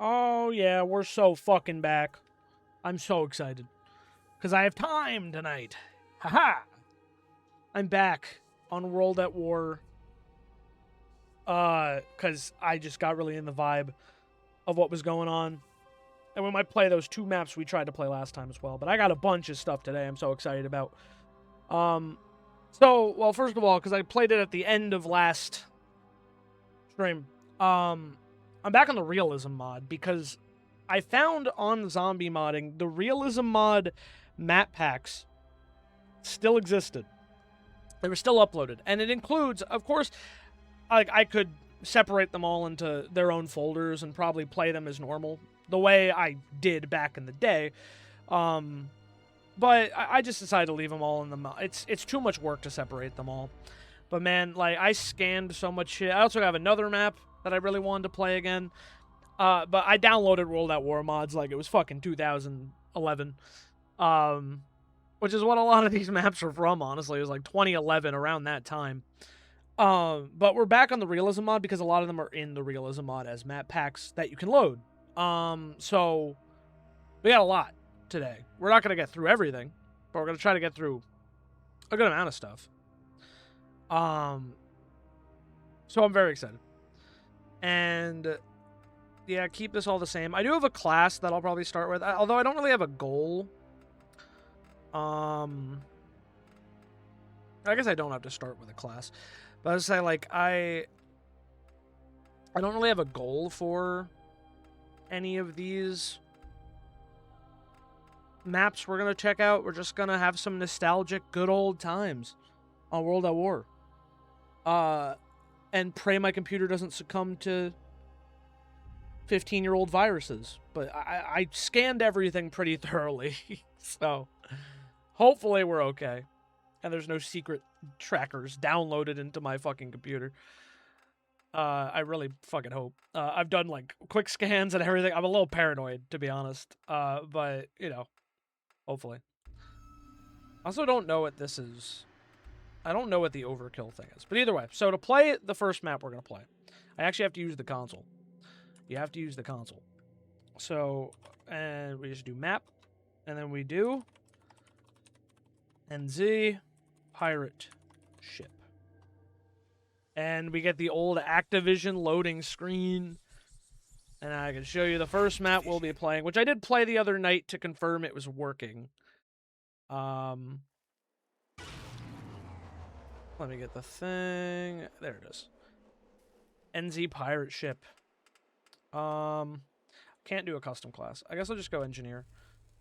Oh, yeah, we're so fucking back. I'm so excited. Because I have time tonight. Haha! I'm back on World at War. Because I just got really in the vibe of what was going on. And we might play those 2 maps we tried to play last time as well. But I got a bunch of stuff today I'm so excited about. Well, first of all, because I played it at the end of last stream, I'm back on the realism mod because I found on zombie modding the realism mod map packs still existed. They were still uploaded, and it includes, of course, I could separate them all into their own folders and probably play them as normal, the way I did back in the day. But I just decided to leave them all in the... It's too much work to separate them all. But man, like, I scanned so much shit. I also have another map that I really wanted to play again. But I downloaded World at War mods like it was fucking 2011. Which is what a lot of these maps are from, honestly. It was like 2011, around that time. But we're back on the realism mod because a lot of them are in the realism mod as map packs that you can load. So we got a lot today. We're not going to get through everything, but we're going to try to get through a good amount of stuff. So I'm very excited. And yeah, keep this all the same. I do have a class that I'll probably start with, although I don't really have a goal. I guess I don't have to start with a class. But I would say, like, I don't really have a goal for any of these maps we're going to check out. We're just going to have some nostalgic good old times on World at War. And pray my computer doesn't succumb to 15-year-old viruses. But I scanned everything pretty thoroughly. So hopefully we're okay. And there's no secret trackers downloaded into my fucking computer. I really fucking hope. I've done, like, quick scans and everything. I'm a little paranoid, to be honest. But, you know, hopefully. I also don't know what this is. I don't know what the overkill thing is. But either way, so to play the first map we're going to play, I actually have to use the console. You have to use the console. So, and we just do map. And then we do NZ pirate ship. And we get the old Activision loading screen. And I can show you the first map we'll be playing, which I did play the other night to confirm it was working. Let me get the thing. There it is. NZ pirate ship. Can't do a custom class. I guess I'll just go engineer.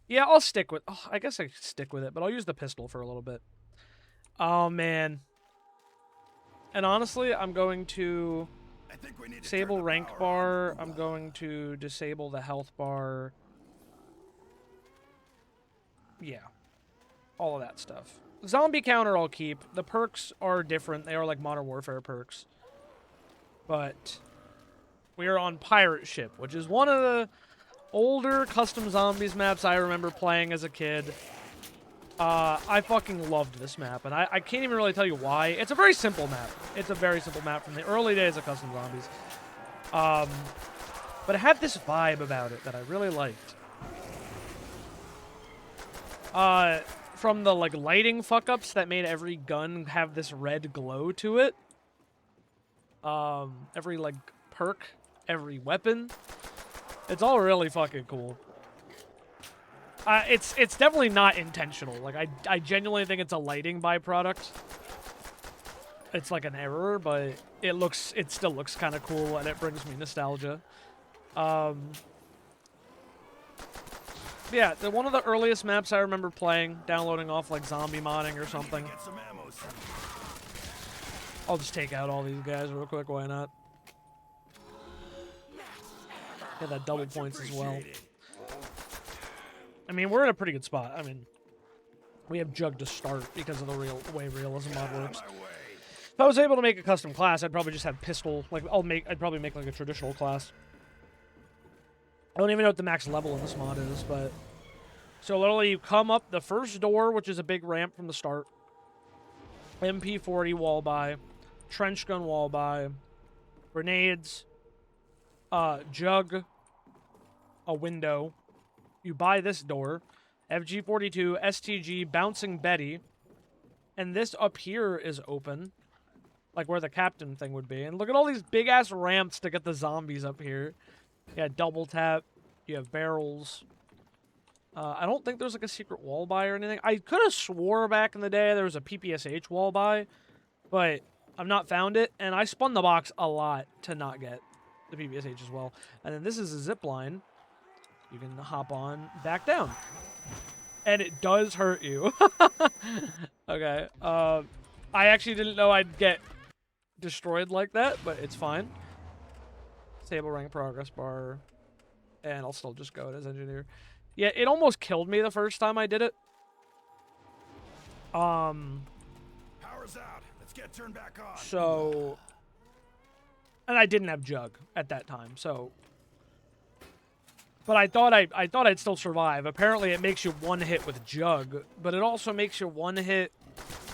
Yeah, I'll stick with... Oh, I guess I stick with it, but I'll use the pistol for a little bit. Oh, man. And honestly, I'm going to disable rank bar. I'm going to disable the health bar. Yeah. All of that stuff. Zombie counter I'll keep. The perks are different. They are like Modern Warfare perks. But we are on Pirate Ship, which is one of the older custom zombies maps I remember playing as a kid. I fucking loved this map, and I can't even really tell you why. It's a very simple map. It's a very simple map from the early days of custom zombies. But it had this vibe about it that I really liked. From the, like, lighting fuck-ups that made every gun have this red glow to it. Every, like, perk, every weapon. It's all really fucking cool. It's definitely not intentional. Like, I genuinely think it's a lighting byproduct. It's like an error, but it still looks kind of cool, and it brings me nostalgia. Yeah, one of the earliest maps I remember playing, downloading off, like, zombie modding or something. I'll just take out all these guys real quick, why not? Get that double points as well. I mean, we're in a pretty good spot. I mean, we have Jug to start because of the way realism mod works. If I was able to make a custom class, I'd probably just have pistol. Like, I'd probably make, like, a traditional class. I don't even know what the max level in this mod is, but... So, literally, you come up the first door, which is a big ramp from the start. MP40 wall buy. Trench gun wall buy. Grenades. Jug. a window. You buy this door. FG42, STG, Bouncing Betty. And this up here is open. Like where the captain thing would be. And look at all these big-ass ramps to get the zombies up here. Yeah, double tap. You have barrels. I don't think there's like a secret wall buy or anything. I could have swore back in the day there was a PPSH wall buy. But I've not found it. And I spun the box a lot to not get the PPSH as well. And then this is a zip line. You can hop on back down. And it does hurt you. Okay. I actually didn't know I'd get destroyed like that, but it's fine. Stable rank progress bar. And I'll still just go as engineer. Yeah, it almost killed me the first time I did it. Power's out. Let's get turned back on. So, and I didn't have Jug at that time, so. But I thought I'd still survive. Apparently, it makes you one hit with Jug, but it also makes you one hit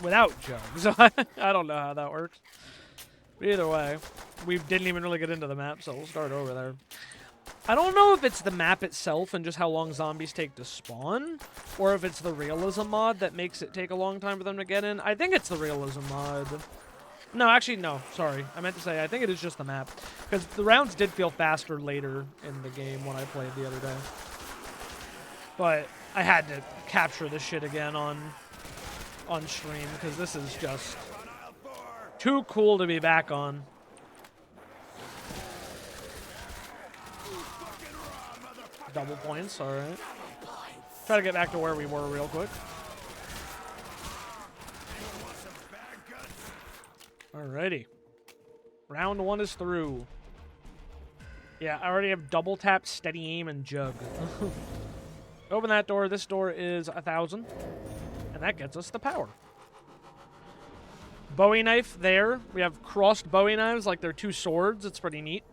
without Jug. So I don't know how that works. But either way, we didn't even really get into the map, so we'll start over there. I don't know if it's the map itself and just how long zombies take to spawn, or if it's the realism mod that makes it take a long time for them to get in. I think it's the realism mod. No, actually, no. Sorry. I meant to say I think it is just the map. Because the rounds did feel faster later in the game when I played the other day. But I had to capture this shit again on stream because this is just too cool to be back on. Double points, alright. Try to get back to where we were real quick. Alrighty. Round 1 is through. Yeah, I already have double tap, steady aim, and Jug. Open that door. This door is 1,000. And that gets us the power. Bowie knife there. We have crossed Bowie knives like they're two swords. It's pretty neat.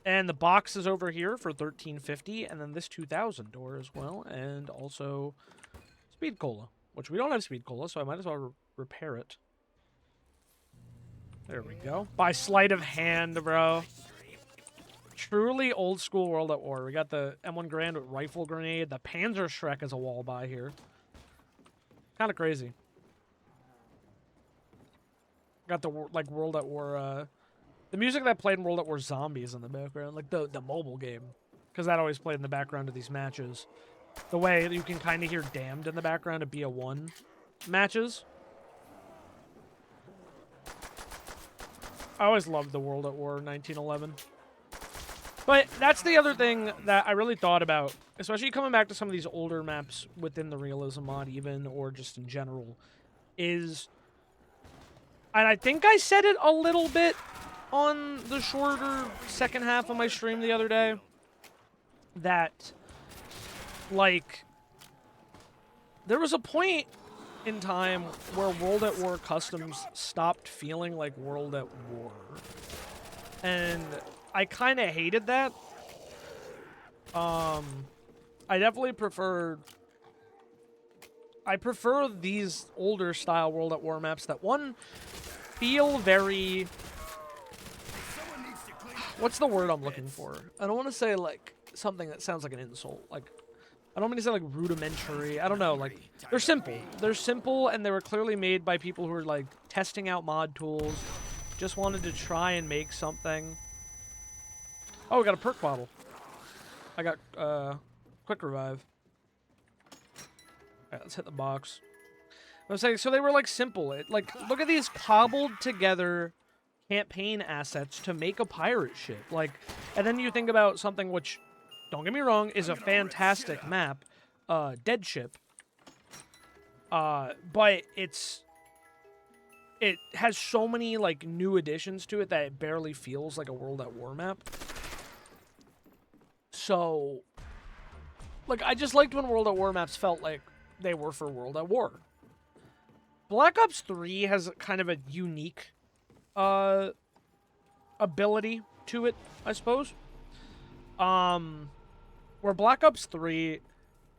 And the box is over here for 1,350, and then this 2,000 door as well, and also Speed Cola, which we don't have Speed Cola, so I might as well repair it. There we go. By sleight of hand, bro. Truly old school World at War. We got the M1 Grand with rifle grenade. The Panzer Shrek is a wall buy here. Kind of crazy. Got the like World at War. The music that played in World at War Zombies in the background, like the mobile game, because that always played in the background of these matches. The way you can kind of hear Damned in the background of BO1 matches. I always loved the World at War 1911. But that's the other thing that I really thought about, especially coming back to some of these older maps within the realism mod even, or just in general, is, and I think I said it a little bit on the shorter second half of my stream the other day, that, like, there was a point in time where World at War Customs stopped feeling like World at War. And I kind of hated that. I definitely prefer these older style World at War maps that, one, feel very, what's the word I'm looking for? I don't want to say, like, something that sounds like an insult. Like, I don't mean to say, like, rudimentary. I don't know. Like, they're simple. They're simple, and they were clearly made by people who were, like, testing out mod tools. Just wanted to try and make something. Oh, we got a perk bottle. I got, quick revive. Alright, let's hit the box. I was saying, so they were, like, simple. Like, look at these cobbled together campaign assets to make a pirate ship. Like, and then you think about something which, don't get me wrong, is a fantastic map, Dead Ship. But it has so many, like, new additions to it that it barely feels like a World at War map. So, like, I just liked when World at War maps felt like they were for World at War. Black Ops 3 has kind of a unique ability to it, I suppose. Where Black Ops 3,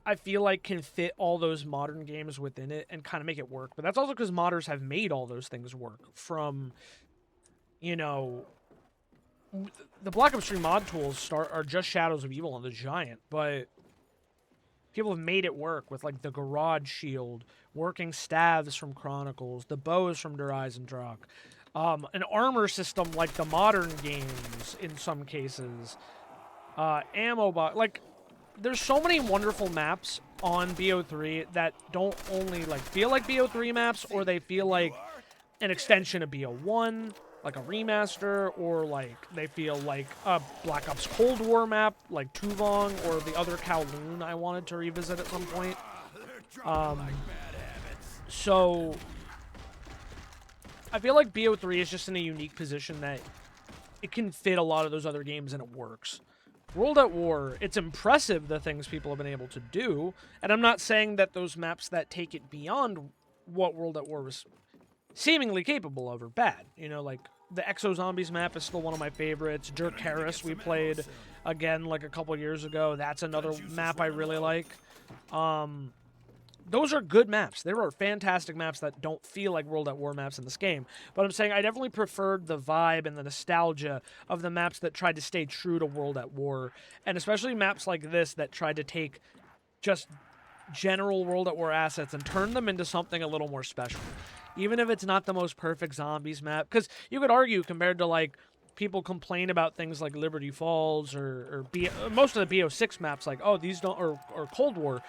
I feel like, can fit all those modern games within it and kind of make it work. But that's also because modders have made all those things work. From, you know, the Black Ops 3 mod tools are just Shadows of Evil and the Giant, but people have made it work with like the Garage Shield, working staves from Chronicles, the bows from Der Eisendrock, an armor system like the modern games in some cases, ammo box. Like, there's so many wonderful maps on BO3 that don't only like feel like BO3 maps, or they feel like an extension of BO1, like a remaster, or like they feel like a Black Ops Cold War map, like Tuvong, or the other Kowloon I wanted to revisit at some point. So I feel like BO3 is just in a unique position that it can fit a lot of those other games and it works. World at War, it's impressive the things people have been able to do, and I'm not saying that those maps that take it beyond what World at War was seemingly capable of are bad. You know, like the Exo Zombies map is still one of my favorites. Dirk Harris we played again like a couple years ago. That's another map I really like. Those are good maps. There are fantastic maps that don't feel like World at War maps in this game. But I'm saying I definitely preferred the vibe and the nostalgia of the maps that tried to stay true to World at War. And especially maps like this that tried to take just general World at War assets and turn them into something a little more special. Even if it's not the most perfect zombies map. Because you could argue, compared to like people complain about things like Liberty Falls or most of the BO6 maps, like, oh, these don't, or Cold War,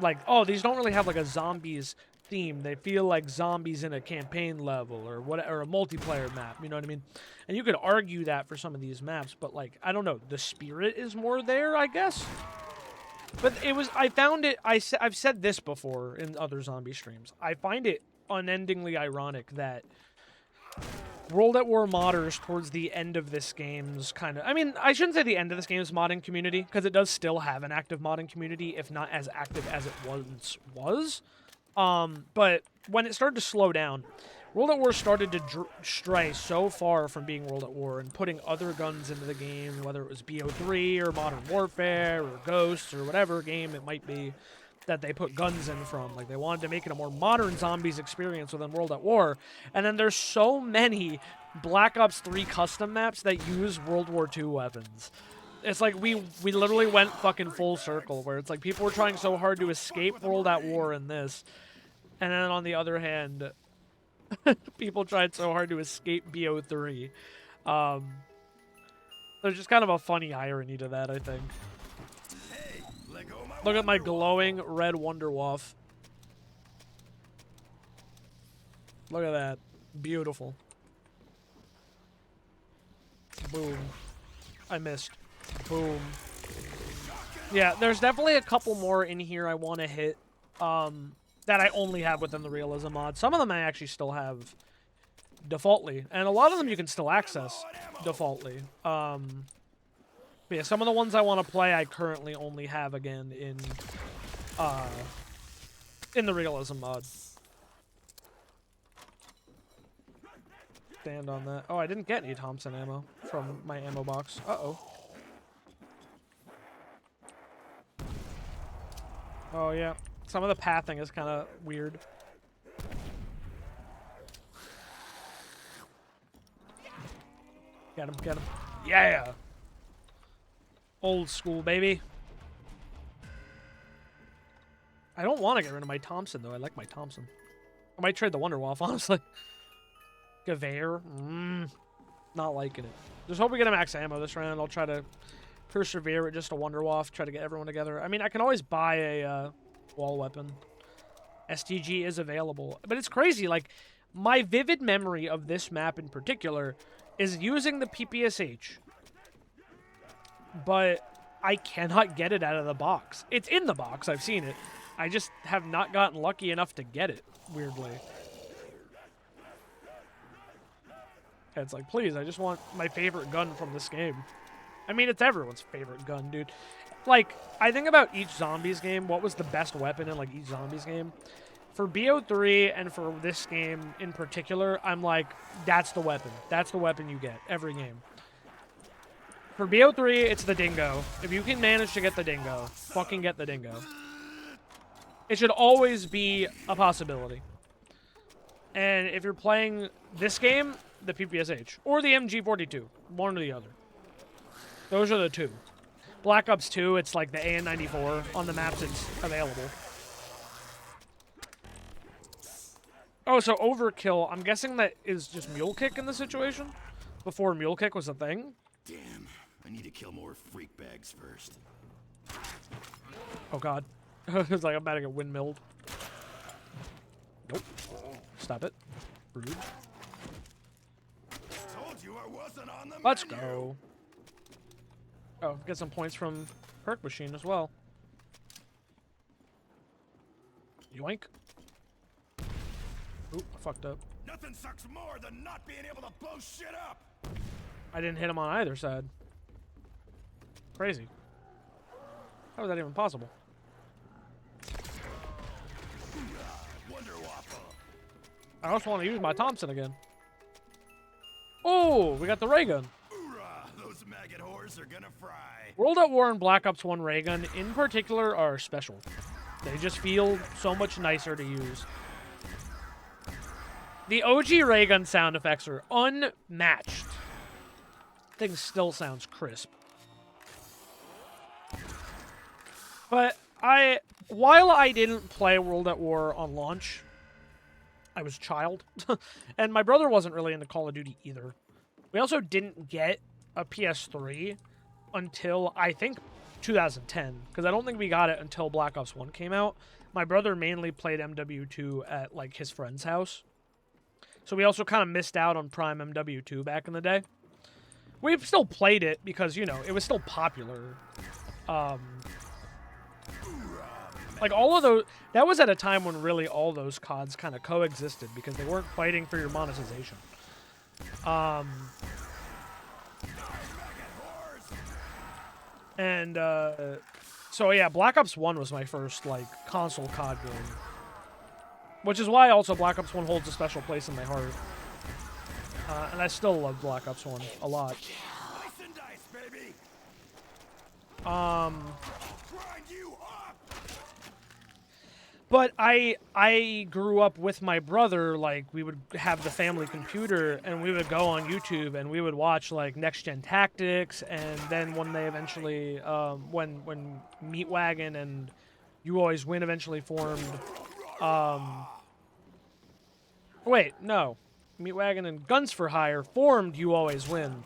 like, oh, these don't really have like a zombies theme. They feel like zombies in a campaign level or what, or a multiplayer map. You know what I mean? And you could argue that for some of these maps, but like, I don't know, the spirit is more there, I guess. But it was, I found it, I've said this before in other zombie streams. I find it unendingly ironic that World at War modders towards the end of this game's kind of... I mean, I shouldn't say the end of this game's modding community, because it does still have an active modding community, if not as active as it once was. But when it started to slow down, World at War started to stray so far from being World at War and putting other guns into the game, whether it was BO3 or Modern Warfare or Ghosts or whatever game it might be that they put guns in from. Like, they wanted to make it a more modern zombies experience within World at War. And then there's so many Black Ops 3 custom maps that use World War II weapons. It's like we literally went fucking full circle, where it's like people were trying so hard to escape World at War in this. And then on the other hand, people tried so hard to escape BO3. There's just kind of a funny irony to that, I think. Look at my glowing red Wonderwaff. Look at that. Beautiful. Boom. I missed. Boom. Yeah, there's definitely a couple more in here I want to hit that I only have within the realism mod. Some of them I actually still have defaultly, and a lot of them you can still access defaultly. But yeah, some of the ones I want to play I currently only have again in the realism mod. Stand on that. Oh, I didn't get any Thompson ammo from my ammo box. Uh-oh. Oh, yeah. Some of the pathing is kind of weird. Get him, get him. Yeah! Old school, baby. I don't want to get rid of my Thompson, though. I like my Thompson. I might trade the Wonderwaff, honestly. Gewehr. Not liking it. Just hope we get a max ammo this round. I'll try to persevere with just a Wonderwaff. Try to get everyone together. I mean, I can always buy a wall weapon. STG is available. But it's crazy. Like, my vivid memory of this map in particular is using the PPSH. But I cannot get it out of the box. It's in the box. I've seen it. I just have not gotten lucky enough to get it, weirdly. It's like, please, I just want my favorite gun from this game. I mean, it's everyone's favorite gun, dude. Like, I think about each Zombies game, what was the best weapon in, like, each Zombies game? For BO3 and for this game in particular, I'm like, that's the weapon. That's the weapon you get every game. For BO3, it's the Dingo. If you can manage to get the Dingo, fucking get the Dingo. It should always be a possibility. And if you're playing this game, the PPSH or the MG42, one or the other. Those are the two. Black Ops 2, it's like the AN94 on the maps it's available. Oh, so Overkill, I'm guessing that is just Mule Kick in the situation? Before Mule Kick was a thing? Damn, I need to kill more freak bags first. Oh god. It's like I'm about to get windmilled. Nope. Stop it. Rude. Told you I wasn't on the Let's menu. go. Oh, get some points from Perk Machine as well. Yoink. Oop, I fucked up. Nothing sucks more than not being able to blow shit up. I didn't hit him on either side. Crazy. How was that even possible? Wonder Waffle. I also want to use my Thompson again. Oh, we got the ray gun. Hoorah! Those maggot whores are gonna fry. World at War and Black Ops 1 ray gun in particular are special. They just feel so much nicer to use. The OG ray gun sound effects are unmatched. Thing still sounds crisp. But while I didn't play World at War on launch, I was a child, and my brother wasn't really into Call of Duty either. We also didn't get a PS3 until, I think, 2010, because I don't think we got it until Black Ops 1 came out. My brother mainly played MW2 at, like, his friend's house. So we also kind of missed out on Prime MW2 back in the day. We've still played it because, you know, it was still popular. Like, all of those... That was at a time when really all those CODs kind of coexisted because they weren't fighting for your monetization. So, yeah, Black Ops 1 was my first, like, console COD game. Which is why also Black Ops 1 holds a special place in my heart. And I still love Black Ops 1 a lot. Slice and dice, baby. Grind you up. But I grew up with my brother, like, we would have the family computer, and we would go on YouTube, and we would watch, like, Next Gen Tactics, and then when they eventually, when Meatwagon and You Always Win eventually formed, wait, no. Meatwagon and Guns for Hire formed You Always Win.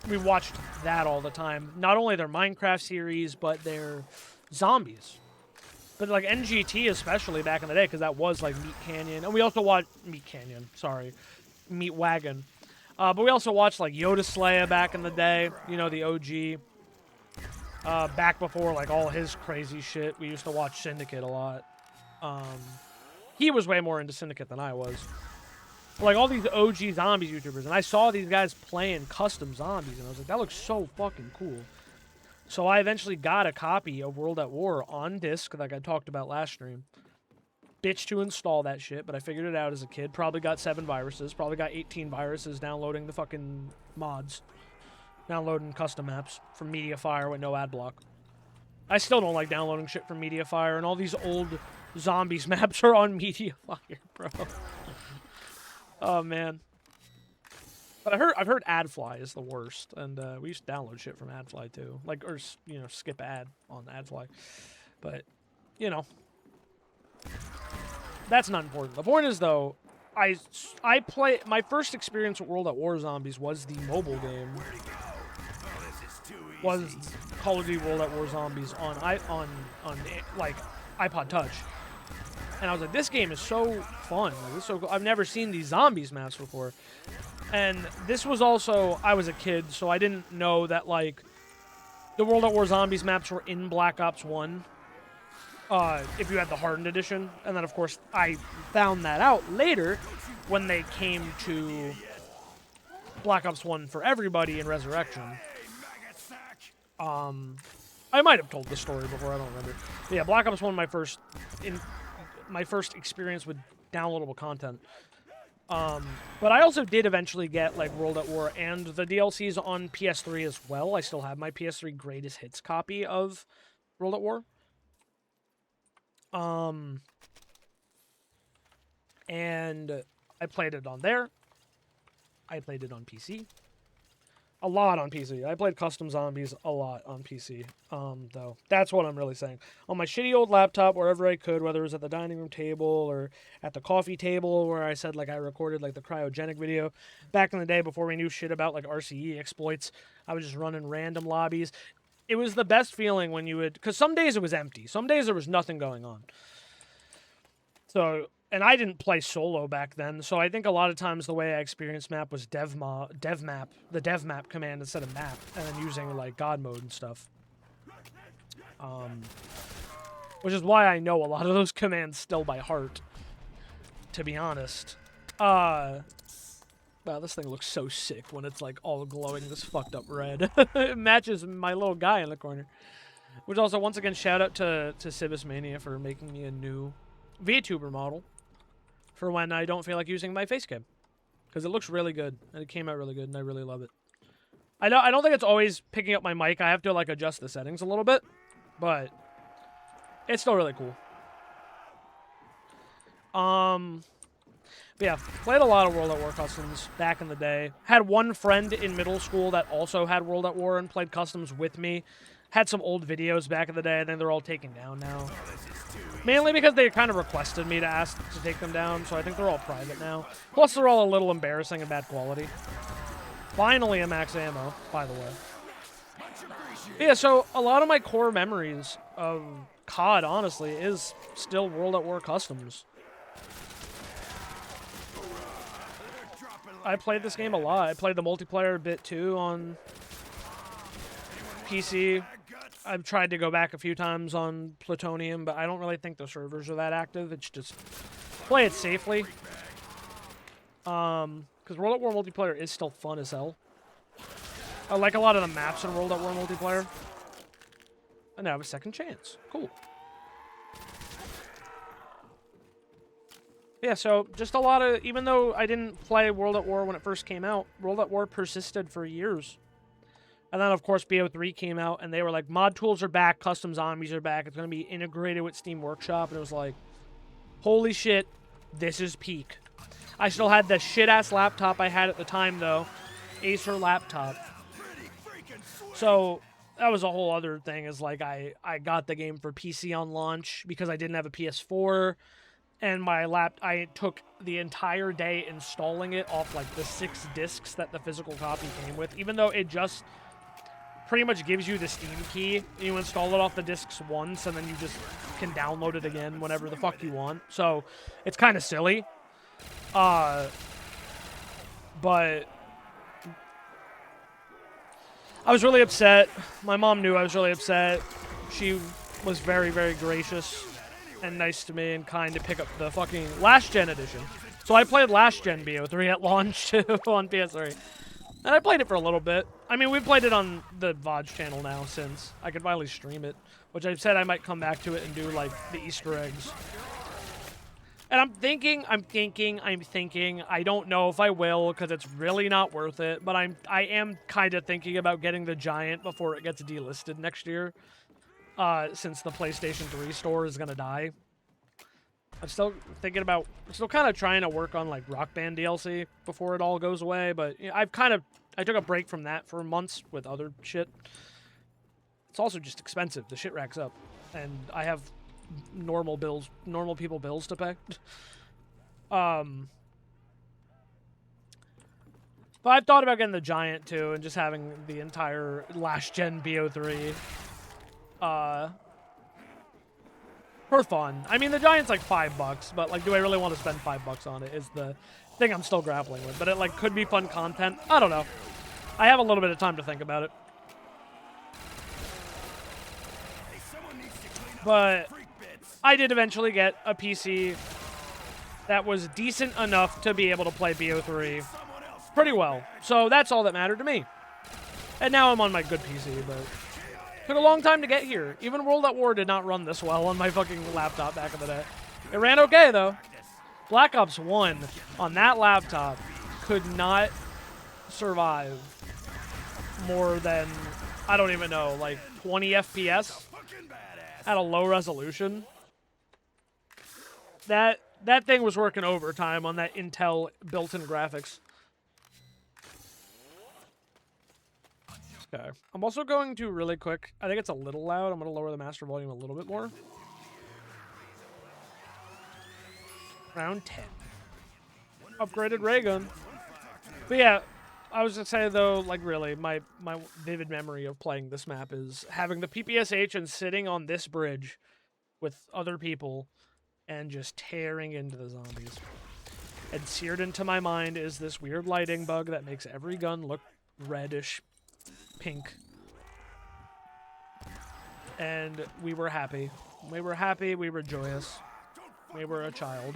We watched that all the time. Not only their Minecraft series, but their zombies. But, like, NGT especially back in the day, because that was, like, Meat Canyon. And we also watched... Meat Canyon, sorry. Meatwagon. But we also watched, like, Yoda Slayer back in the day. You know, the OG. Back before, like, all his crazy shit. We used to watch Syndicate a lot. He was way more into Syndicate than I was. But, like, all these OG zombies YouTubers. And I saw these guys playing custom zombies. And I was like, that looks so fucking cool. So I eventually got a copy of World at War on disc, like I talked about last stream. Bitch to install that shit, but I figured it out as a kid. Probably got 7 viruses. Probably got 18 viruses downloading the fucking mods. Downloading custom maps from Mediafire with no ad block. I still don't like downloading shit from Mediafire, and all these old zombies maps are on Mediafire, bro. Oh, man. But I've heard AdFly is the worst, and we used to download shit from AdFly too, like, or you know, skip ad on AdFly. But you know, that's not important. The point is though, I play my first experience with World at War Zombies was the mobile game. Was Call of Duty World at War Zombies on like iPod Touch, and I was like, this game is so fun. Like, this is so cool. I've never seen these zombies maps before. And this was also, I was a kid, so I didn't know that, like, the World at War Zombies maps were in Black Ops 1, if you had the Hardened Edition. And then, of course, I found that out later when they came to Black Ops 1 for everybody in Resurrection. I might have told the story before, I don't remember. But yeah, Black Ops 1, my first experience with downloadable content. But I also did eventually get, like, World at War and the DLCs on PS3 as well. I still have my PS3 Greatest Hits copy of World at War. And I played it on there. I played it on PC. A lot on PC. I played Custom Zombies a lot on PC, though. That's what I'm really saying. On my shitty old laptop, wherever I could, whether it was at the dining room table or at the coffee table where I said, like, I recorded, like, the cryogenic video. Back in the day, before we knew shit about, like, RCE exploits, I was just running random lobbies. It was the best feeling when you would... Because some days it was empty. Some days there was nothing going on. So... And I didn't play solo back then, so I think a lot of times the way I experienced map was the dev map command instead of map, and then using, like, God mode and stuff. Which is why I know a lot of those commands still by heart, to be honest. Wow, this thing looks so sick when it's, like, all glowing this fucked up red. It matches my little guy in the corner. Which also, once again, shout out to Cibus Mania for making me a new VTuber model for when I don't feel like using my face cam, because it looks really good and it came out really good and I really love it. I don't think it's always picking up my mic. I have to, like, adjust the settings a little bit, but it's still really cool. But yeah, played a lot of World at War customs back in the day. Had one friend in middle school that also had World at War and played customs with me. Had some old videos back in the day, and then they're all taken down now. Mainly because they kind of requested me to ask to take them down, so I think they're all private now. Plus, they're all a little embarrassing and bad quality. Finally, a max ammo, by the way. But yeah, so a lot of my core memories of COD, honestly, is still World at War customs. I played this game a lot. I played the multiplayer a bit, too, on PC. I've tried to go back a few times on Plutonium, but I don't really think the servers are that active. It's just play it safely. Because World at War multiplayer is still fun as hell. I like a lot of the maps in World at War multiplayer. And now I have a second chance. Cool. Yeah, so just a lot of... Even though I didn't play World at War when it first came out, World at War persisted for years. And then, of course, BO3 came out, and they were like, mod tools are back, custom zombies are back, it's going to be integrated with Steam Workshop, and it was like, holy shit, this is peak. I still had the shit-ass laptop I had at the time, though, Acer laptop. So, that was a whole other thing, is like, I got the game for PC on launch, because I didn't have a PS4, and I took the entire day installing it off, like, the 6 discs that the physical copy came with, even though it just... pretty much gives you the Steam key. You install it off the discs once, and then you just can download it again whenever the fuck you want. So, it's kind of silly. But I was really upset. My mom knew I was really upset. She was very, very gracious and nice to me and kind to pick up the fucking last-gen edition. So I played last-gen BO3 at launch, too, on PS3. And I played it for a little bit. I mean, we've played it on the VOD channel now since I could finally stream it, which I've said I might come back to it and do, like, the Easter eggs. And I'm thinking, I don't know if I will, because it's really not worth it, but I am kind of thinking about getting the Giant before it gets delisted next year, since the PlayStation 3 store is going to die. I'm still kind of trying to work on, like, Rock Band DLC before it all goes away, but you know, I took a break from that for months with other shit. It's also just expensive. The shit racks up. And I have normal people bills to pay. But I've thought about getting the Giant, too, and just having the entire last-gen BO3, for fun. I mean, the Giant's like $5, but, like, do I really want to spend $5 on it is the thing I'm still grappling with. But it, like, could be fun content. I don't know. I have a little bit of time to think about it. But I did eventually get a PC that was decent enough to be able to play BO3 pretty well. So that's all that mattered to me. And now I'm on my good PC, but... took a long time to get here. Even World at War did not run this well on my fucking laptop back in the day. It ran okay, though. Black Ops 1 on that laptop could not survive more than, I don't even know, like 20 FPS at a low resolution. That that thing was working overtime on that Intel built-in graphics. Okay. I'm also going to really quick. I think it's a little loud. I'm going to lower the master volume a little bit more. Round 10. Upgraded ray gun. But yeah, I was going to say, though, like, really, my vivid memory of playing this map is having the PPSH and sitting on this bridge with other people and just tearing into the zombies. And seared into my mind is this weird lighting bug that makes every gun look reddish pink. And we were happy. We were happy, we were joyous. We were a child.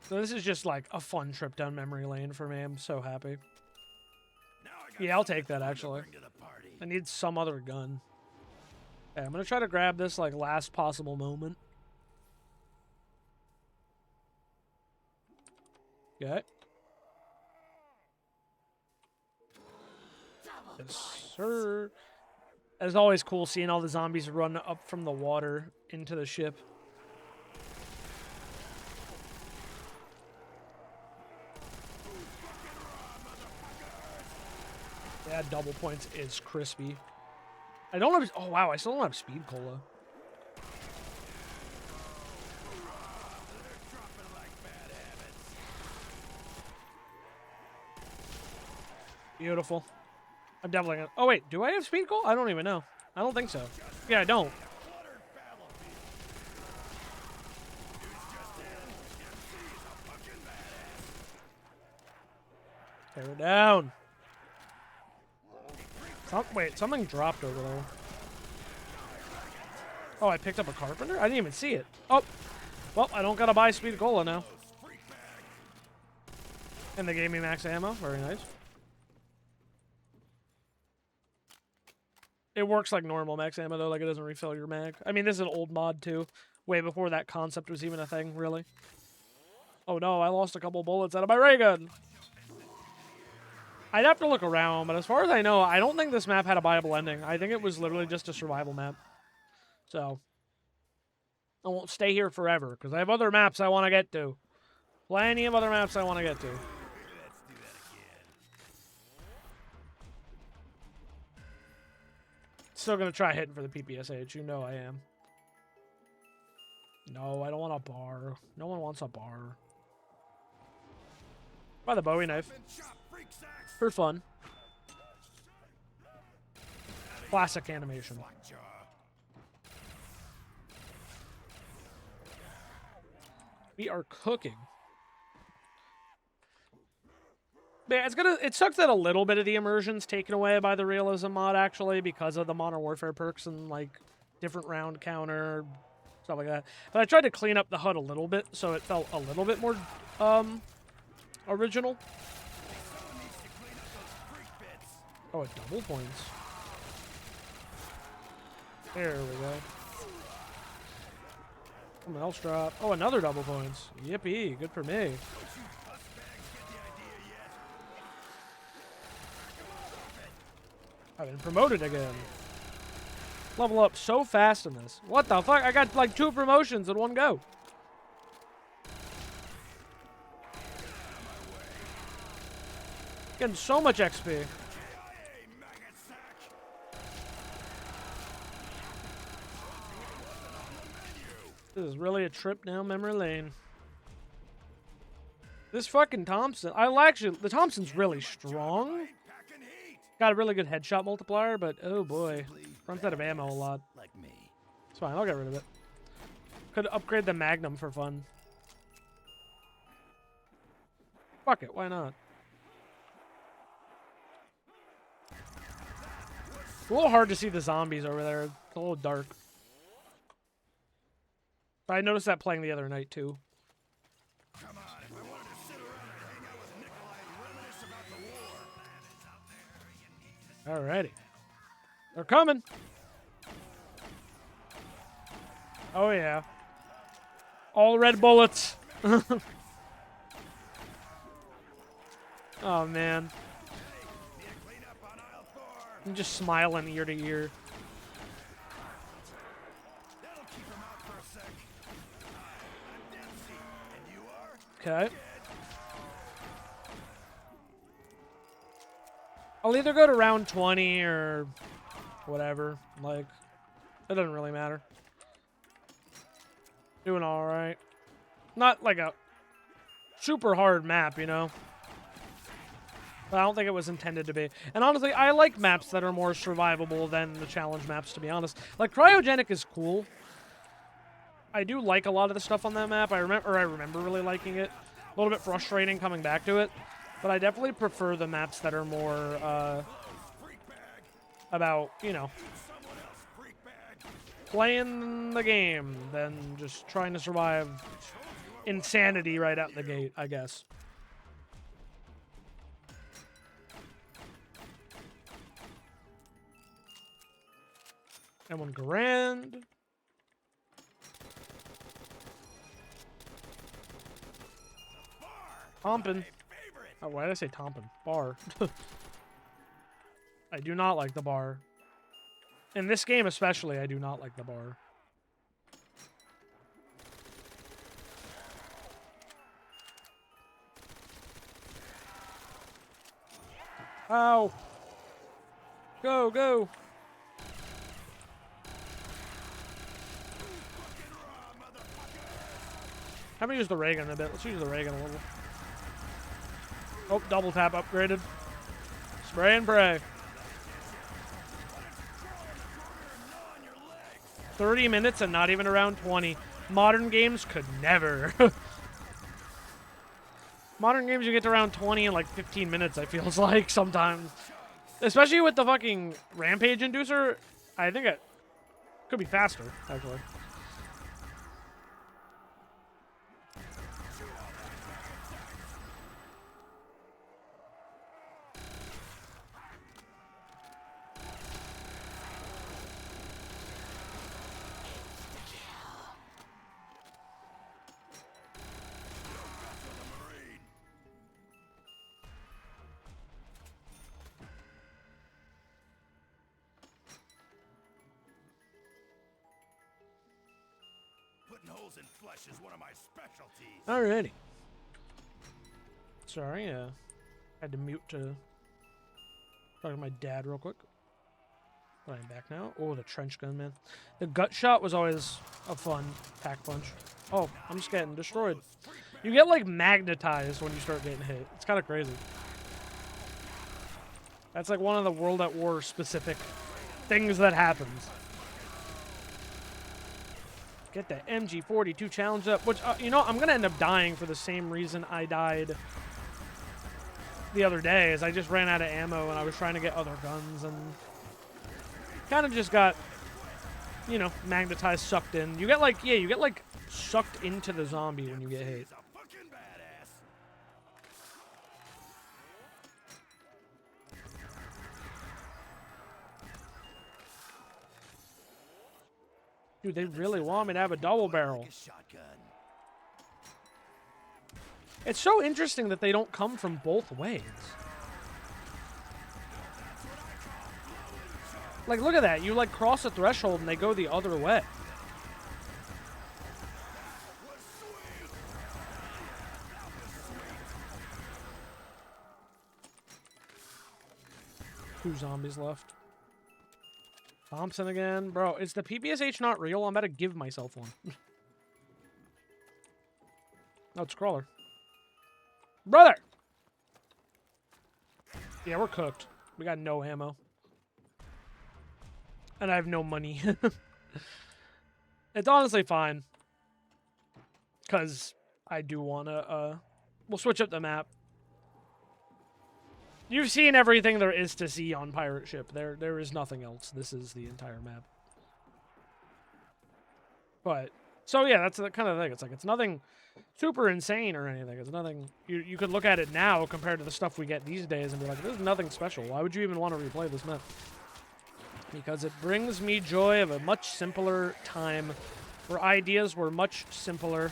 So this is just like a fun trip down memory lane for me. I'm so happy. Yeah, I'll take that actually. I need some other gun. Okay, I'm gonna try to grab this like last possible moment. Okay. Yes, sir. It's always cool seeing all the zombies run up from the water into the ship. Yeah, double points is crispy. I don't have... Oh, wow, I still don't have speed cola. Beautiful. I'm definitely gonna... Oh, wait, do I have speed cola? I don't even know. I don't think so. Yeah, I don't. Okay, we're down. Wait, something dropped over there. Oh, I picked up a carpenter? I didn't even see it. Oh, well, I don't gotta buy speed cola now. And they gave me max ammo. Very nice. It works like normal max ammo, though. Like, it doesn't refill your mag. I mean, this is an old mod, too. Way before that concept was even a thing, really. Oh, no, I lost a couple bullets out of my ray gun. I'd have to look around, but as far as I know, I don't think this map had a viable ending. I think it was literally just a survival map. So, I won't stay here forever, because I have other maps I want to get to. Plenty of other maps I want to get to. Still going to try hitting for the PPSH. You know I am. No, I don't want a bar. No one wants a bar. Buy the Bowie knife. For fun. Classic animation. We are cooking. Yeah, it sucks that a little bit of the immersion's taken away by the realism mod, actually, because of the Modern Warfare perks and, like, different round counter, stuff like that. But I tried to clean up the HUD a little bit, so it felt a little bit more, original. Oh, a double points. There we go. Something else drop. Oh, another double points. Yippee, good for me. I've been promoted again. Level up so fast in this. What the fuck? I got like 2 promotions in one go. Getting so much XP. This is really a trip down memory lane. This fucking Thompson, the Thompson's really strong. Got a really good headshot multiplier, but oh boy, runs out of ammo a lot. It's fine, I'll get rid of it. Could upgrade the Magnum for fun. Fuck it, why not? It's a little hard to see the zombies over there. It's a little dark. But I noticed that playing the other night, too. Come on, if I wanted to sit around and hang out with Nikolai and reminisce about the war. Alrighty. They're coming. Oh, yeah. All red bullets. Oh, man. I'm just smiling ear to ear. Okay. I'll either go to round 20 or whatever. Like, it doesn't really matter. Doing all right. Not like a super hard map, you know? But I don't think it was intended to be. And honestly, I like maps that are more survivable than the challenge maps, to be honest. Like, Cryogenic is cool. I do like a lot of the stuff on that map. I remember really liking it. A little bit frustrating coming back to it. But I definitely prefer the maps that are more, about, you know, playing the game than just trying to survive insanity right out the gate, I guess. M1 Grand. Tompin. Oh, why did I say Tompin? Bar. I do not like the bar. In this game especially, I do not like the bar. Ow. Go, go. Haven't used the ray gun a bit. Let's use the ray gun a little. Oh, double tap upgraded. Spray and pray. 30 minutes and not even around 20. Modern games could never. Modern games you get to around 20 in like 15 minutes, I feels like sometimes. Especially with the fucking Rampage Inducer, I think it could be faster, actually. Putting holes in flesh is one of my specialties. Alrighty. Sorry, had to mute to talk to my dad real quick. But I'm back now. Oh, the trench gun, man. The gut shot was always a fun pack punch. Oh, I'm just getting destroyed. You get, like, magnetized when you start getting hit. It's kind of crazy. That's, like, one of the World at War specific things that happens. Get the MG42 challenge up, which, you know, I'm going to end up dying for the same reason I died the other day, is I just ran out of ammo and I was trying to get other guns and kind of just got, you know, magnetized, sucked in. You get, like, yeah, you get, like, sucked into the zombie when you get hit. Dude, they really want me to have a double barrel. It's so interesting that they don't come from both ways. Like, look at that. You, like, cross a threshold and they go the other way. Two zombies left. Thompson again. Bro, is the PPSH not real? I'm about to give myself one. No, it's Crawler. Brother! Yeah, we're cooked. We got no ammo. And I have no money. It's honestly fine. Because I do want to, we'll switch up the map. You've seen everything there is to see on Pirate Ship. There is nothing else. This is the entire map. But, so yeah, that's the kind of thing. It's like, it's nothing super insane or anything. It's nothing, you could look at it now compared to the stuff we get these days and be like, there's nothing special. Why would you even want to replay this map? Because it brings me joy of a much simpler time where ideas were much simpler.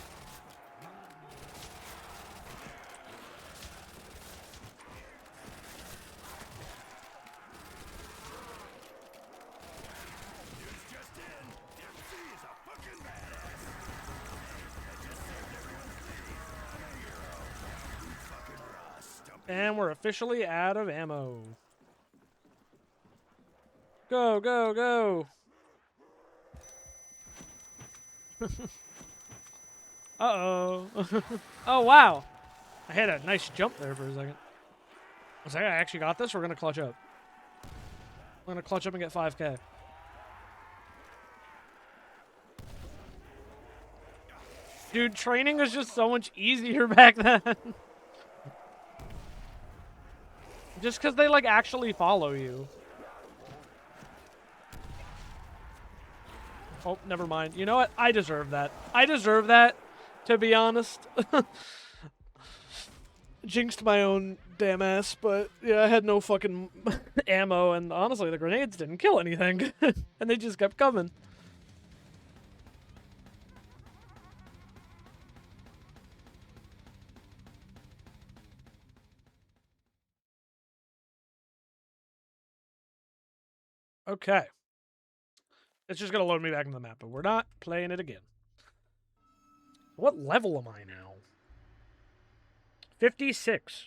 And we're officially out of ammo. Go, go, go. Uh-oh. Oh, wow. I had a nice jump there for a second. I was like, I actually got this. We're going to clutch up. We're going to clutch up and get 5K. Dude, training was just so much easier back then. Just because they, like, actually follow you. Oh, never mind. You know what? I deserve that. I deserve that, to be honest. Jinxed my own damn ass, but yeah, I had no fucking ammo, and honestly, the grenades didn't kill anything. And they just kept coming. Okay. It's just gonna load me back in the map, but we're not playing it again. What level am I now? 56.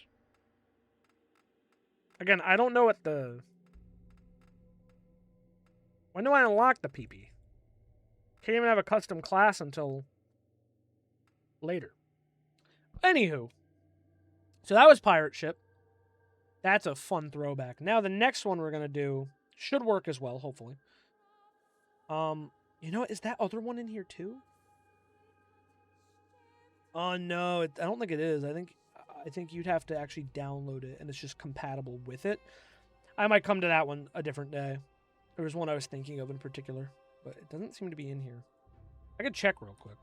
Again, I don't know what the... When do I unlock the PP? Can't even have a custom class until later. Anywho. So that was Pirate Ship. That's a fun throwback. Now the next one we're going to do should work as well, hopefully. You know, is that other one in here too? Oh no, I don't think it is. I think you'd have to actually download it, and it's just compatible with it. I might come to that one a different day. There was one I was thinking of in particular, but it doesn't seem to be in here. I could check real quick.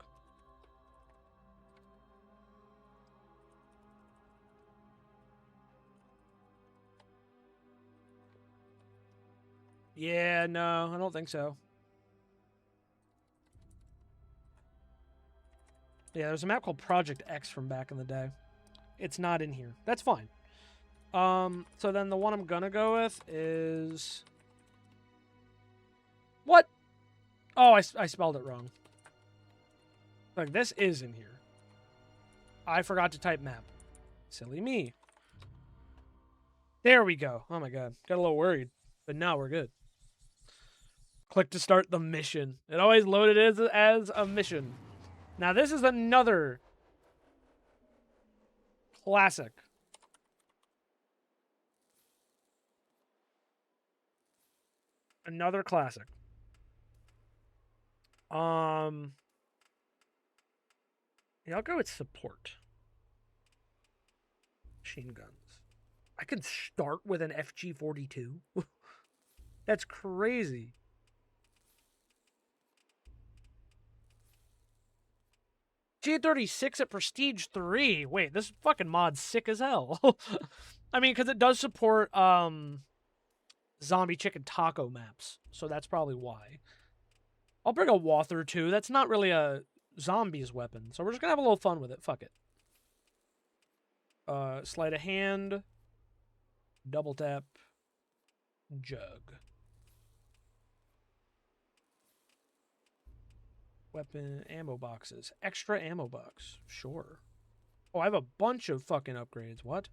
Yeah, no, I don't think so. Yeah, there's a map called Project X from back in the day. It's not in here. That's fine. So then the one I'm gonna go with is... What? Oh, I spelled it wrong. Like, this is in here. I forgot to type map. Silly me. There we go. Oh my god. Got a little worried. But now we're good. Click to start the mission. It always loaded as a mission. Now this is another classic. Another classic. Yeah, I'll go with support. Machine guns. I could start with an FG-42. That's crazy. G36 at Prestige 3. Wait, this fucking mod's sick as hell. I mean, because it does support zombie chicken taco maps, so that's probably why. I'll bring a Wather too. That's not really a zombies weapon, so we're just gonna have a little fun with it. Fuck it. Sleight of hand, double tap, jug. Weapon, ammo boxes. Extra ammo box. Sure. Oh, I have a bunch of fucking upgrades. What?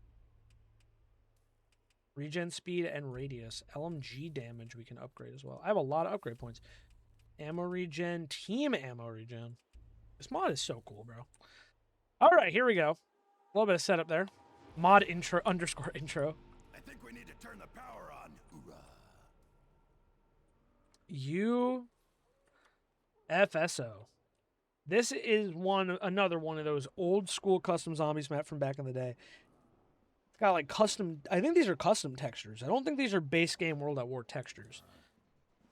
Regen speed and radius. LMG damage we can upgrade as well. I have a lot of upgrade points. Ammo regen. Team ammo regen. This mod is so cool, bro. Alright, here we go. A little bit of setup there. Mod intro _ intro. I think we need to turn the power on. UFSO. This is another one of those old school custom zombies map from back in the day. It's got like custom, I think these are custom textures. I don't think these are base game World at War textures.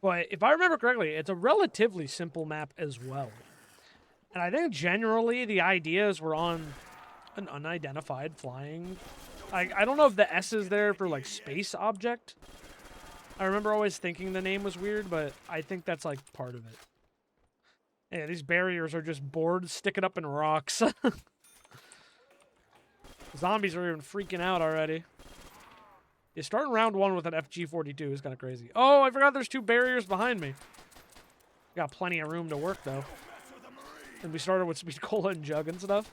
But if I remember correctly, it's a relatively simple map as well. And I think generally the ideas were on an unidentified flying. I don't know if the S is there for like space object. I remember always thinking the name was weird, but I think that's like part of it. Yeah, these barriers are just boards sticking up in rocks. Zombies are even freaking out already. Yeah, starting round one with an FG-42 is kind of crazy. Oh, I forgot there's 2 barriers behind me. Got plenty of room to work, though. And we started with Speed Cola and Jug and stuff.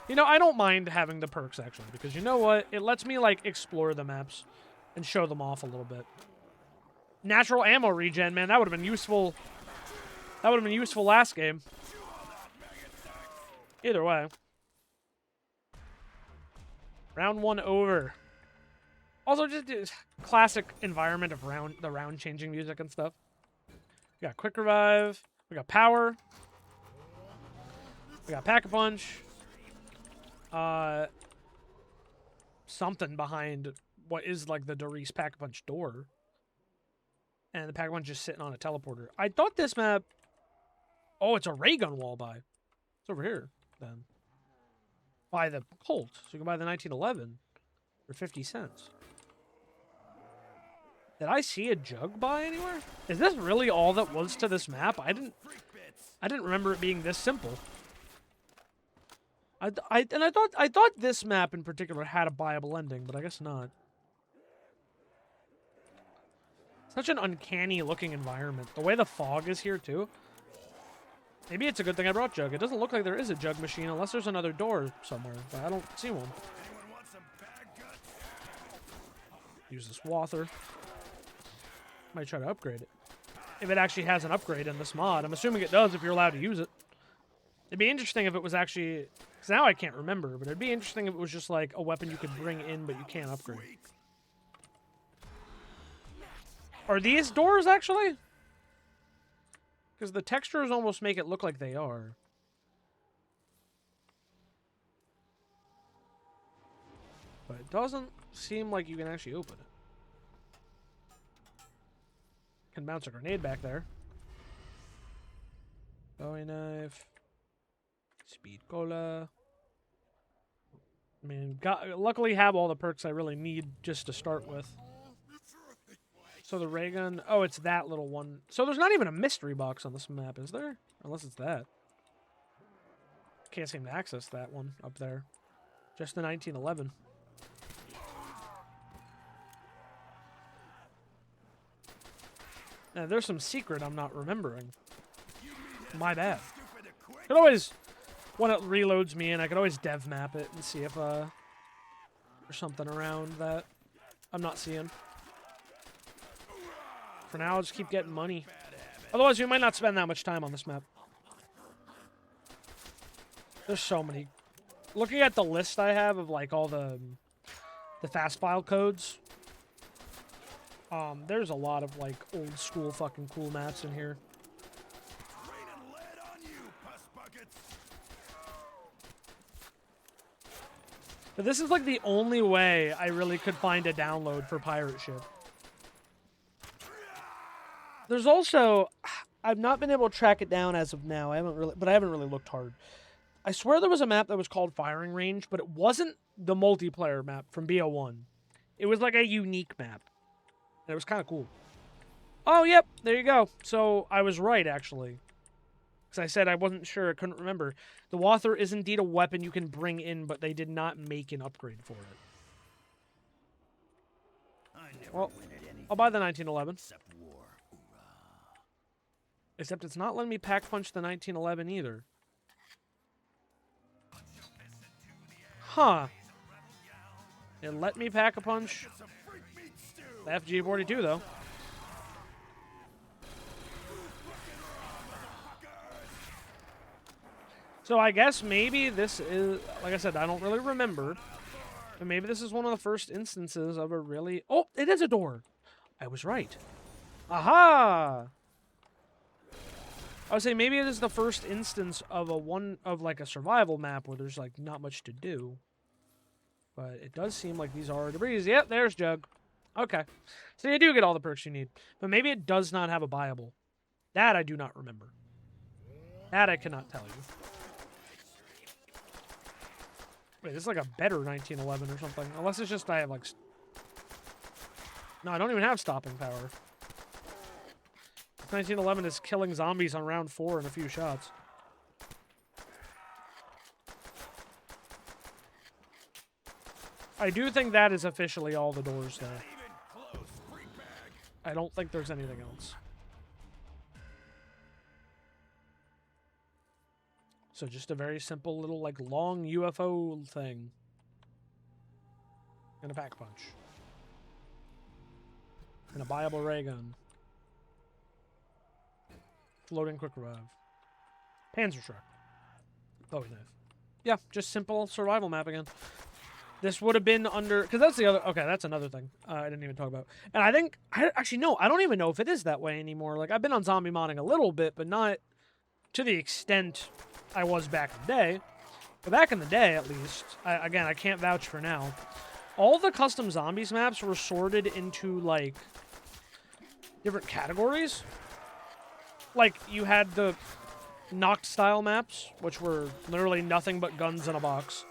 You know, I don't mind having the perks, actually, because you know what? It lets me, like, explore the maps and show them off a little bit. Natural ammo regen, man, that would have been useful. That would have been useful last game. Either way. Round 1 over. Also, just classic environment of the round-changing music and stuff. We got Quick Revive. We got Power. We got Pack-a-Punch. Something behind what is like the Doris Pack-a-Punch door. And the Pack-a-Punch just sitting on a teleporter. I thought this map... Oh, it's a ray gun wall buy. It's over here, then. Buy the Colt. So you can buy the 1911 for 50 cents. Did I see a jug buy anywhere? Is this really all that was to this map? I didn't remember it being this simple. I thought this map in particular had a buyable ending, but I guess not. Such an uncanny looking environment. The way the fog is here too. Maybe it's a good thing I brought jug. It doesn't look like there is a jug machine unless there's another door somewhere, but I don't see one. Use this Swather. Might try to upgrade it. If it actually has an upgrade in this mod. I'm assuming it does if you're allowed to use it. It'd be interesting if it was actually... Because now I can't remember, but it'd be interesting if it was just like a weapon you could bring in, but you can't upgrade. Are these doors actually? Because the textures almost make it look like they are. But it doesn't seem like you can actually open it. Can bounce a grenade back there. Bowie knife. Speed cola. I mean, luckily have all the perks I really need just to start with. So the ray gun. Oh, it's that little one. So there's not even a mystery box on this map, is there? Unless it's that. Can't seem to access that one up there. Just the 1911. Now, there's some secret I'm not remembering. My bad. Could always, when it reloads me in, I could always dev map it and see if there's something around that I'm not seeing. For now, I'll just keep getting money. Otherwise, we might not spend that much time on this map. There's so many. Looking at the list I have of like all the fast file codes. There's a lot of like old school fucking cool maps in here. But this is like the only way I really could find a download for Pirate Ship. There's also, I've not been able to track it down as of now. I haven't really looked hard. I swear there was a map that was called Firing Range, but it wasn't the multiplayer map from BO1. It was like a unique map. And it was kind of cool. Oh, yep, there you go. So I was right, actually. Because I said I wasn't sure, I couldn't remember. The Swather is indeed a weapon you can bring in, but they did not make an upgrade for it. Well, I'll buy the 1911. Except it's not letting me pack punch the 1911 either. Huh. It let me pack a punch the FG42 though. So I guess maybe this is, like I said, I don't really remember. But maybe this is one of the first instances of a really... Oh, it is a door. I was right. Aha! I would say maybe it is the first instance of a survival map where there's like not much to do. But it does seem like these are debris. Yep, there's Jug. Okay. So you do get all the perks you need. But maybe it does not have a buyable. That I do not remember. That I cannot tell you. Wait, this is like a better 1911 or something. Unless it's just I have like... No, I don't even have stopping power. 1911 is killing zombies on round 4 in a few shots. I do think that is officially all the doors there. I don't think there's anything else. So just a very simple little, like, long UFO thing. And a pack punch. And a buyable ray gun. Floating quick revive. Panzer truck. Bowie knife. Yeah, just simple survival map again. This would have been under... Because that's the other... Okay, that's another thing I didn't even talk about. And I think... Actually, no, I don't even know if it is that way anymore. Like, I've been on zombie modding a little bit, but not to the extent I was back in the day. But back in the day, at least, again, I can't vouch for now, all the custom zombies maps were sorted into, like, different categories. Like, you had the Noct-style maps, which were literally nothing but guns in a box.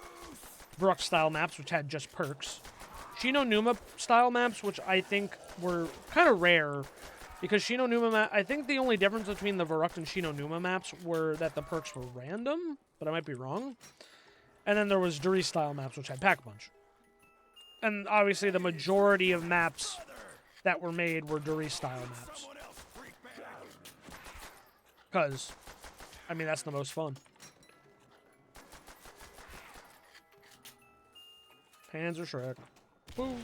Brook-style maps, which had just perks. Shino-Numa-style maps, which I think were kind of rare, because Shino-Numa I think the only difference between the Varuk and Shino-Numa maps were that the perks were random, but I might be wrong. And then there was Duri-style maps, which had Pack-a-Punch. And obviously the majority of maps that were made were Duri-style maps. Because, I mean, that's the most fun. Panzer Shrek. Boom.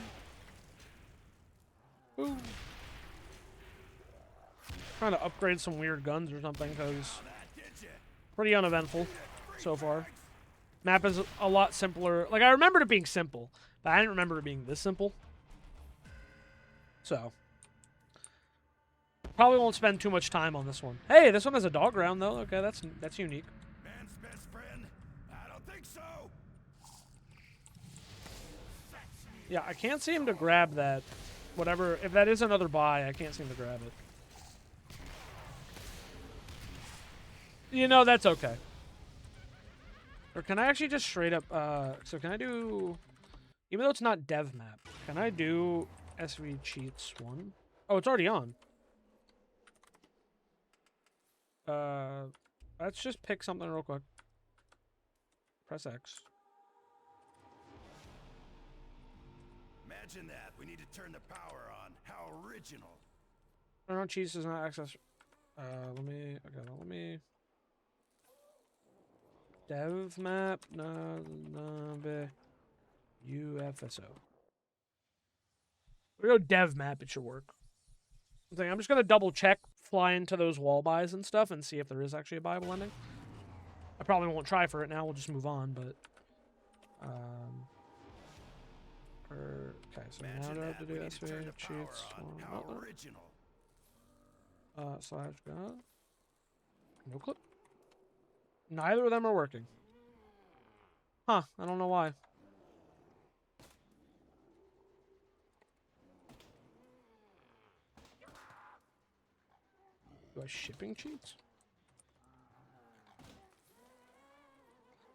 Boom. Trying to upgrade some weird guns or something, because pretty uneventful so far. Map is a lot simpler. Like, I remembered it being simple, but I didn't remember it being this simple. So, probably won't spend too much time on this one. Hey, this one has a dog round, though. Okay, that's unique. Man's best friend? I don't think so. Yeah, I can't seem to grab that. Whatever, if that is another buy, I can't seem to grab it. You know, that's okay. Or can I actually just straight up, so can I do, even though it's not dev map, can I do SV cheats 1? Oh, it's already on. Let's just pick something real quick. Press X. Imagine that. We need to turn the power on. How original. Turn on cheats does not access. Let me. Dev map, UFSO. We go dev map, it should work. I'm just gonna double check, fly into those wall buys and stuff, and see if there is actually a viable ending. I probably won't try for it now. We'll just move on. But okay, so now do I have to do SV cheats? How original. Slash got no clip. Neither of them are working. Huh, I don't know why. Do I shipping cheats?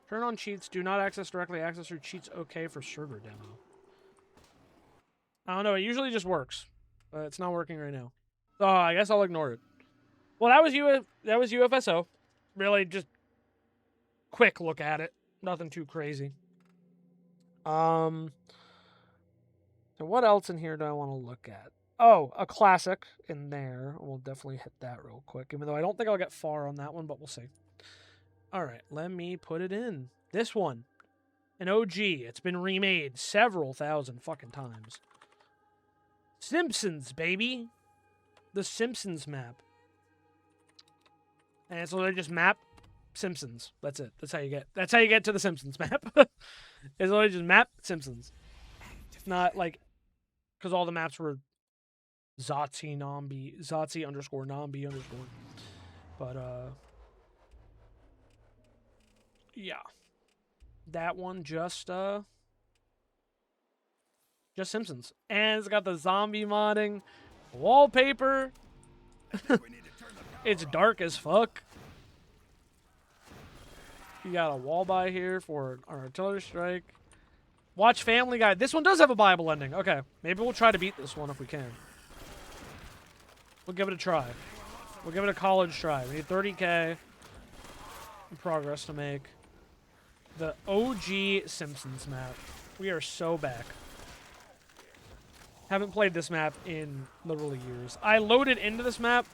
Turn on cheats. Do not access directly. Access through cheats okay for server demo. I don't know. It usually just works. But it's not working right now. Oh, I guess I'll ignore it. Well, that was UFSO. Really just quick look at it. Nothing too crazy. So what else in here do I want to look at? Oh, a classic in there. We'll definitely hit that real quick, even though I don't think I'll get far on that one, but we'll see. All right, let me put it in. This one, an OG. It's been remade several thousand fucking times. Simpsons, baby. The Simpsons map. And so they just map Simpsons. That's it. That's how you get to the Simpsons map. It's literally just map Simpsons. It's not like, because all the maps were ZCT underscore Nambi underscore. But yeah. That one just Simpsons. And it's got the zombie modding, wallpaper. It's dark as fuck. You got a wall buy here for an artillery strike. Watch Family Guy. This one does have a Bible ending. Okay, maybe we'll try to beat this one if we can. We'll give it a try. We'll give it a college try. We need 30K in progress to make. The OG Simpsons map. We are so back. Haven't played this map in literally years. I loaded into this map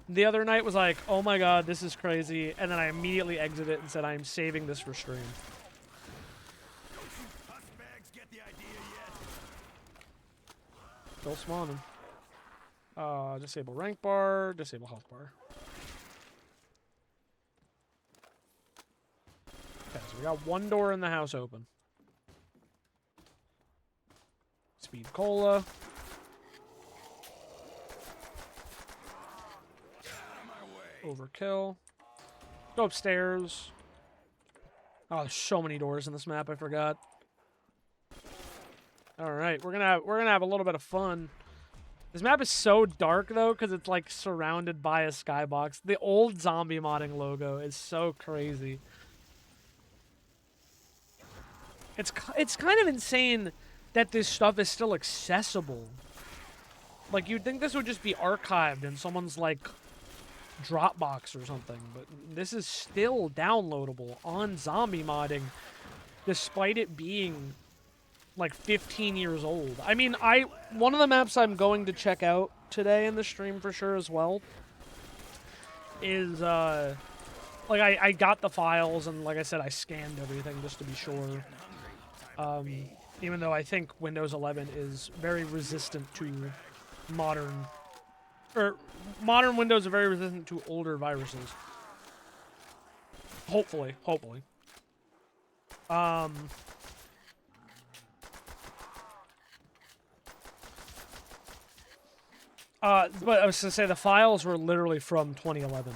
the other night was like, oh my god, this is crazy, and then I immediately exited and said I'm saving this for stream. Bags get the idea yet? Still spawning. Disable rank bar, disable health bar. Okay, so we got one door in the house open. Speed cola. Overkill. Go upstairs. Oh, there's so many doors in this map, I forgot. Alright, we're gonna have a little bit of fun. This map is so dark though, because it's like surrounded by a skybox. The old zombie modding logo is so crazy. It's kind of insane that this stuff is still accessible. Like, you'd think this would just be archived in someone's, like, Dropbox or something, but this is still downloadable on zombie modding, despite it being, like, 15 years old. I mean, one of the maps I'm going to check out today in the stream for sure as well is, like, I got the files, and like I said, I scanned everything just to be sure. Even though I think Windows 11 is very resistant to modern Windows are very resistant to older viruses. Hopefully. But I was gonna say the files were literally from 2011.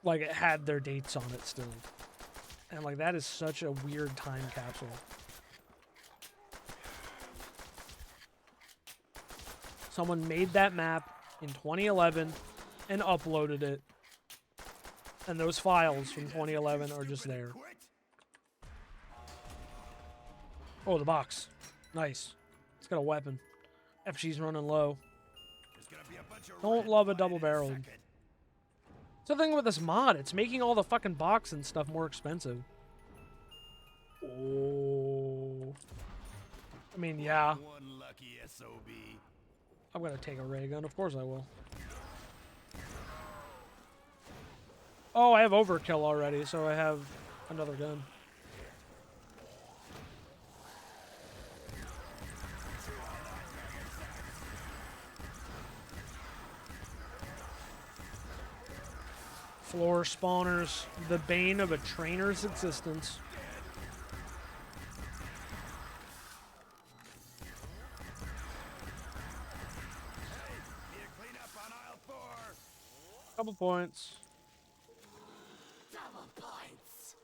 Like, it had their dates on it still. And, like, that is such a weird time capsule. Someone made that map in 2011 and uploaded it. And those files from 2011 are just there. Oh, the box. Nice. It's got a weapon. FG's running low. Don't love a double-barreled. It's the thing with this mod. It's making all the fucking box and stuff more expensive. Oh. I mean, yeah. One lucky SOB. I'm gonna take a ray gun. Of course I will. Oh, I have overkill already, so I have another gun. Floor spawners, the bane of a trainer's existence. Couple points. Double points.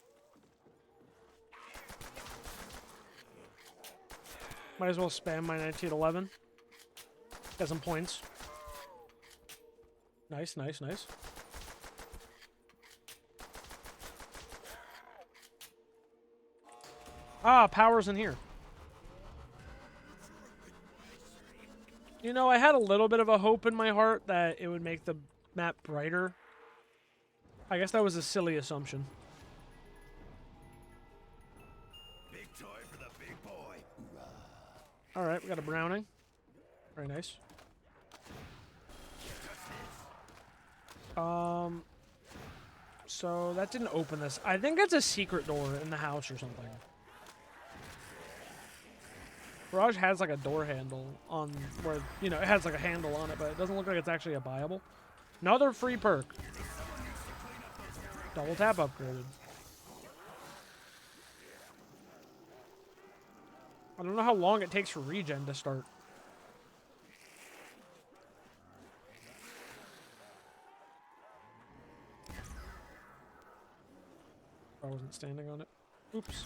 Might as well spam my 1911. Got some points. Nice. Ah, power's in here. You know, I had a little bit of a hope in my heart that it would make the map brighter. I guess that was a silly assumption. Big toy for the big boy. Alright, we got a Browning. Very nice. So that didn't open this. I think it's a secret door in the house or something. Garage has like a door handle on where, you know, it has like a handle on it, but it doesn't look like it's actually a buyable. Another free perk. Double tap upgraded. I don't know how long it takes for regen to start. I wasn't standing on it. Oops.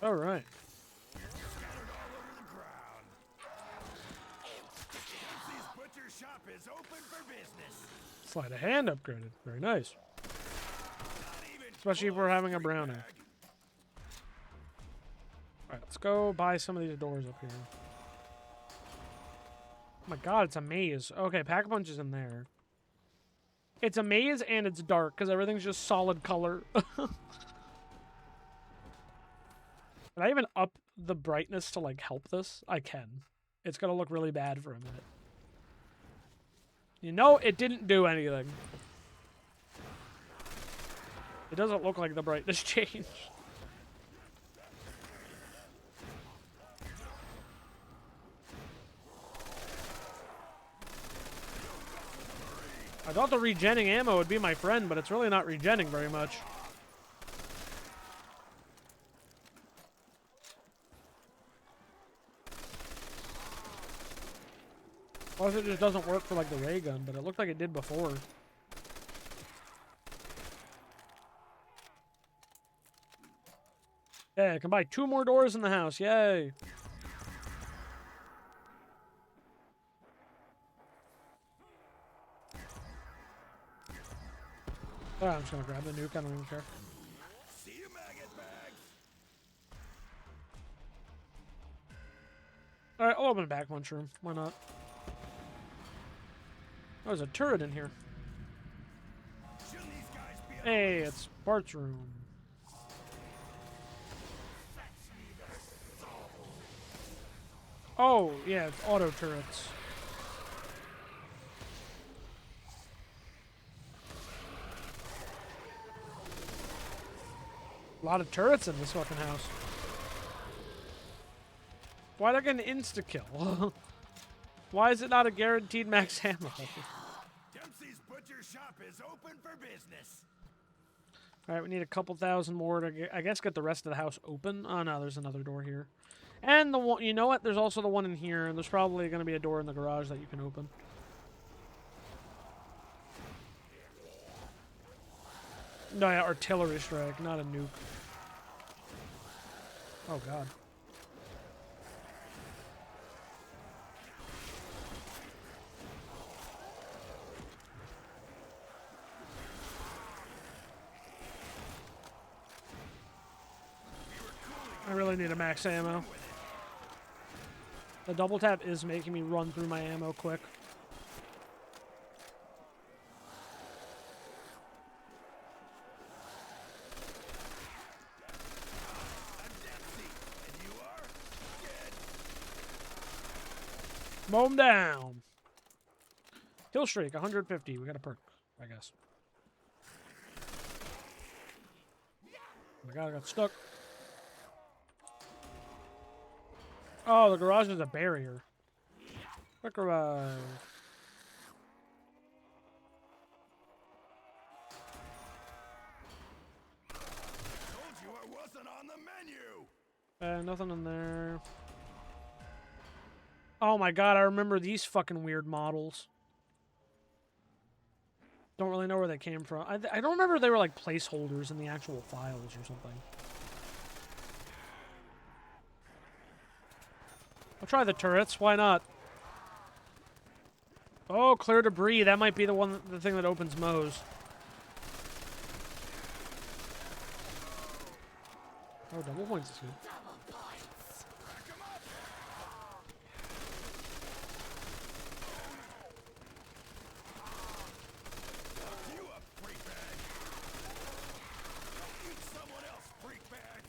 All right. Sleight of hand upgraded. Very nice. Especially if we're having a Browning. Alright, let's go buy some of these doors up here. Oh my god, it's a maze. Okay, Pack-a-Punch is in there. It's a maze and it's dark because everything's just solid color. Can I even up the brightness to, like, help this? I can. It's gonna look really bad for a minute. You know, it didn't do anything. It doesn't look like the brightness changed. I thought the regenning ammo would be my friend, but it's really not regenning very much. Plus it just doesn't work for, like, the ray gun, but it looked like it did before. Yeah, I can buy 2 more doors in the house. Yay! Oh, I'm just gonna grab the nuke. I don't even care. See you, maggot bags. Alright, I'll open a back lunchroom. Why not? Oh, there's a turret in here. Shouldn't these guys be Hey, it's parts room. Oh, yeah, it's auto turrets. A lot of turrets in this fucking house. Why are they getting insta-kill? Why is it not a guaranteed max ammo? Dempsey's Butcher Shop is open for business. Alright, we need a couple thousand more to, I guess, get the rest of the house open. Oh, no, there's another door here. And the one, you know what? There's also the one in here, and there's probably going to be a door in the garage that you can open. No, yeah, artillery strike, not a nuke. Oh, God. I really need a max ammo. The double tap is making me run through my ammo quick. Mow him down. Kill streak, 150. We got a perk, I guess. Oh my God, I got stuck. Oh, the garage is a barrier. Quick revive. Told you I wasn't on the menu. Nothing in there. Oh my God, I remember these fucking weird models. Don't really know where they came from. I don't remember if they were like placeholders in the actual files or something. I'll try the turrets. Why not? Oh, clear debris. That might be the one, the thing that opens Moe's. Oh, double points is good. You a freak bag. Eat someone else, freak bag.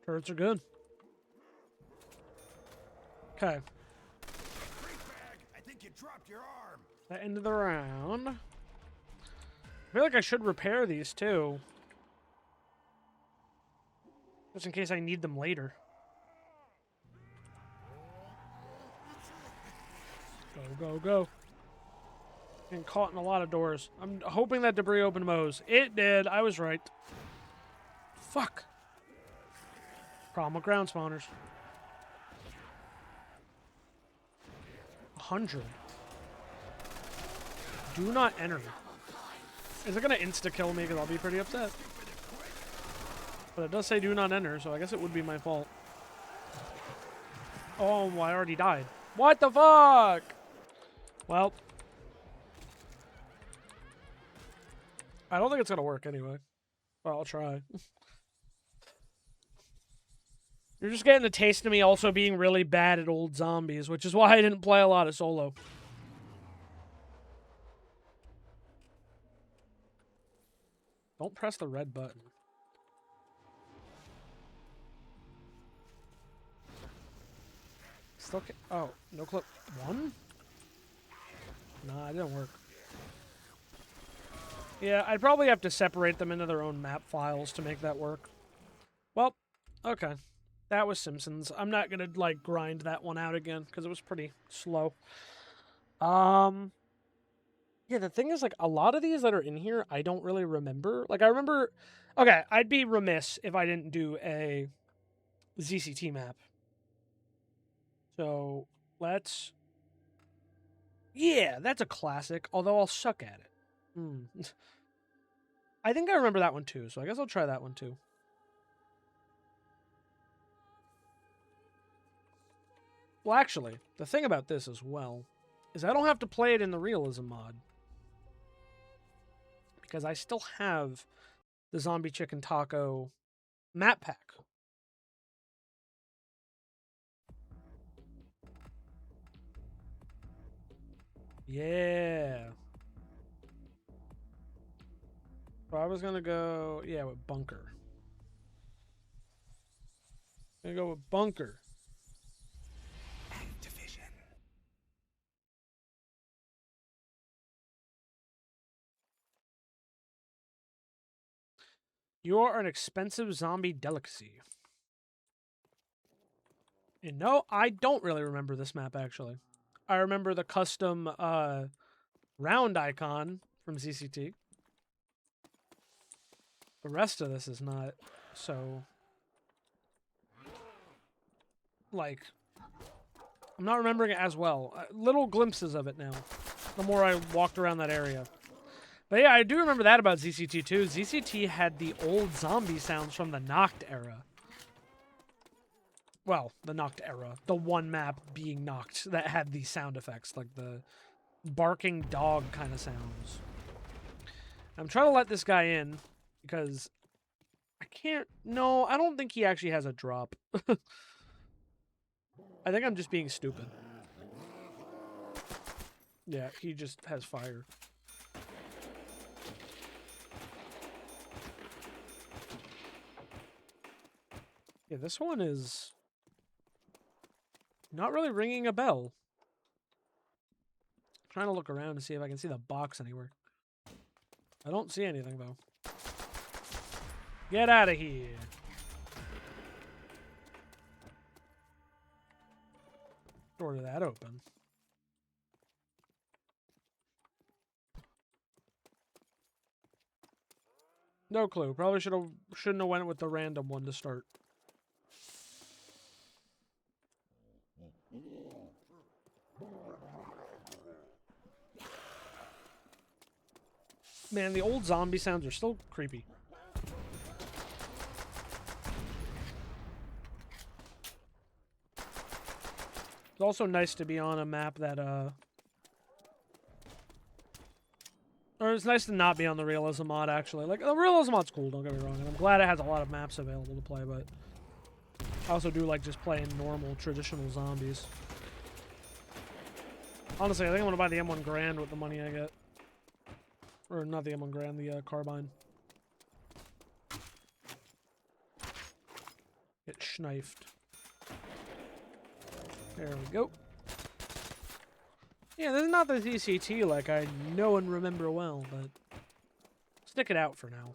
Turrets are good. Okay. Freak bag. I think you dropped your arm. That end of the round. I feel like I should repair these too. Just in case I need them later. Go, go, go. Getting caught in a lot of doors. I'm hoping that debris opened Moe's. It did. I was right. Fuck. Problem with ground spawners. 100. Do not enter. Is it going to insta-kill me? Because I'll be pretty upset. But it does say do not enter, so I guess it would be my fault. Oh, well, I already died. What the fuck? Well. I don't think it's going to work anyway. But I'll try. You're just getting a taste of me also being really bad at old zombies, which is why I didn't play a lot of solo. Don't press the red button. still can't. Oh, no clip. 1? Nah, it didn't work. Yeah, I'd probably have to separate them into their own map files to make that work. Well, okay. That was Simpsons. I'm not gonna, like, grind that one out again, because it was pretty slow. Yeah, the thing is, like, a lot of these that are in here, I don't really remember. Like, I remember... Okay, I'd be remiss if I didn't do a ZCT map. So, let's... Yeah, that's a classic, although I'll suck at it. I think I remember that one too, so I guess I'll try that one too. Well, actually, the thing about this as well is I don't have to play it in the realism mod. Because I still have the Zombie Chicken Taco map pack. Yeah. So I was going to go, yeah, with Bunker. I'm going to go with Bunker. You are an expensive zombie delicacy. And no, I don't really remember this map, actually. I remember the custom round icon from ZCT. The rest of this is not so... Like, I'm not remembering it as well. Little glimpses of it now, the more I walked around that area. But yeah, I do remember that about ZCT too. ZCT had the old zombie sounds from the Knocked era. Well, the Knocked era. The one map being Knocked that had these sound effects, like the barking dog kind of sounds. I'm trying to let this guy in because I can't... No, I don't think he actually has a drop. I think I'm just being stupid. Yeah, he just has fire. Yeah, this one is not really ringing a bell. I'm trying to look around to see if I can see the box anywhere. I don't see anything, though. Get out of here. Door to that open. No clue. Probably shouldn't have went with the random one to start. Man, the old zombie sounds are still creepy. It's also nice to be on a map that, or it's nice to not be on the realism mod, actually. Like, the realism mod's cool, don't get me wrong, and I'm glad it has a lot of maps available to play, but I also do like just playing normal, traditional zombies. Honestly, I think I'm gonna buy the M1 Grand with the money I get. Or not the M1 Grand, the carbine. Get schnifed. There we go. Yeah, this is not the ZCT like I know and remember well, but stick it out for now.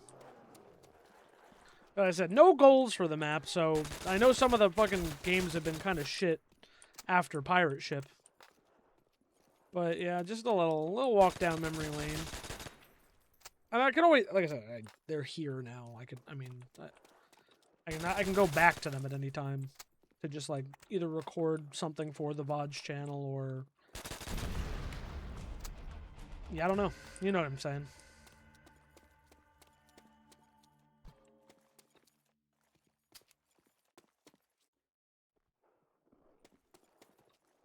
Like I said, no goals for the map, so I know some of the fucking games have been kind of shit after Pirate Ship. But yeah, just a little walk down memory lane. And I can always, like I said, they're here now. I can go back to them at any time to just like either record something for the VODs channel or, yeah, I don't know. You know what I'm saying.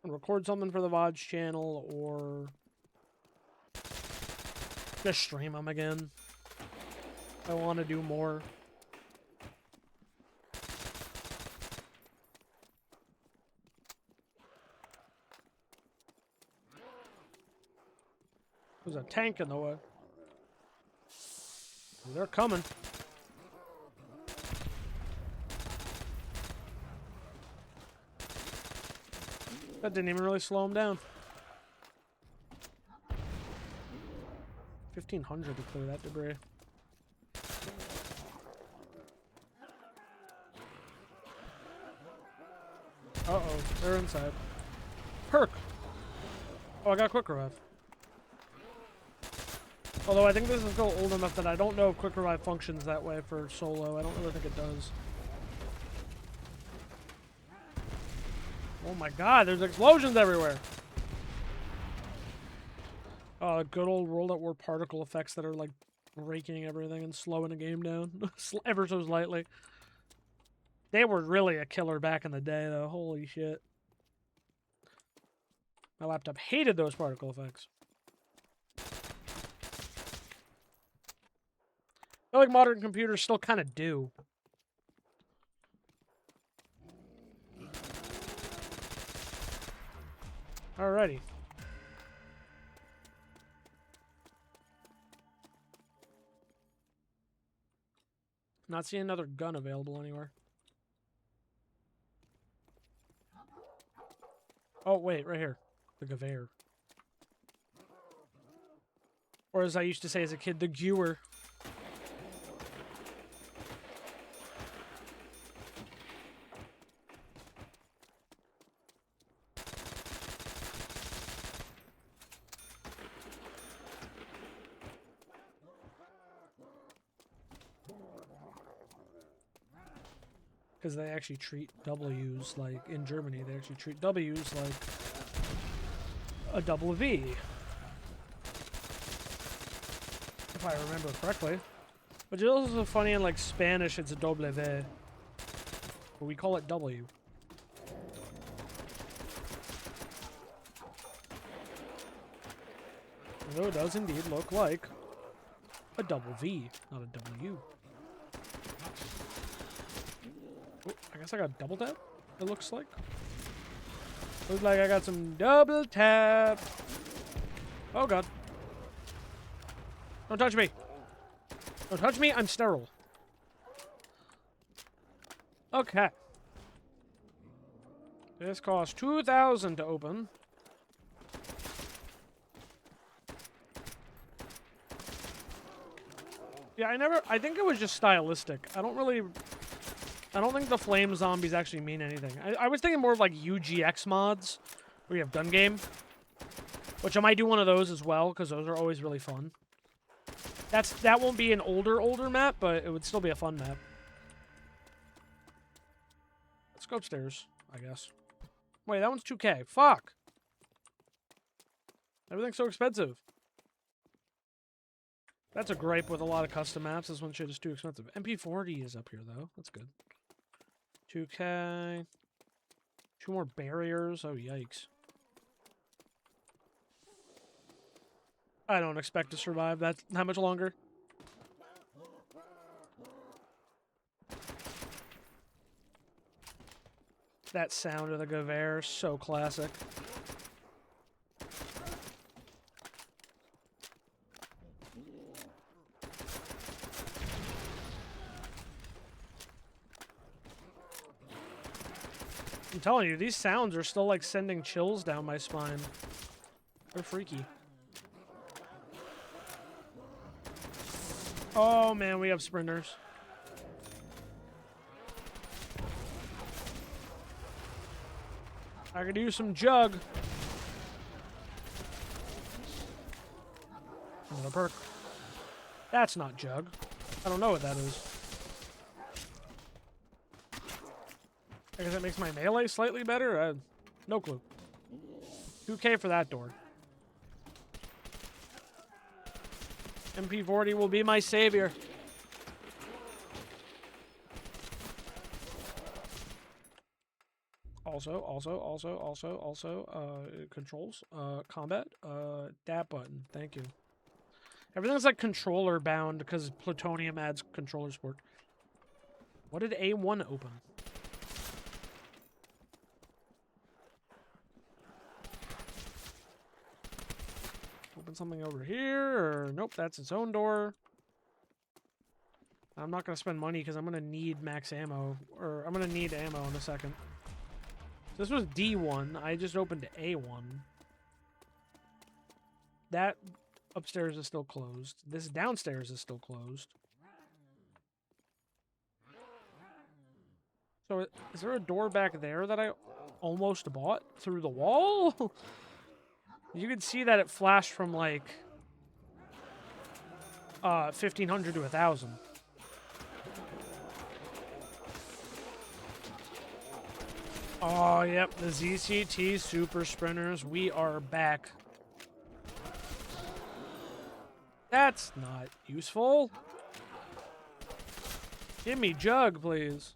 Record something for the VODs channel or just stream them again. I want to do more. There's a tank in the way. They're coming. That didn't even really slow him down. 1,500 to clear that debris. Uh-oh, they're inside. Perk! Oh, I got quick revive. Although I think this is still old enough that I don't know if quick revive functions that way for solo. I don't really think it does. Oh my god, there's explosions everywhere! Good old World at War particle effects that are like breaking everything and slowing the game down ever so slightly. They were really a killer back in the day, though. Holy shit. My laptop hated those particle effects. I feel like modern computers still kind of do. Alrighty. Not seeing another gun available anywhere. Oh, wait, right here. The Gewehr. Or as I used to say as a kid, the Gewehr. Because they actually treat W's like, in Germany, they actually treat W's like a double V. If I remember correctly. Which is also funny in like Spanish, it's a doble V. But we call it W. Although it does indeed look like a double V, not a W. Oh, I guess I got double tap, it looks like. Looks like I got some double tap. Oh god. Don't touch me. Don't touch me, I'm sterile. Okay. This costs 2,000 to open. Yeah, I think it was just stylistic. I don't think the flame zombies actually mean anything. I was thinking more of like UGX mods, where you have gun game. Which I might do one of those as well, because those are always really fun. That won't be an older map, but it would still be a fun map. Let's go upstairs, I guess. Wait, that one's 2K. Fuck! Everything's so expensive. That's a gripe with a lot of custom maps. This one shit is too expensive. MP40 is up here, though. That's good. 2K. 2 more barriers. Oh, yikes. I don't expect to survive that much longer. That sound of the Gewehr, so classic. I'm telling you, these sounds are still like sending chills down my spine. They're freaky. Oh man, we have sprinters. I could use some jug. Another perk. That's not jug. I don't know what that is. I guess that makes my melee slightly better? No clue. 2K for that door. MP40 will be my savior. Also, controls, combat, that button, thank you. Everything's like controller bound because plutonium adds controller support. What did A1 open? Open something over here, or nope, that's its own door. I'm not gonna spend money because I'm gonna need max ammo, or I'm gonna need ammo in a second. This was D1. I just opened A1. That upstairs is still closed. This downstairs is still closed. So is there a door back there that I almost bought through the wall? You could see that it flashed from like 1,500 to 1,000. Oh, yep, the ZCT Super Sprinters. We are back. That's not useful. Give me jug, please.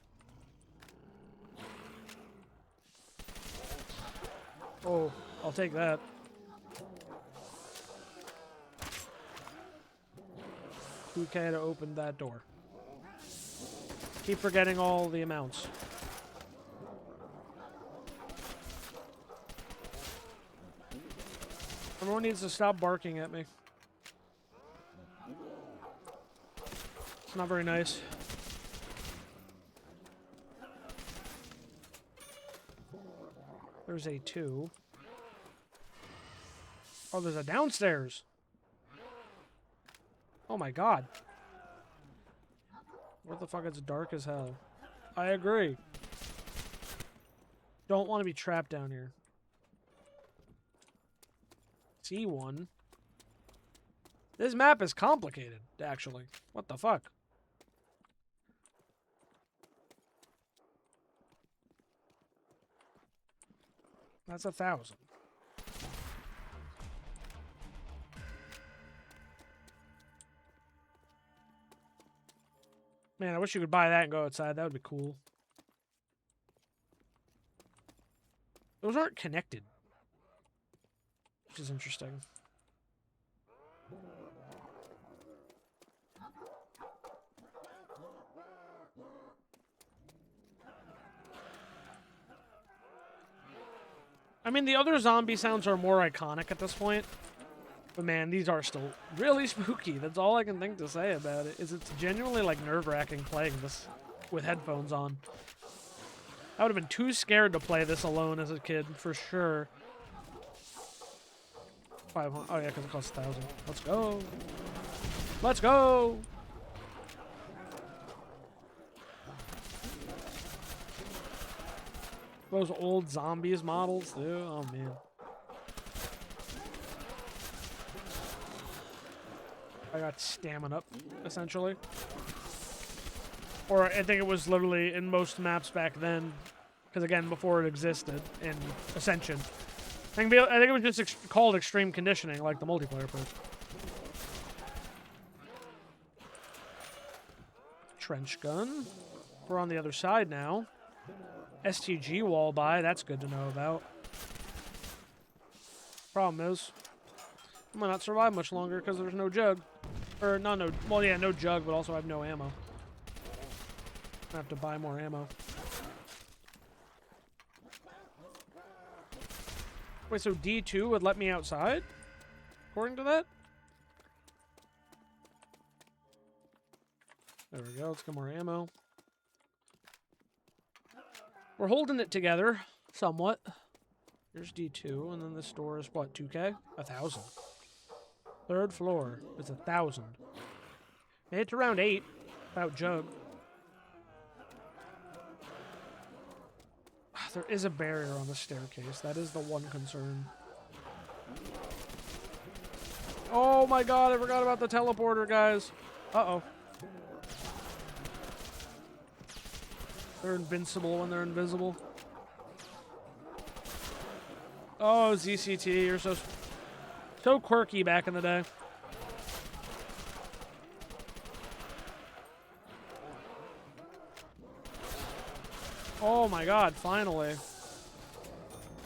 Oh, I'll take that. $2K to open that door. Keep forgetting all the amounts. Everyone needs to stop barking at me. It's not very nice. There's a 2. Oh, there's a downstairs. Oh my god. What the fuck? It's dark as hell. I agree. Don't want to be trapped down here. C1. This map is complicated, actually. What the fuck? That's 1,000. Man, I wish you could buy that and go outside. That would be cool. Those aren't connected, which is interesting. I mean, the other zombie sounds are more iconic at this point. But man, these are still really spooky. That's all I can think to say about it. Is it's genuinely like nerve-wracking playing this with headphones on. I would have been too scared to play this alone as a kid, for sure. 500. Oh yeah, because it costs 1,000. Let's go. Let's go. Those old zombies models, dude. Oh man. I got stamina up, essentially. Or I think it was literally in most maps back then. Because again, before it existed in Ascension. I think it was just called extreme conditioning, like the multiplayer part. Trench gun. We're on the other side now. STG wall by, that's good to know about. Problem is, I might not survive much longer because there's no jug. Or, no, well, yeah, no jug, but also I have no ammo. I have to buy more ammo. Wait, so D2 would let me outside? According to that? There we go, let's get more ammo. We're holding it together, somewhat. Here's D2, and then this door is what, 2K? 1,000. Third floor, it's 1,000. It's around 8, without jug. There is a barrier on the staircase. That is the one concern. Oh my god, I forgot about the teleporter, guys. Uh-oh. They're invincible when they're invisible. Oh, ZCT, you're so quirky back in the day. Oh my god, finally.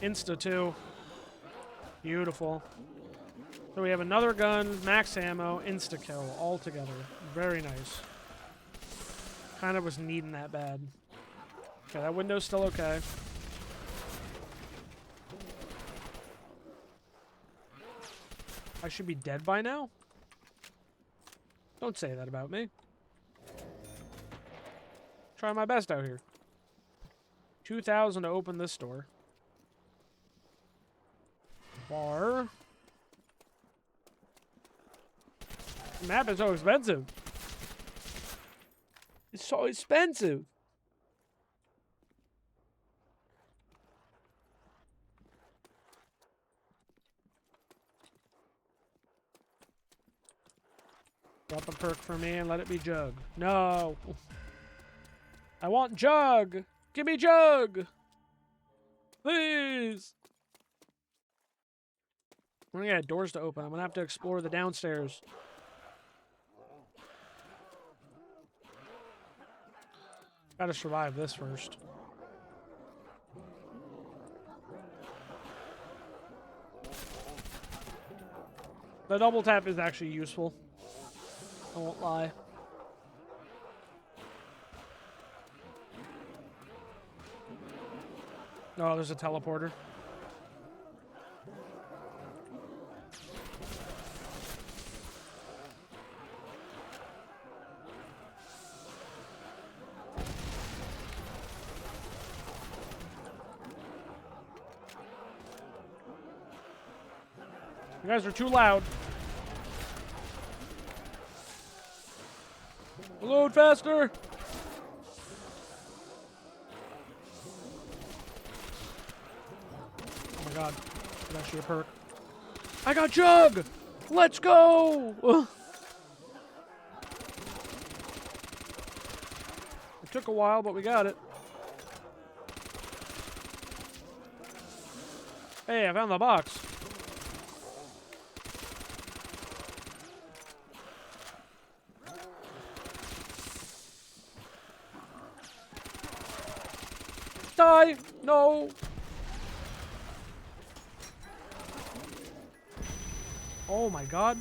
Insta 2. Beautiful. So we have another gun, max ammo, insta kill, all together. Very nice. Kind of was needing that bad. Okay, that window's still okay. I should be dead by now? Don't say that about me. Try my best out here. 2,000 to open this door. Bar. The map is so expensive. It's so expensive. Drop a perk for me and let it be Jug. No. I want Jug. Give me Jug. Please. We're gonna get doors to open. I'm gonna have to explore the downstairs. Gotta survive this first. The double tap is actually useful. I won't lie. Oh, there's a teleporter. You guys are too loud. Load faster! Oh my god. That's actually a perk. I got Jug! Let's go! Ugh. It took a while, but we got it. Hey, I found the box. Die! No! Oh my god.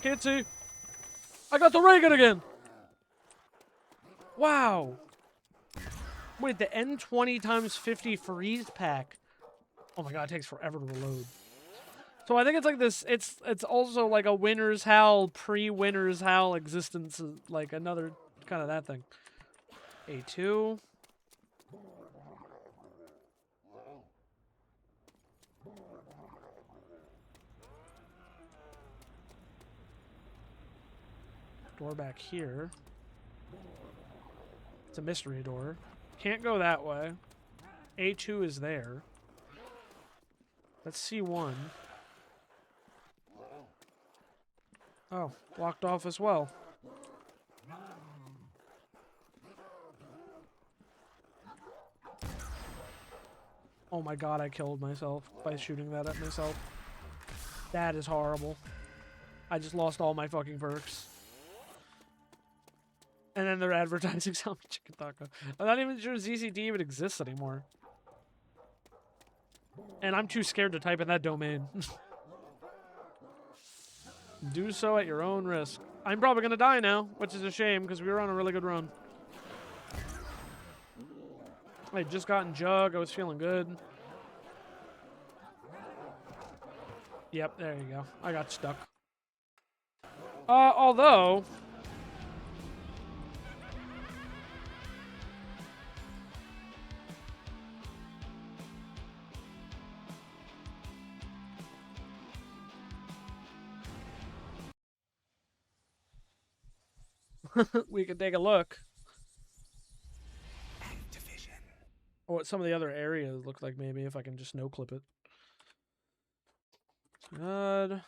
Can't see. I got the ray gun again! Wow. Wait, the N20 × 50 freeze pack. Oh my god, it takes forever to reload. So I think it's like this, it's also like a Winner's Howl, pre-Winner's Howl existence, like another kind of that thing. A2. Door back here. It's a mystery door. Can't go that way. A2 is there. That's C1. Oh, blocked off as well. Oh my god, I killed myself by shooting that at myself. That is horrible. I just lost all my fucking perks. And then they're advertising zombie chicken taco. I'm not even sure ZCT even exists anymore. And I'm too scared to type in that domain. Do so at your own risk. I'm probably gonna die now, which is a shame because we were on a really good run. I had just gotten Jug. I was feeling good. Yep, there you go. I got stuck. Although... we could take a look. Or what some of the other areas look like, maybe, if I can just no-clip it. Good.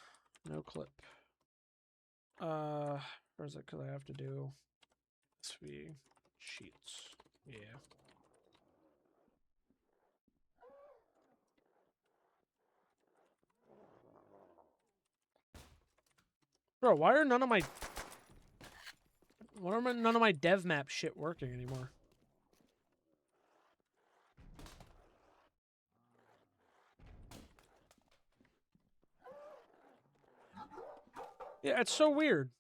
No clip. Where is it? Because I have to do SV sheets. Yeah. Bro, why are none of my dev map shit working anymore? Yeah, it's so weird.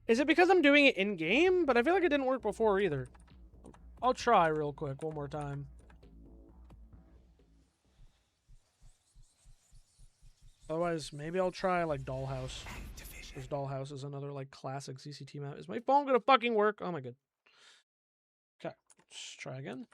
Is it because I'm doing it in-game? But I feel like it didn't work before either. I'll try real quick one more time. Otherwise, maybe I'll try, like, Dollhouse. Because Dollhouse is another, like, classic ZCT map. Is my phone gonna fucking work? Oh my god. Okay, let's try again.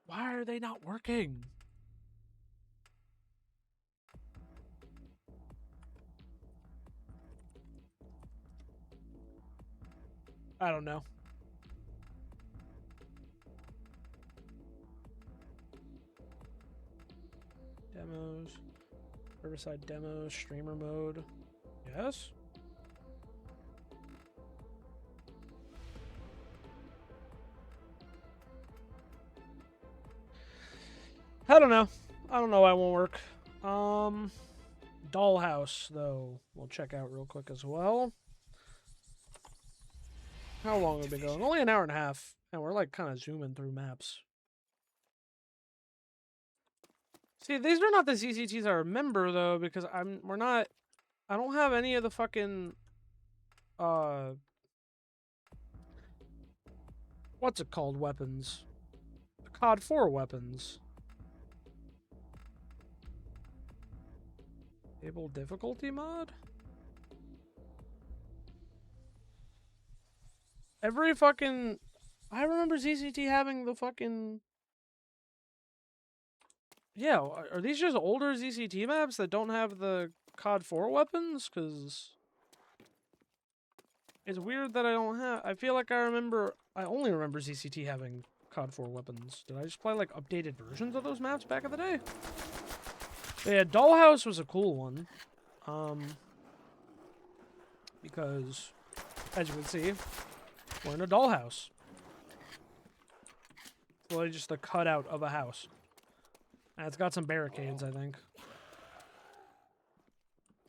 Why are they not working? I don't know. Demos. Riverside demos. Streamer mode. Yes? I don't know. I don't know why it won't work. Dollhouse, though, we'll check out real quick as well. How long have we been going? Only an hour and a half. And we're like kind of zooming through maps. See, these are not the ZCTs I remember though, because I don't have any of the fucking what's it called weapons? The COD 4 weapons. Able difficulty mod? Every fucking... I remember ZCT having the fucking... Yeah, are these just older ZCT maps that don't have the COD 4 weapons? Because... it's weird that I don't have... I feel like I only remember ZCT having COD 4 weapons. Did I just play, like, updated versions of those maps back in the day? But yeah, Dollhouse was a cool one. Because, as you can see, we're in a dollhouse. It's literally just the cutout of a house. And it's got some barricades, I think.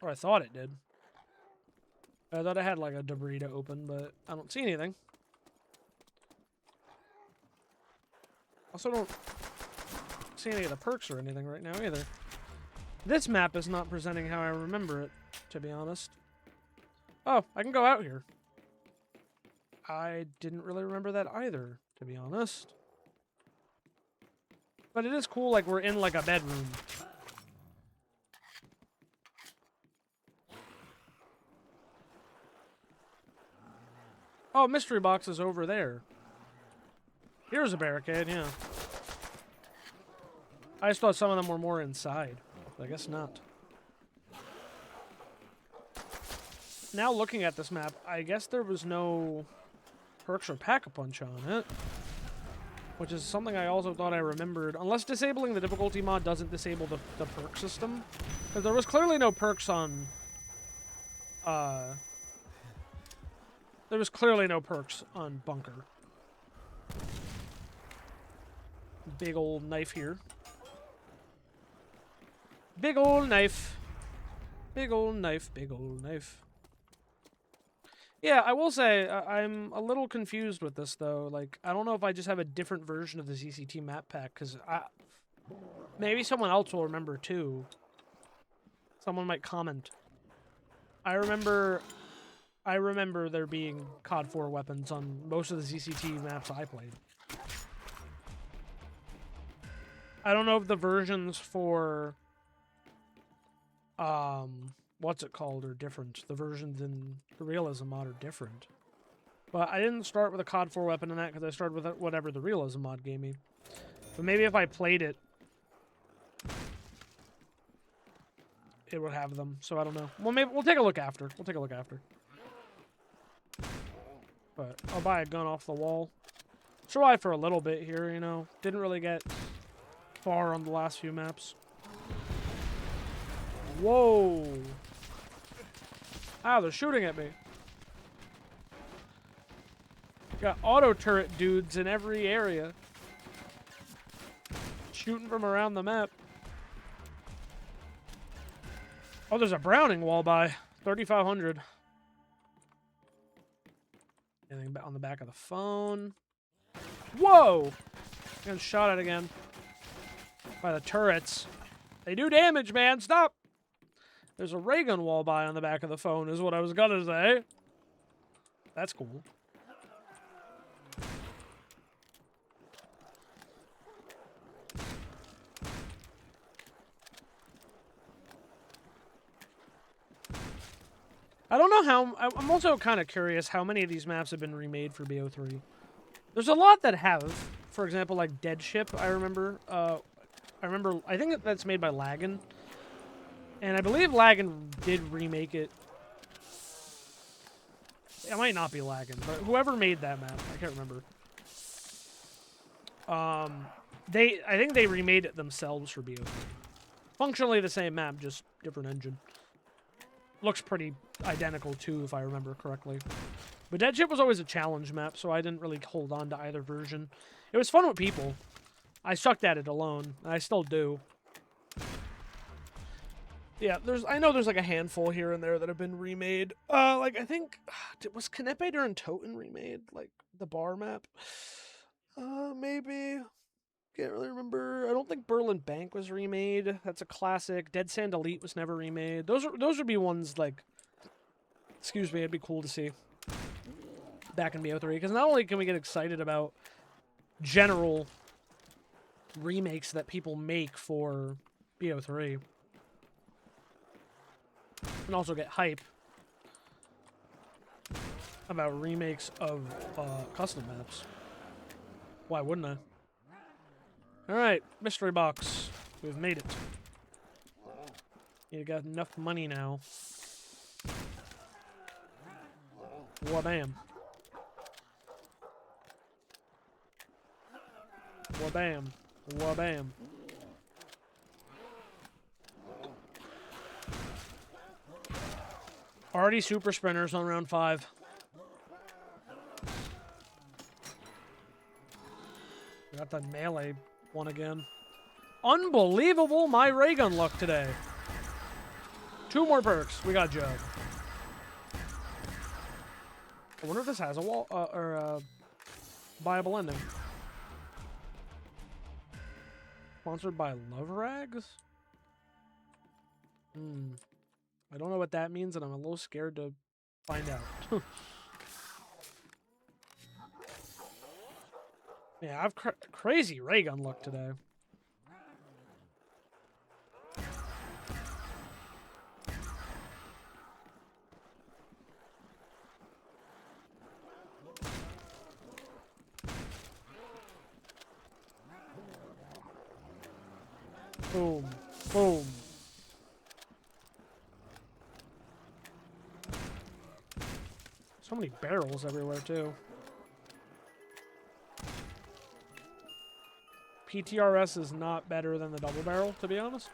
Or I thought it did. I thought it had like a debris to open, but I don't see anything. Also don't see any of the perks or anything right now either. This map is not presenting how I remember it, to be honest. Oh, I can go out here. I didn't really remember that either, to be honest. But it is cool, like, we're in, like, a bedroom. Oh, mystery box is over there. Here's a barricade, yeah. I just thought some of them were more inside. I guess not. Now looking at this map, I guess there was no perks or pack-a-punch on it. Which is something I also thought I remembered. Unless disabling the difficulty mod doesn't disable the perk system. Because there was clearly no perks on... there was clearly no perks on Bunker. Big old knife here. Big old knife. Big old knife, big old knife. Yeah, I will say, I'm a little confused with this, though. Like, I don't know if I just have a different version of the ZCT map pack, because maybe someone else will remember, too. Someone might comment. I remember there being COD 4 weapons on most of the ZCT maps I played. I don't know if the versions for... what's it called are different. The versions in the realism mod are different. But I didn't start with a COD 4 weapon in that because I started with whatever the realism mod gave me. But maybe if I played it, it would have them. So I don't know. Well, maybe we'll take a look after. We'll take a look after. But I'll buy a gun off the wall. Survive for a little bit here, you know. Didn't really get far on the last few maps. Whoa. Ah, they're shooting at me. Got auto turret dudes in every area. Shooting from around the map. Oh, there's a Browning wall by 3,500. Anything on the back of the phone? Whoa! Getting shot at again by the turrets. They do damage, man. Stop! There's a ray gun wall by on the back of the phone, is what I was gonna say. That's cool. I don't know how... I'm also kind of curious how many of these maps have been remade for BO3. There's a lot that have, for example, like Dead Ship, I remember. I think that's made by Laggin. And I believe Laggin did remake it. It might not be Laggin, but whoever made that map, I can't remember. I think they remade it themselves for BO3. Functionally the same map, just different engine. Looks pretty identical too, if I remember correctly. But Dead Ship was always a challenge map, so I didn't really hold on to either version. It was fun with people. I sucked at it alone, and I still do. Yeah, I know there's like a handful here and there that have been remade. Like I think was Canepe during Toten remade, like the bar map? Maybe. Can't really remember. I don't think Berlin Bank was remade. That's a classic. Dead Sand Elite was never remade. Those would be ones like, excuse me, it'd be cool to see back in BO3, because not only can we get excited about general remakes that people make for BO3, and also get hype about remakes of custom maps. Why wouldn't I? Alright, mystery box. We've made it. You got enough money now. Wabam. Wabam. Wabam. Already super sprinters on round 5. We got the melee one again. Unbelievable my ray gun luck today. 2 more perks. We got Jug. I wonder if this has a wall or a viable ending. Sponsored by Love Rags? I don't know what that means, and I'm a little scared to find out. Yeah, I've crazy ray gun luck today. Boom. Boom. So many barrels everywhere, too. PTRS is not better than the double barrel, to be honest.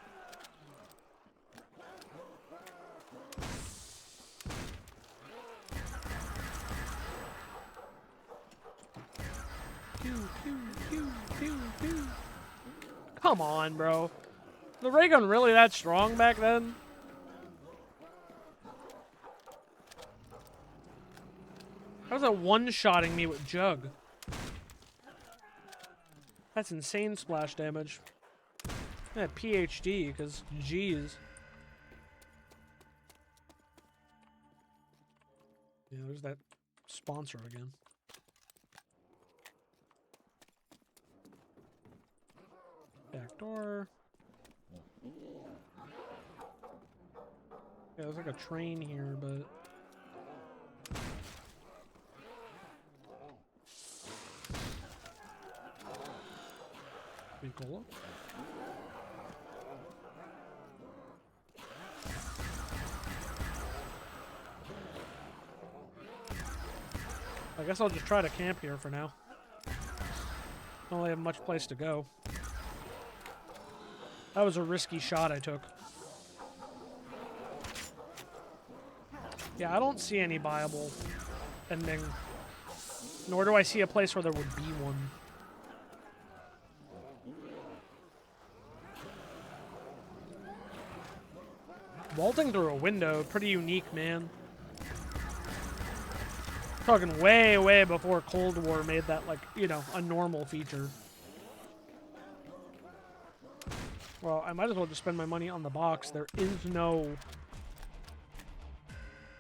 Pew, pew, pew, pew, pew. Come on, bro. The ray gun really that strong back then? How's that one-shotting me with Jug? That's insane splash damage. Yeah, PhD, because G's. Yeah, there's that sponsor again. Back door. Yeah, there's like a train here, but... Cola. I guess I'll just try to camp here for now. Don't really have much place to go. That was a risky shot I took. Yeah, I don't see any viable ending. Nor do I see a place where there would be one. Vaulting through a window, pretty unique, man. Talking way, way before Cold War made that, like, you know, a normal feature. Well, I might as well just spend my money on the box. There is no...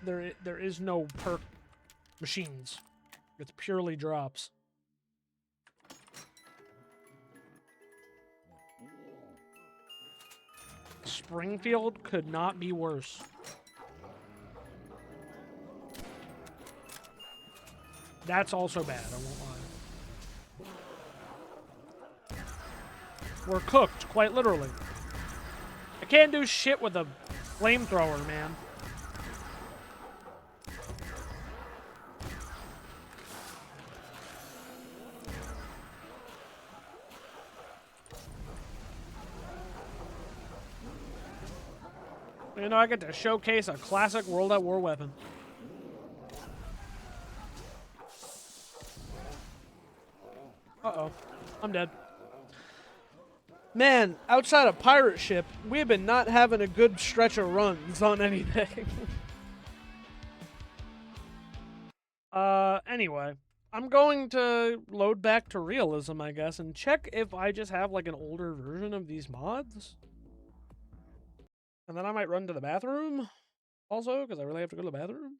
There is no perk machines. It's purely drops. Springfield could not be worse. That's also bad, I won't lie. We're cooked, quite literally. I can't do shit with a flamethrower, man. You know, I get to showcase a classic World at War weapon. Uh-oh. I'm dead. Man, outside of pirate ship, we have been not having a good stretch of runs on anything. Anyway. I'm going to load back to realism, I guess, and check if I just have, like, an older version of these mods. And then I might run to the bathroom, also, because I really have to go to the bathroom.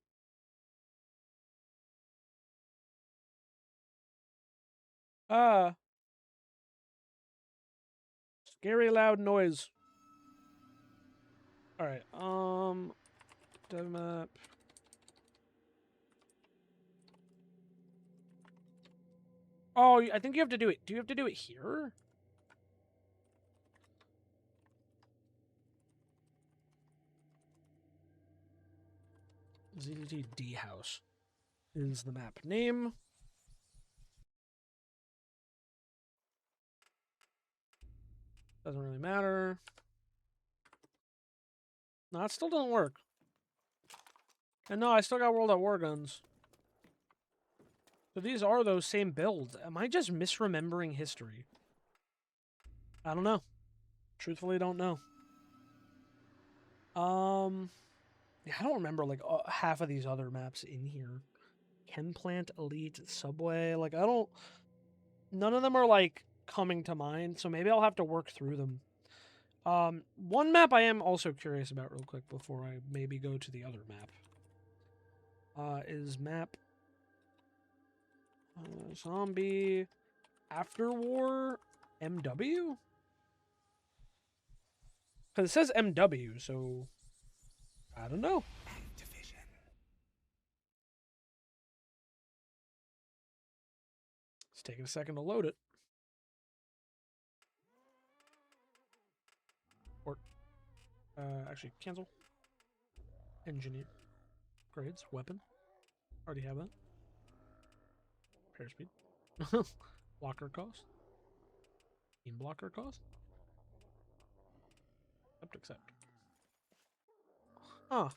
Scary loud noise. Alright, dev map. Oh, I think you have to do it. Do you have to do it here? ZCT Dollhouse is the map name. Doesn't really matter. No, it still doesn't work. And no, I still got World at War guns. So these are those same builds. Am I just misremembering history? I don't know. Truthfully, don't know. Yeah, I don't remember, like, half of these other maps in here. Chem Plant, Elite, Subway. Like, I don't... None of them are, like, coming to mind, so maybe I'll have to work through them. One map I am also curious about real quick before I maybe go to the other map. Is map... Zombie... Afterwar... MW? Because it says MW, so... I don't know. It's taking a second to load it. Or... actually, cancel. Engineer. Grades. Weapon. Already have that. Repair speed. Blocker cost. Team blocker cost. Accept. Huh.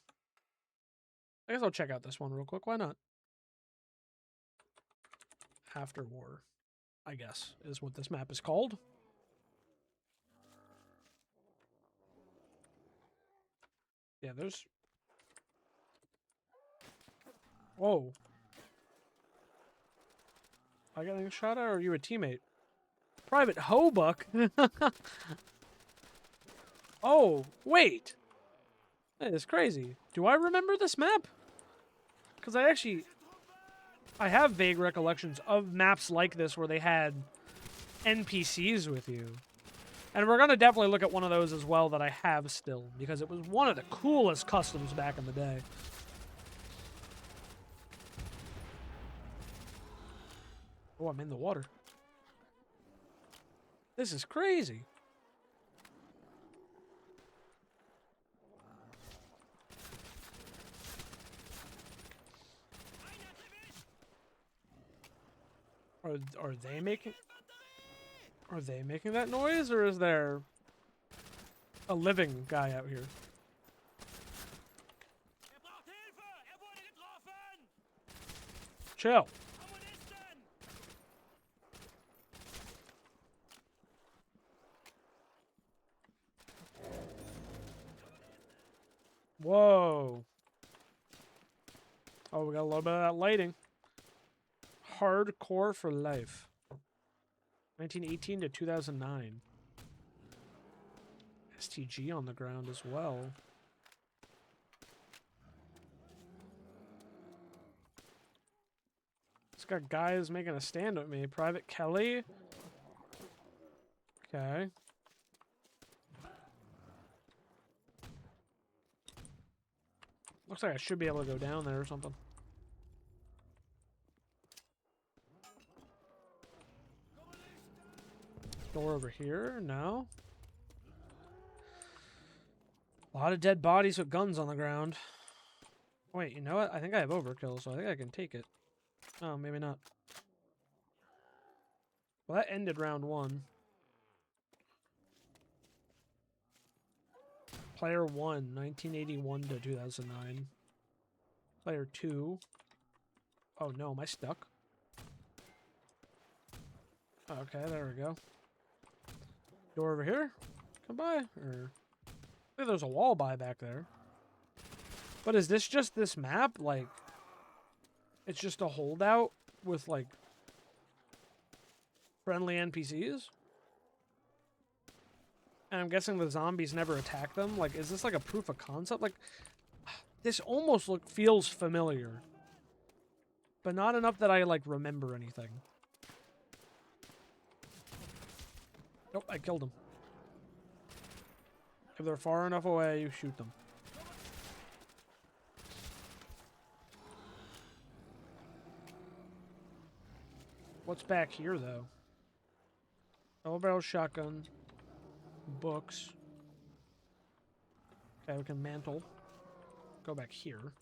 I guess I'll check out this one real quick. Why not? Afterwar, I guess, is what this map is called. Yeah, there's... Whoa. I getting shot at, or are you a teammate? Private Hobuck? Oh, wait. That is crazy. Do I remember this map? Because I have vague recollections of maps like this where they had NPCs with you. And we're going to definitely look at one of those as well that I have still, because it was one of the coolest customs back in the day. Oh, I'm in the water. This is crazy. Are they making... Are they making that noise, or is there a living guy out here? Chill. Whoa. Oh, we got a little bit of that lighting. Hardcore for life. 1918 to 2009. STG on the ground as well. It's got guys making a stand at me. Private Kelly. Okay. Looks like I should be able to go down there or something. Door over here? No. A lot of dead bodies with guns on the ground. Wait, you know what? I think I have overkill, so I think I can take it. Oh, maybe not. Well, that ended round 1. Player 1, 1981 to 2009. Player 2. Oh no, am I stuck? Okay, there we go. Door over here? Come by? Or... Hey, there's a wall by back there. But is this just this map? Like, it's just a holdout with, like, friendly NPCs? And I'm guessing the zombies never attack them? Like, is this like a proof of concept? Like, this almost feels familiar. But not enough that I, like, remember anything. Nope, I killed them. If they're far enough away, you shoot them. What's back here, though? Double barrel shotgun. Books. Okay, we can mantle. Go back here.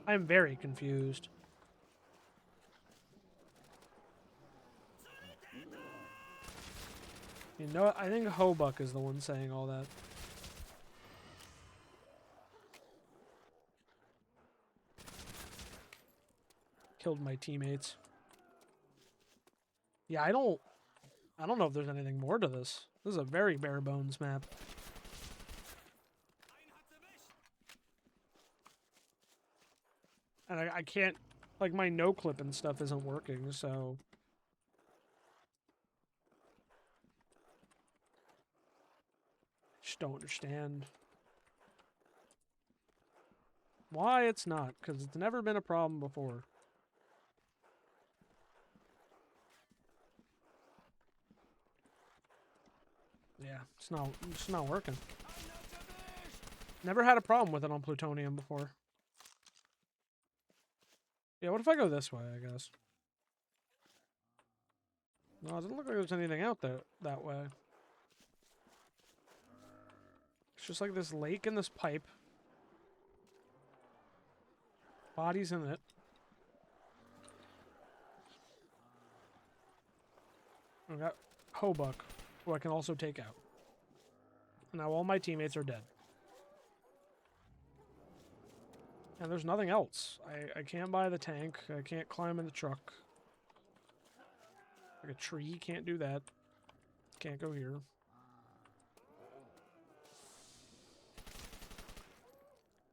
I'm very confused. You know what? I think Hobuck is the one saying all that. Killed my teammates. Yeah, I don't know if there's anything more to this. This is a very bare bones map. And I can't, like, my no clip and stuff isn't working, so. Just don't understand why it's not, because it's never been a problem before. Yeah, it's not working. Never had a problem with it on plutonium before. Yeah, what if I go this way, I guess? No, it doesn't look like there's anything out there that way. It's just like this lake and this pipe. Bodies in it. I got Hobuck, who I can also take out. Now all my teammates are dead. And there's nothing else. I can't buy the tank. I can't climb in the truck. Like a tree, can't do that. Can't go here.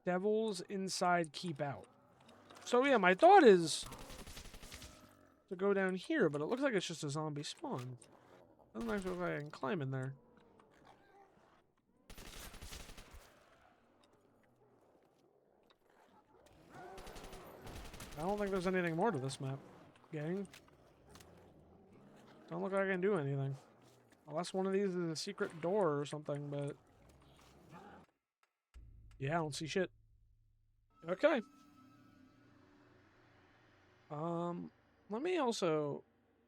Devils inside, keep out. So yeah, my thought is to go down here, but it looks like it's just a zombie spawn. Doesn't actually look like I can climb in there. I don't think there's anything more to this map, gang. Don't look like I can do anything. Unless one of these is a secret door or something, but... Yeah, I don't see shit. Okay. Let me also...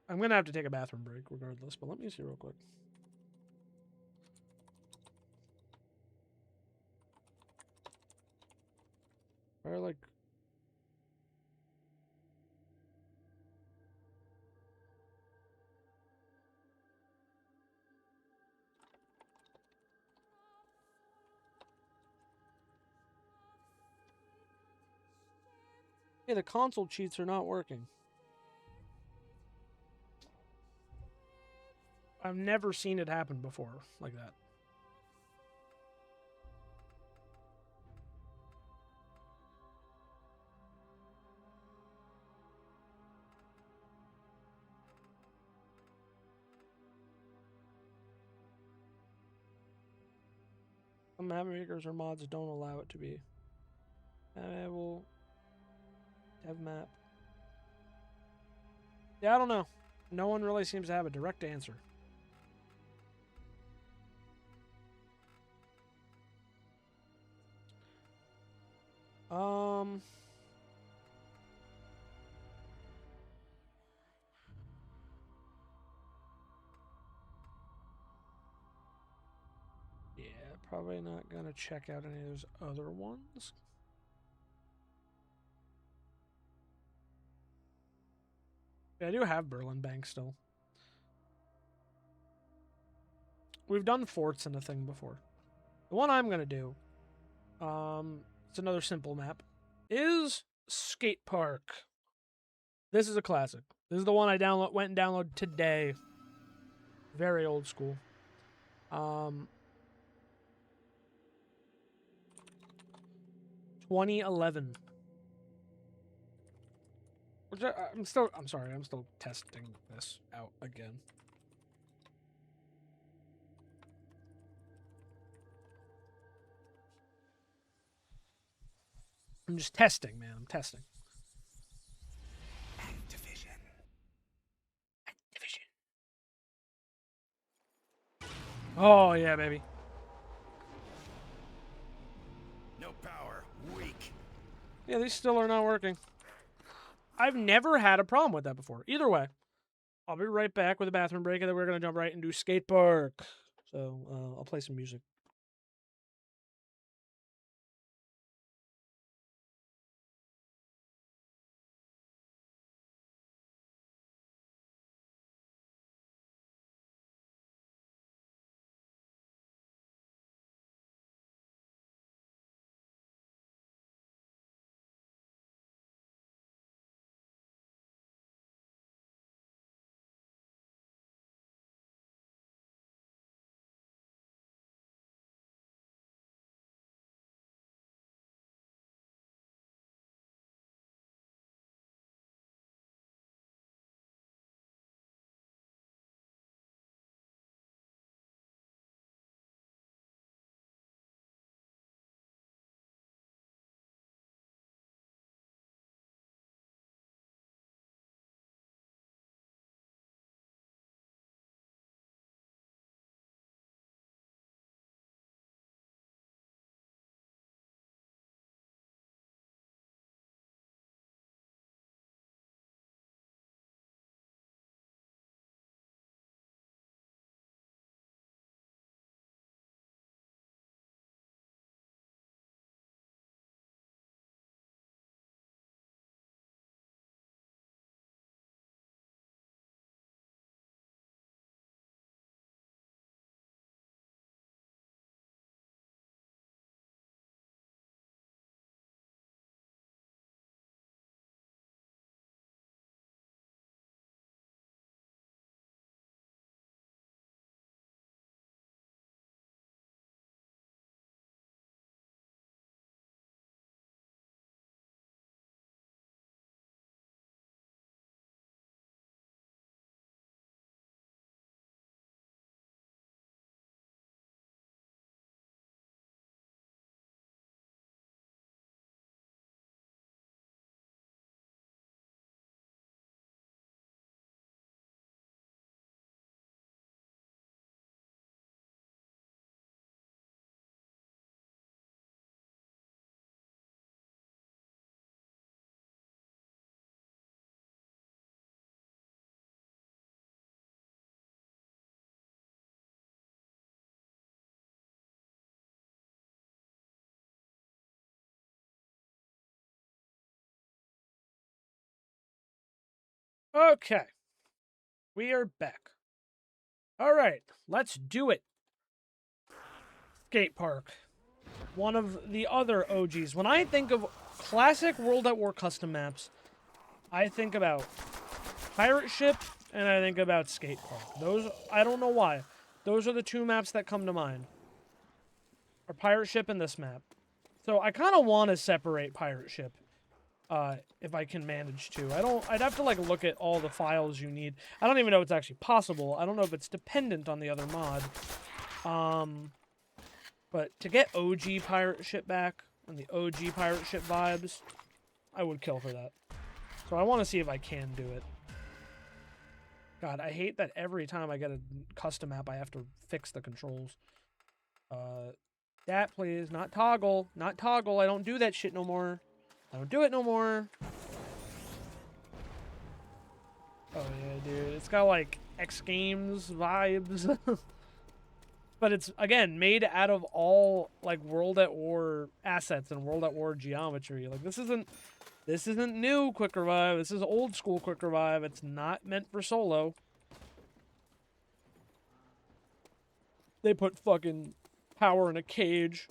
I'm gonna have to take a bathroom break regardless, but let me see real quick. Or like... Hey, the console cheats are not working. I've never seen it happen before like that. Some map makers or mods don't allow it to be. I will... Dev map. Yeah, I don't know. No one really seems to have a direct answer. Probably not gonna check out any of those other ones. Yeah, I do have Berlin Bank still. We've done forts in a thing before. The one I'm gonna do, it's another simple map, is Skate Park. This is a classic. This is the one I went and downloaded today. Very old school. 2011. Which I'm still testing this out again. I'm just testing, man. I'm testing. Activision. Oh, yeah, baby. No power. Weak. Yeah, these still are not working. I've never had a problem with that before. Either way, I'll be right back with a bathroom break, and then we're going to jump right into Skate Park. So, I'll play some music. Okay. We are back. All right. Let's do it. Skate Park. One of the other OGs. When I think of classic World at War custom maps, I think about Pirate Ship and I think about Skate Park. Those, I don't know why. Those are the two maps that come to mind. Are Pirate Ship and this map. So I kind of want to separate Pirate Ship. If I can manage to. I'd have to like look at all the files you need. I don't even know if it's actually possible. I don't know if it's dependent on the other mod. But to get OG Pirate Ship back and the OG Pirate Ship vibes, I would kill for that. So I want to see if I can do it. God, I hate that every time I get a custom map, I have to fix the controls. That, please. Not toggle. Not toggle. I don't do that shit no more. I don't do it no more. Oh, yeah, dude. It's got, like, X Games vibes. But it's, again, made out of all, like, World at War assets and World at War geometry. Like, this isn't new Quick Revive. This is old school Quick Revive. It's not meant for solo. They put fucking power in a cage.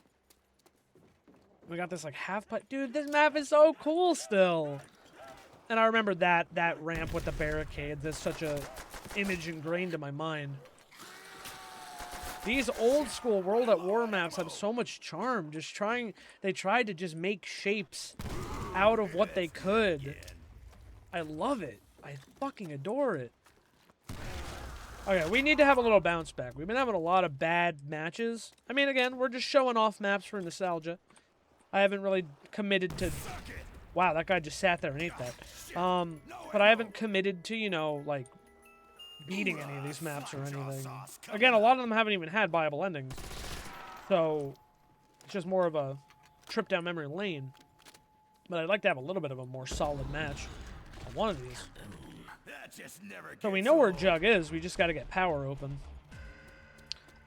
We got this, like, half pipe. Dude, this map is so cool still. And I remember that ramp with the barricades. That's such a image ingrained in my mind. These old school World at War maps have so much charm. They tried to just make shapes out of what they could. I love it. I fucking adore it. Okay, we need to have a little bounce back. We've been having a lot of bad matches. I mean, again, we're just showing off maps for nostalgia. I haven't really committed to... Wow, that guy just sat there and ate that. But I haven't committed to, you know, like, beating any of these maps or anything. Again, a lot of them haven't even had viable endings. So, it's just more of a trip down memory lane. But I'd like to have a little bit of a more solid match on one of these. So we know where Jug is, we just gotta get power open.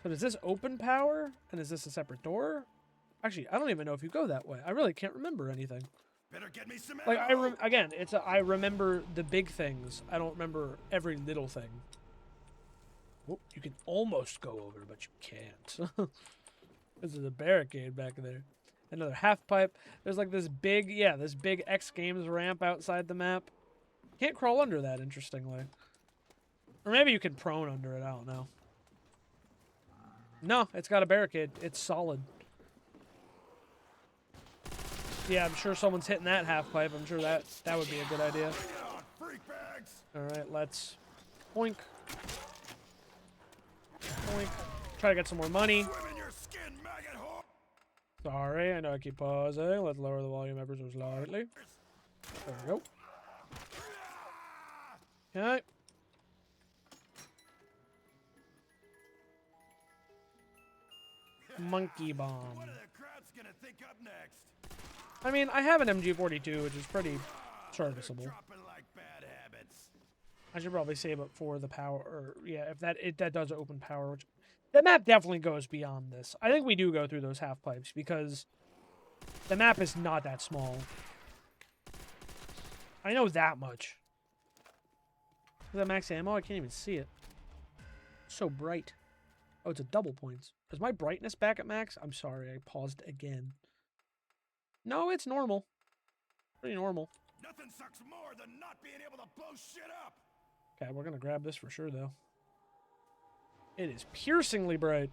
So does this open power? And is this a separate door? Actually, I don't even know if you go that way. I really can't remember anything. Better get me some Like, again, I remember the big things. I don't remember every little thing. Oh, you can almost go over, but you can't. This is a barricade back there. Another half pipe. There's like this big, this big X Games ramp outside the map. Can't crawl under that, interestingly. Or maybe you can prone under it, I don't know. No, it's got a barricade. It's solid. Yeah, I'm sure someone's hitting that half pipe. I'm sure that would be a good idea. Alright, let's boink. Boink. Try to get some more money. Sorry, I know I keep pausing. Let's lower the volume ever so slightly. There we go. Okay. Monkey bomb. What are the crowds gonna think up next? I mean, I have an MG42, which is pretty serviceable. I should probably save it for the power, or yeah, if that does open power, which the map definitely goes beyond this. I think we do go through those half pipes because the map is not that small. I know that much. Is that max ammo? I can't even see it. It's so bright. Oh, it's a double points. Is my brightness back at max? I'm sorry, I paused again. No, it's normal. Pretty normal. Nothing sucks more than not being able to blow shit up. Okay, we're gonna grab this for sure, though. It is piercingly bright.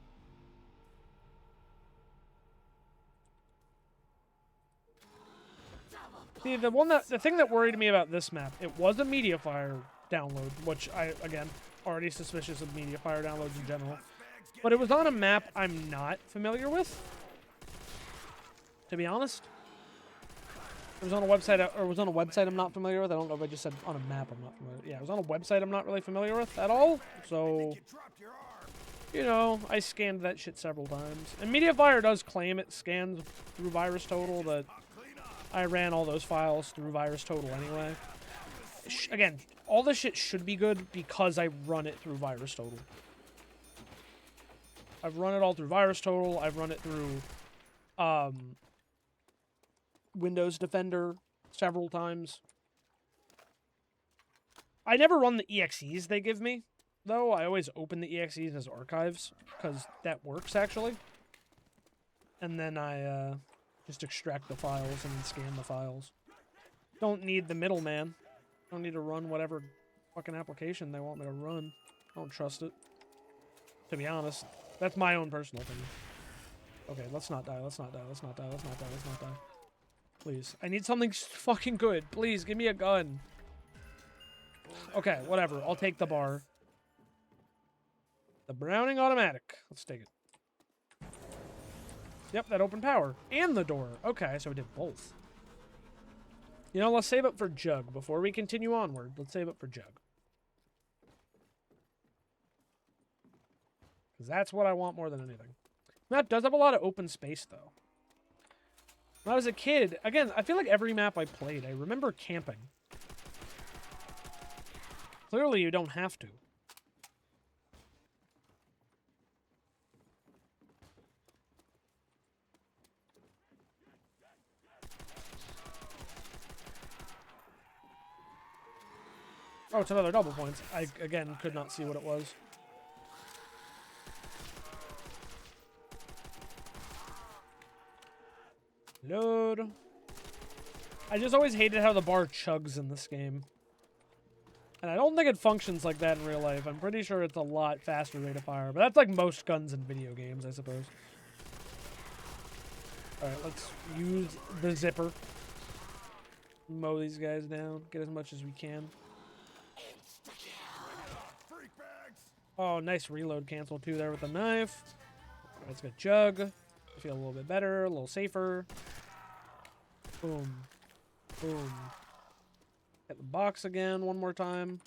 See, the thing that worried me about this map, it was a Mediafire download, which I, again, already suspicious of Mediafire downloads in general. But it was on a map I'm not familiar with, to be honest. It was on a website, or it was on a website I'm not familiar with. I don't know if I just said on a map I'm not familiar with. Yeah, it was on a website I'm not really familiar with at all. So, you know, I scanned that shit several times. And Mediafire does claim it scans through VirusTotal, but I ran all those files through VirusTotal anyway. Again, all this shit should be good because I run it through VirusTotal. I've run it all through VirusTotal. I've run it through Windows Defender several times. I never run the EXEs they give me, though. I always open the EXEs as archives, because that works, actually. And then I just extract the files and then scan the files. Don't need the middleman. Don't need to run whatever fucking application they want me to run. I don't trust it. To be honest. That's my own personal opinion. Okay, let's not die, let's not die, let's not die, let's not die, let's not die. Please. I need something fucking good. Please, give me a gun. Okay, whatever. I'll take the bar. The Browning automatic. Let's take it. Yep, that opened power. And the door. Okay, so we did both. You know, let's save it for Jug. Before we continue onward, let's save it for Jug. Because that's what I want more than anything. Map does have a lot of open space, though. When I was a kid, again, I feel like every map I played, I remember camping. Clearly, you don't have to. Oh, it's another double points. I, again, could not see what it was. Load. I just always hated how the bar chugs in this game. And I don't think it functions like that in real life. I'm pretty sure it's a lot faster rate of fire. But that's like most guns in video games, I suppose. Alright, let's use the zipper. Mow these guys down. Get as much as we can. Oh, nice reload cancel too there with the knife. Let's get jug. I feel a little bit better, a little safer. Boom. Boom. Hit the box again one more time.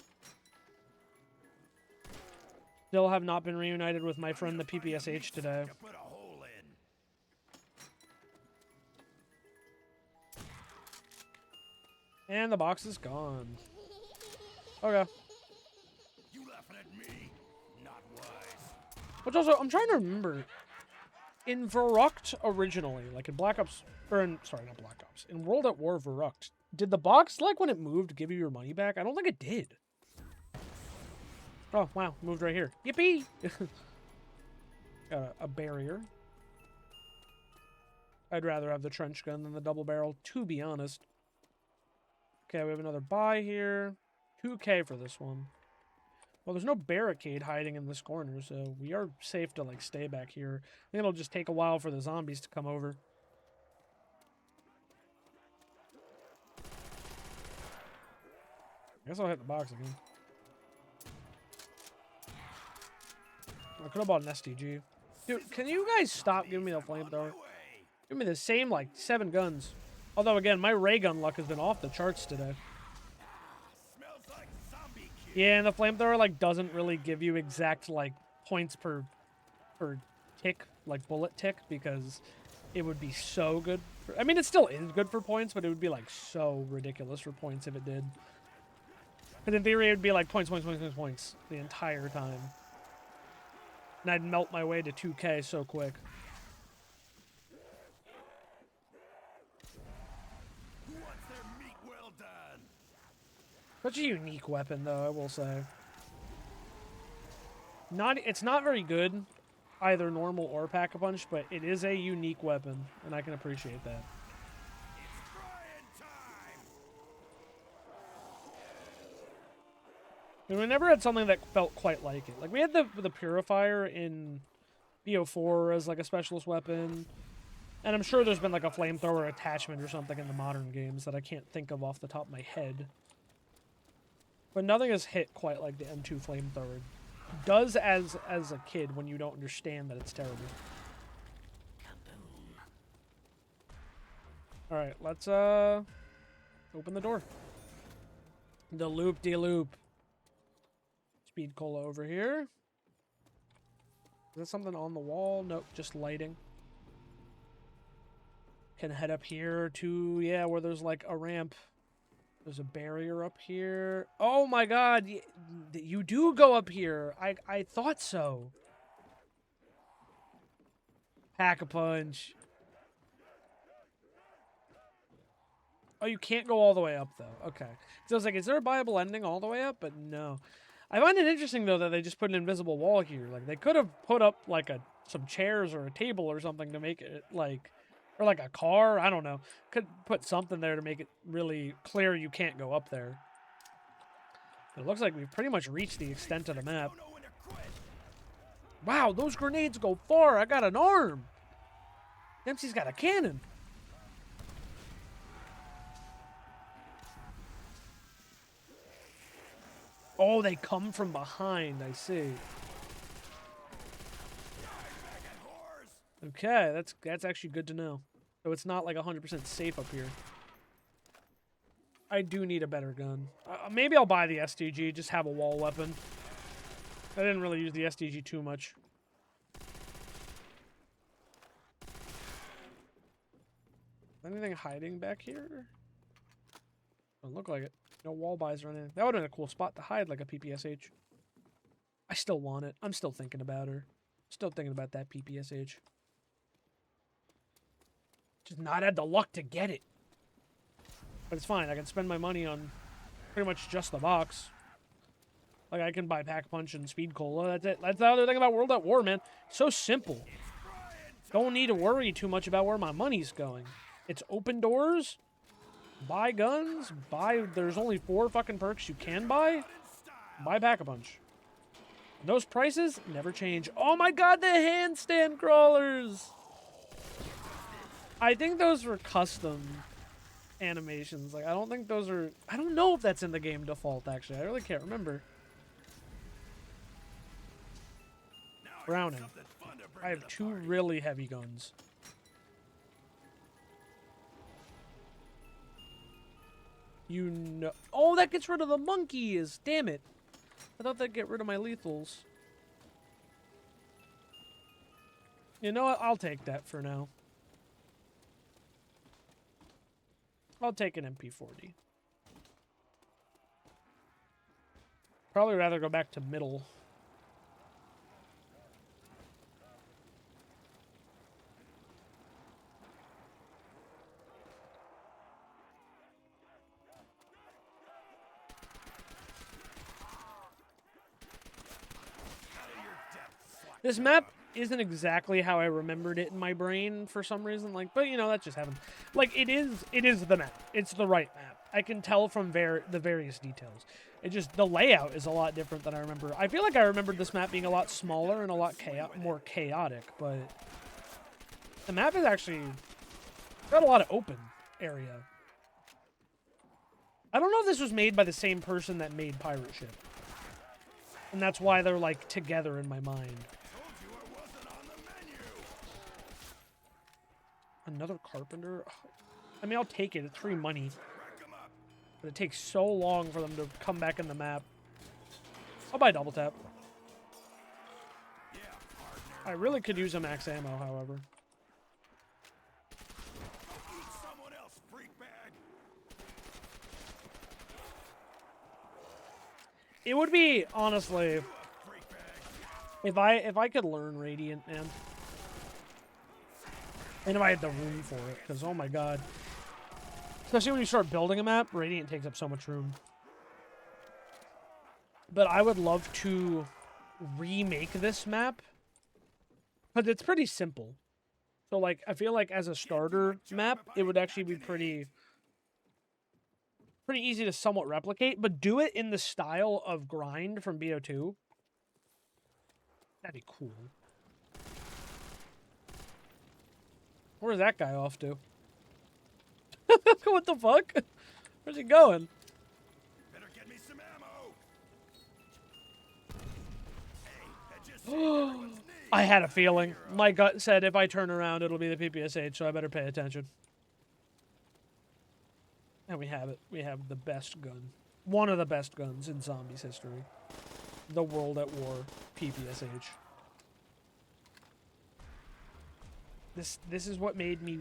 Still have not been reunited with my friend the PPSH today. And the box is gone. Okay. You laughing at me? Not wise. Which also, I'm trying to remember. In Verrucht originally, like in Black Ops, or in, sorry, not Black Ops, in World at War Verrucht, did the box, like when it moved, give you your money back? I don't think it did. Oh, wow, moved right here. Yippee! Got a barrier. I'd rather have the trench gun than the double barrel, to be honest. Okay, we have another buy here. 2K for this one. Well, there's no barricade hiding in this corner, so we are safe to, like, stay back here. I think it'll just take a while for the zombies to come over. I guess I'll hit the box again. I could have bought an STG. Dude, can you guys stop giving me the flamethrower? Give me the same, like, 7 guns. Although, again, my ray gun luck has been off the charts today. Yeah, and the flamethrower, like, doesn't really give you exact, like, points per tick, like, bullet tick, because it would be so good. I mean, it still is good for points, but it would be, like, so ridiculous for points if it did. But in theory, it would be, like, points the entire time. And I'd melt my way to 2K so quick. Such a unique weapon, though, I will say. It's not very good, either normal or Pack-a-Punch, but it is a unique weapon, and I can appreciate that. And we never had something that felt quite like it. Like, we had the Purifier in BO4 as, like, a specialist weapon, and I'm sure there's been, like, a flamethrower attachment or something in the modern games that I can't think of off the top of my head. But nothing has hit quite like the M2 flamethrower. Does as a kid when you don't understand that it's terrible. Alright, let's open the door. The loop-de-loop. Speed cola over here. Is that something on the wall? Nope, just lighting. Can head up here to, yeah, where there's like a ramp. There's a barrier up here. Oh my god, you do go up here. I thought so. Pack-a-Punch. Oh, you can't go all the way up, though. Okay. So I was like, is there a viable ending all the way up? But no. I find it interesting, though, that they just put an invisible wall here. Like, they could have put up, like, some chairs or a table or something to make it, like... Or like a car, I don't know. Could put something there to make it really clear you can't go up there. It looks like we've pretty much reached the extent of the map. Wow, those grenades go far. I got an arm. Dempsey's got a cannon. Oh, they come from behind. I see. Okay, that's actually good to know. So it's not like 100% safe up here. I do need a better gun. Maybe I'll buy the STG, just have a wall weapon. I didn't really use the STG too much. Anything hiding back here? Doesn't look like it. No wall buys or anything. That would have been a cool spot to hide like a PPSH. I still want it. I'm still thinking about her. Still thinking about that PPSH. Just not had the luck to get it. But it's fine. I can spend my money on pretty much just the box. Like, I can buy Pack Punch and Speed Cola. That's it. That's the other thing about World at War, man. So simple. Don't need to worry too much about where my money's going. It's open doors. Buy guns. There's only 4 fucking perks you can buy. Buy Pack-a-Punch. Those prices never change. Oh my god, the handstand crawlers! I think those were custom animations. Like, I don't think those are... I don't know if that's in the game default, actually. I really can't remember. Browning. I have 2 really heavy guns. You know... Oh, that gets rid of the monkeys! Damn it. I thought that'd get rid of my lethals. You know what? I'll take that for now. I'll take an MP40. Probably rather go back to middle. This map isn't exactly how I remembered it in my brain for some reason, like, but you know, that just happened. Like, it is the map. It's the right map. I can tell from the various details. It just, the layout is a lot different than I remember. I feel like I remembered this map being a lot smaller and a lot more chaotic, but the map is actually got a lot of open area. I don't know if this was made by the same person that made Pirate Ship. And that's why they're, like, together in my mind. Another carpenter? I mean, I'll take it. It's free money. But it takes so long for them to come back in the map. I'll buy double tap. I really could use a max ammo, however. It would be, honestly, if I could learn Radiant, man. And if I had the room for it, because oh my god. Especially when you start building a map, Radiant takes up so much room. But I would love to remake this map. But it's pretty simple. So, like, I feel like as a starter map, it would actually be pretty easy to somewhat replicate, but do it in the style of Grind from BO2. That'd be cool. Where's that guy off to? What the fuck? Where's he going? Better get me some ammo. Hey, I had a feeling. My gut said if I turn around, it'll be the PPSH, so I better pay attention. And we have it. We have the best gun. One of the best guns in Zombies history. The World at War PPSH. This is what made me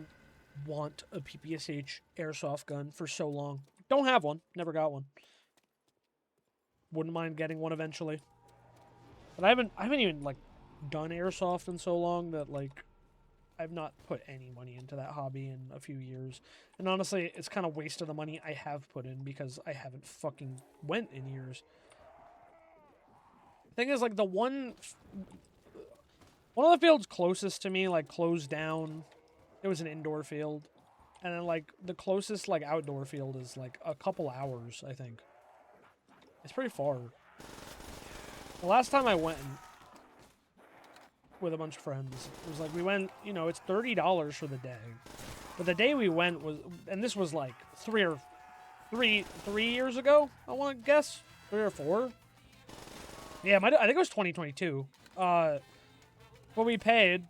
want a PPSH airsoft gun for so long. Don't have one. Never got one. Wouldn't mind getting one eventually. But I haven't even, like, done airsoft in so long that, like, I've not put any money into that hobby in a few years. And honestly, it's kind of waste of the money I have put in because I haven't fucking went in years. Thing is, like, one of the fields closest to me, like, closed down. It was an indoor field. And then, like, the closest, like, outdoor field is, like, a couple hours, I think. It's pretty far. The last time I went with a bunch of friends, it was like, we went, you know, it's $30 for the day. But the day we went was, and this was, like, three years ago, I want to guess? 3 or 4? Yeah, I think it was 2022. But we paid,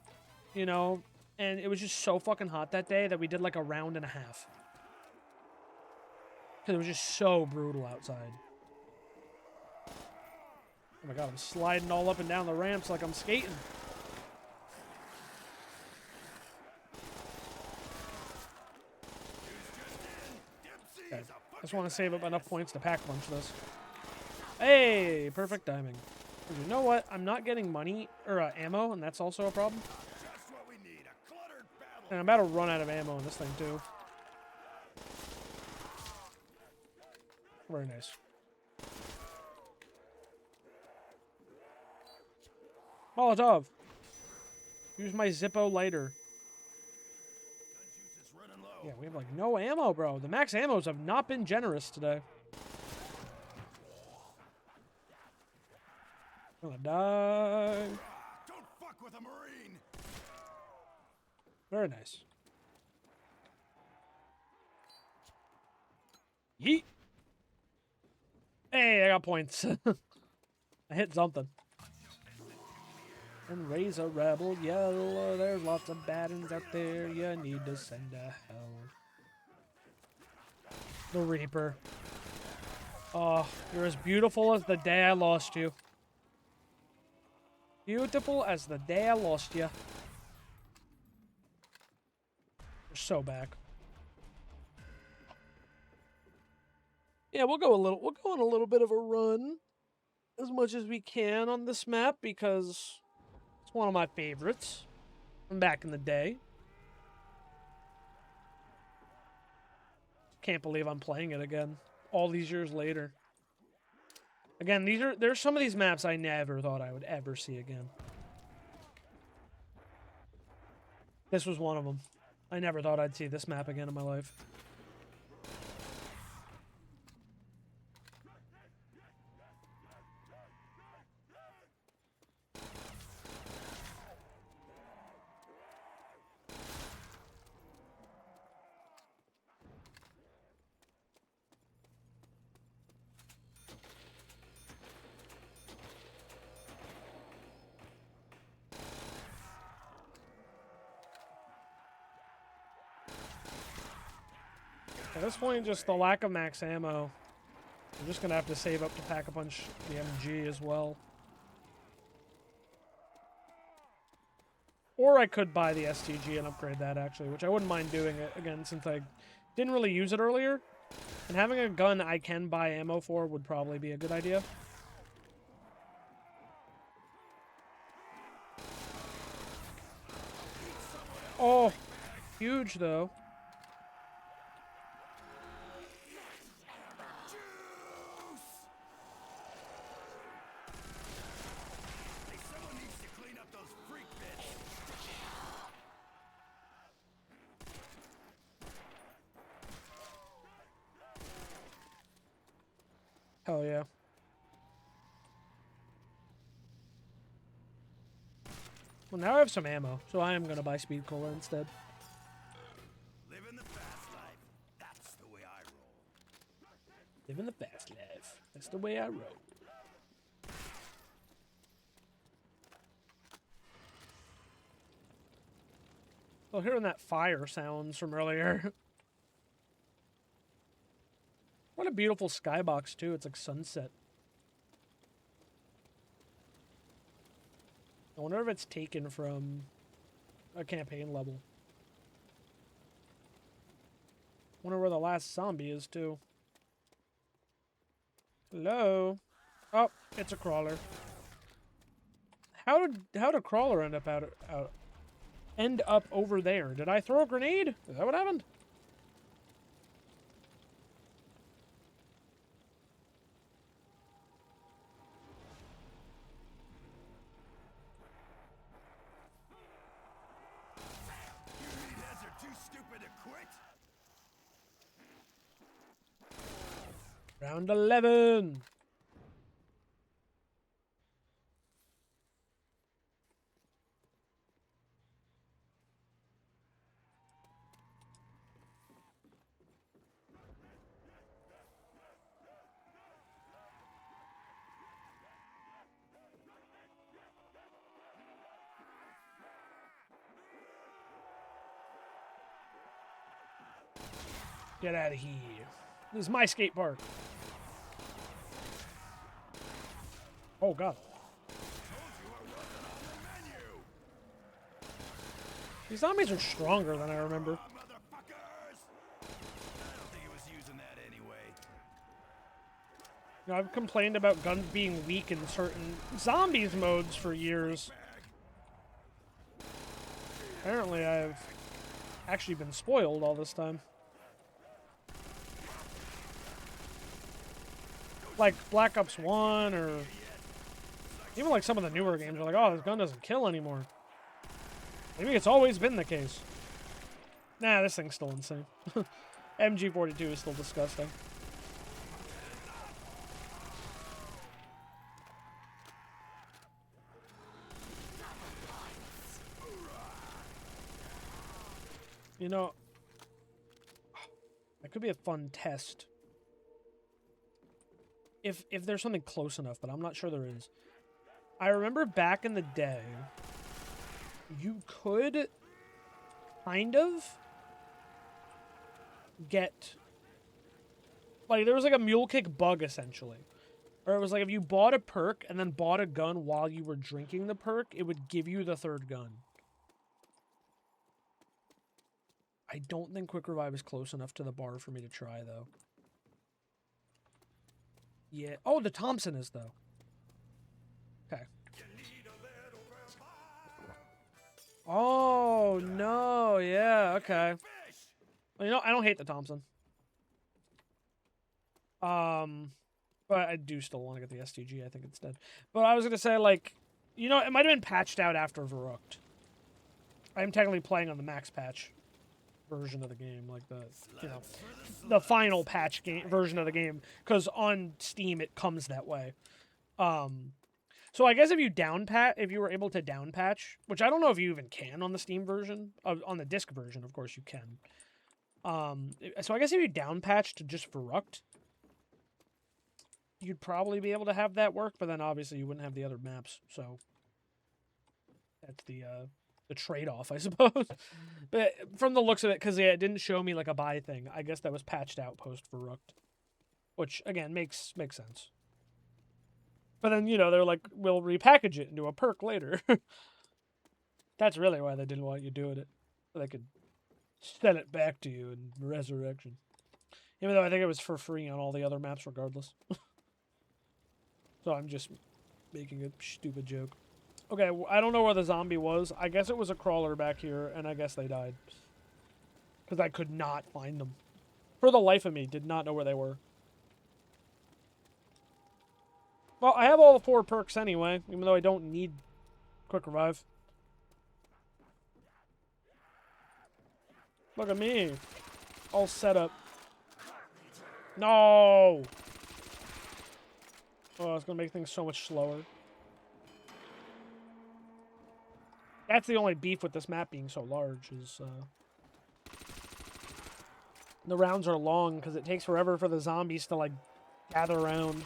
you know, and it was just so fucking hot that day that we did like a round and a half. Because it was just so brutal outside. Oh my god, I'm sliding all up and down the ramps like I'm skating. Okay. I just want to save up enough points to pack punch this. Hey, perfect timing. You know what? I'm not getting money or ammo, and that's also a problem. And I'm about to run out of ammo in this thing too. Very nice. Molotov. Use my Zippo lighter. Gun juice is running low. Yeah, we have like no ammo, bro. The max ammos have not been generous today. Gonna die. Don't fuck with a Marine. Very nice. Yeet. Hey, I got points. I hit something. And raise a rebel yell. There's lots of bad ones out there. You need to send to hell. The Reaper. Oh, you're as beautiful as the day I lost you. Beautiful as the day I lost you. We're so back. Yeah, we'll go on a little bit of a run. As much as we can on this map because it's one of my favorites from back in the day. Can't believe I'm playing it again all these years later. Again, there's some of these maps I never thought I would ever see again. This was one of them. I never thought I'd see this map again in my life. At this point, just the lack of max ammo. I'm just going to have to save up to pack a punch the MG as well. Or I could buy the STG and upgrade that, actually, which I wouldn't mind doing it again since I didn't really use it earlier. And having a gun I can buy ammo for would probably be a good idea. Oh, huge, though. Hell yeah. Well, now I have some ammo, so I am going to buy Speed Cola instead. Living the fast life. That's the way I roll. Living the fast life. That's the way I roll. Oh, hearing that fire sounds from earlier. What a beautiful skybox, too. It's like sunset. I wonder if it's taken from a campaign level. Wonder where the last zombie is, too. Hello? Oh, it's a crawler. How did a crawler end up over there? Did I throw a grenade? Is that what happened? Round 11. Get out of here. This is my skate park. Oh, God. These zombies are stronger than I remember. You know, I've complained about guns being weak in certain zombies modes for years. Apparently, I've actually been spoiled all this time. Like Black Ops 1 or Even like some of the newer games are like, oh, this gun doesn't kill anymore. Maybe it's always been the case. Nah, this thing's still insane. MG42 is still disgusting. You know, that could be a fun test. If there's something close enough, but I'm not sure there is. I remember back in the day, you could kind of get, like, there was like a mule kick bug essentially. Or it was like if you bought a perk and then bought a gun while you were drinking the perk, it would give you the third gun. I don't think Quick Revive is close enough to the bar for me to try, though. Yeah. Oh, the Thompson is, though. Okay. Oh, no. Yeah, okay. Well, you know, I don't hate the Thompson. But I do still want to get the STG. I think it's dead. But I was going to say, like, you know, it might have been patched out after Verrucht. I'm technically playing on the max patch version of the game, like the, you know, the final patch game version of the game, because on Steam it comes that way. So I guess if you were able to down patch, which I don't know if you even can on the Steam version, on the disc version, of course you can. So I guess if you down patch to just Verrucht, you'd probably be able to have that work, but then obviously you wouldn't have the other maps, so that's the trade-off, I suppose. But from the looks of it, because it didn't show me like a buy thing, I guess that was patched out post Verrucht, which again makes sense. But then, you know, they're like, we'll repackage it into a perk later. That's really why they didn't want you doing it, so they could send it back to you in Resurrection. Even though I think it was for free on all the other maps regardless. So I'm just making a stupid joke. Okay, I don't know where the zombie was. I guess it was a crawler back here, and I guess they died. Because I could not find them. For the life of me, did not know where they were. Well, I have all the 4 perks anyway, even though I don't need Quick Revive. Look at me. All set up. No! Oh, it's going to make things so much slower. That's the only beef with this map being so large, is the rounds are long, because it takes forever for the zombies to, like, gather around.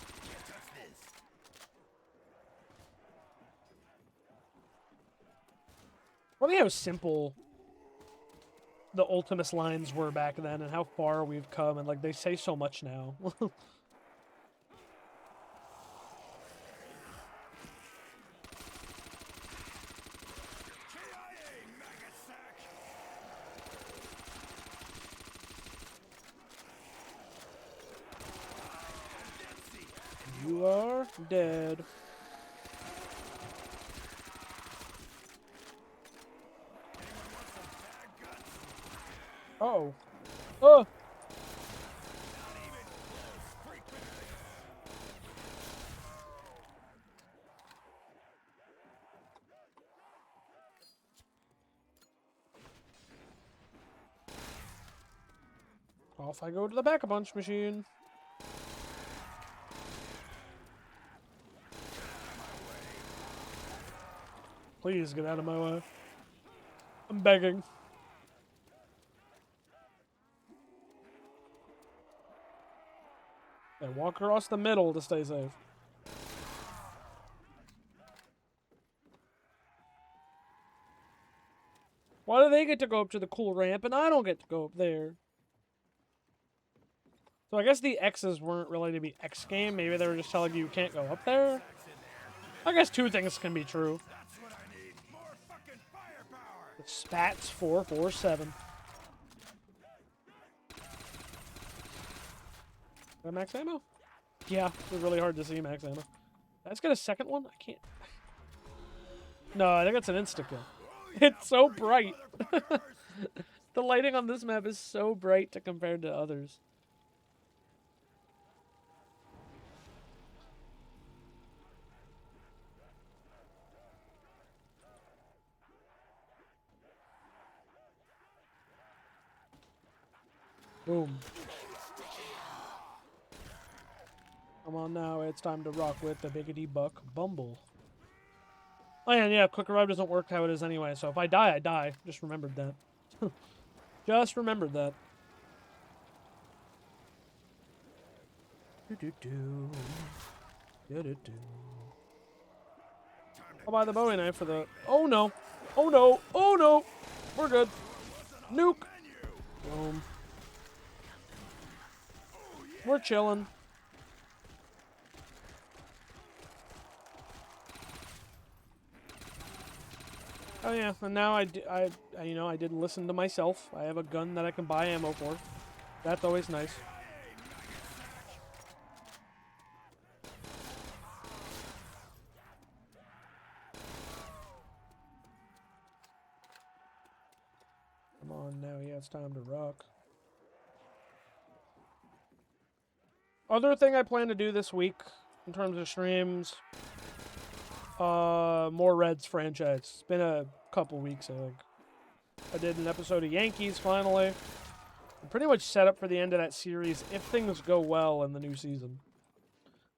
Funny how simple the Ultimus lines were back then, and how far we've come, and, like, they say so much now. You are dead. Uh-oh. Oh! Off I go to the Back-A-Punch machine. Please get out of my way. I'm begging. Yeah, walk across the middle to stay safe. Why do they get to go up to the cool ramp and I don't get to go up there? So I guess the X's weren't really to be X game. Maybe they were just telling you can't go up there. I guess 2 things can be true. The Spats 447. Got max ammo? Yeah, it's really hard to see max ammo. Let's get a second one? I can't. No, I think it's an insta-kill. It's so bright. The lighting on this map is so bright to compare to others. Boom. Come on now, it's time to rock with the Biggity Buck Bumble. Oh yeah, Quick Revive doesn't work how it is anyway, so if I die, I die. Just remembered that. Just remembered that. Do-do-do. Do-do-do. I'll buy the Bowie knife for the... Oh no! Oh no! Oh no! We're good. Nuke! Boom. We're chilling. Oh yeah, and now I did listen to myself. I have a gun that I can buy ammo for. That's always nice. Come on now, yeah, it's time to rock. Other thing I plan to do this week in terms of streams, more Reds franchise. It's been a couple weeks, I think. I did an episode of Yankees finally. I'm pretty much set up for the end of that series if things go well in the new season.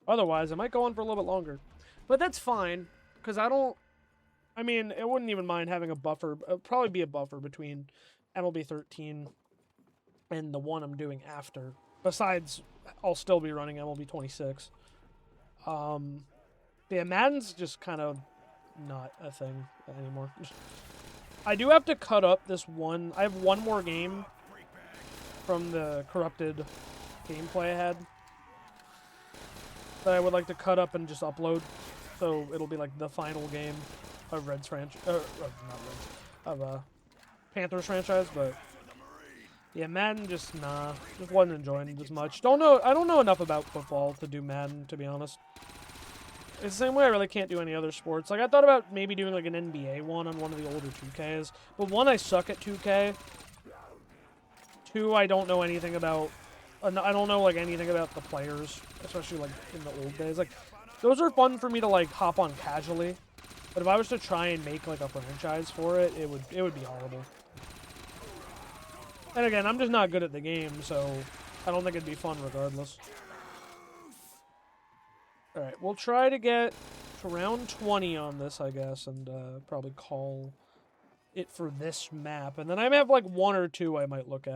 Otherwise, I might go on for a little bit longer. But that's fine, because I wouldn't even mind having a buffer. It would probably be a buffer between MLB 13 and the one I'm doing after. Besides, I'll still be running MLB 26. Yeah, Madden's just kind of not a thing anymore. I do have to cut up this one. I have one more game from the corrupted gameplay I had that I would like to cut up and just upload. So it'll be like the final game of Reds franchise, of Panthers franchise. But yeah, Madden just wasn't enjoying it as much. I don't know enough about football to do Madden, to be honest. It's the same way I really can't do any other sports. Like, I thought about maybe doing, like, an NBA one on one of the older 2Ks. But one, I suck at 2K. Two, I don't know anything about... I don't know, like, anything about the players. Especially, like, in the old days. Like, those are fun for me to, like, hop on casually. But if I was to try and make, like, a franchise for it, it would be horrible. And again, I'm just not good at the game, so I don't think it'd be fun regardless. Alright, we'll try to get to round 20 on this, I guess, and probably call it for this map. And then I may have, like, one or two I might look at.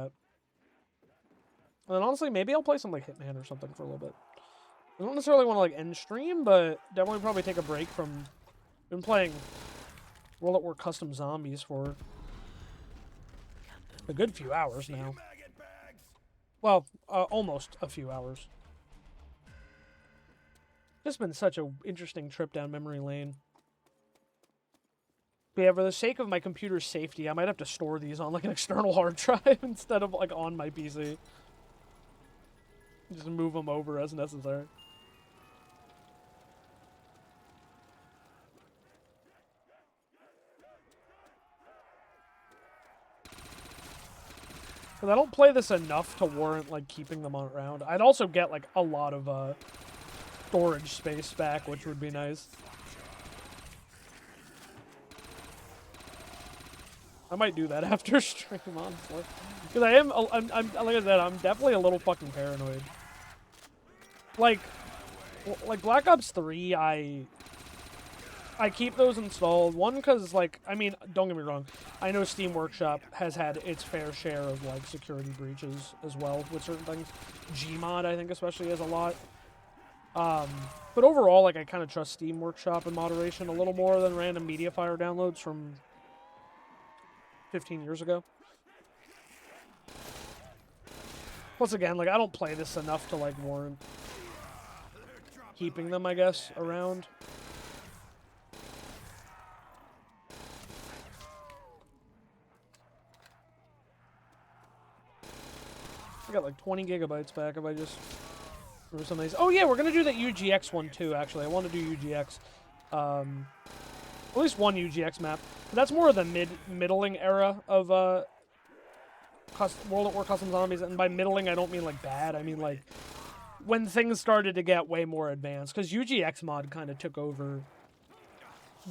And then, honestly, maybe I'll play some, like, Hitman or something for a little bit. I don't necessarily want to, like, end stream, but definitely probably take a break from... Been playing World at War Custom Zombies for a good few hours now. Well, almost a few hours. This has been such an interesting trip down memory lane. But yeah, for the sake of my computer's safety, I might have to store these on like an external hard drive instead of like on my PC. Just move them over as necessary. Because I don't play this enough to warrant like keeping them on around. I'd also get like a lot of storage space back, which would be nice. I might do that after stream, honestly. Because I'm like I said, I'm definitely a little fucking paranoid. Like Black Ops 3, I keep those installed. One, because, like, I mean, don't get me wrong. I know Steam Workshop has had its fair share of, like, security breaches as well with certain things. Gmod, I think, especially, has a lot. But overall, like, I kind of trust Steam Workshop in moderation a little more than random Mediafire downloads from 15 years ago. Plus, again, like, I don't play this enough to, like, warrant keeping them, I guess, around. I got like 20 gigabytes back if I just threw some of these. Oh yeah, we're gonna do that UGX one too, actually. I want to do UGX. At least one UGX map. But that's more of the middling era of World at War Custom Zombies, and by middling I don't mean like bad, I mean like when things started to get way more advanced, because UGX mod kind of took over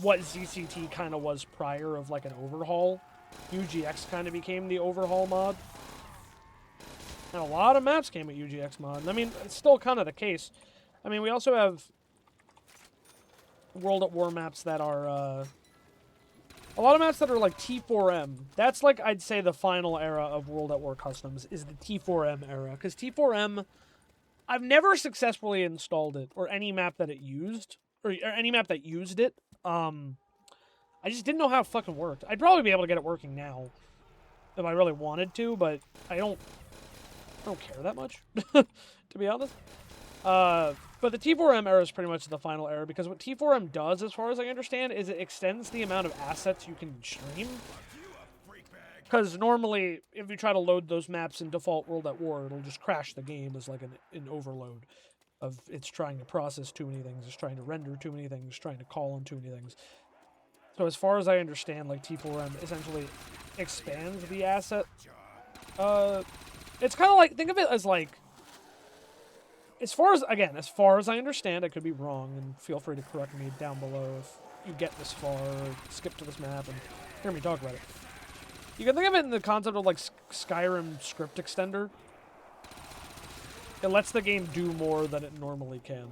what ZCT kind of was prior of like an overhaul. UGX kind of became the overhaul mod. And a lot of maps came with UGX mod. And I mean, it's still kind of the case. I mean, we also have World at War maps that are, a lot of maps that are like T4M. That's like, I'd say, the final era of World at War customs is the T4M era. Because T4M, I've never successfully installed it, or any map that it used, or any map that used it. I just didn't know how it fucking worked. I'd probably be able to get it working now if I really wanted to, but I don't care that much, to be honest. But the T4M era is pretty much the final era, because what T4M does, as far as I understand, is it extends the amount of assets you can stream. Because normally, if you try to load those maps in default World at War, it'll just crash the game as like an overload of it's trying to process too many things, it's trying to render too many things, trying to call on too many things. So as far as I understand, like, T4M essentially expands the asset. It's kind of like, think of it as like, as far as I understand, I could be wrong, and feel free to correct me down below if you get this far, or skip to this map and hear me talk about it. You can think of it in the concept of like Skyrim script extender. It lets the game do more than it normally can.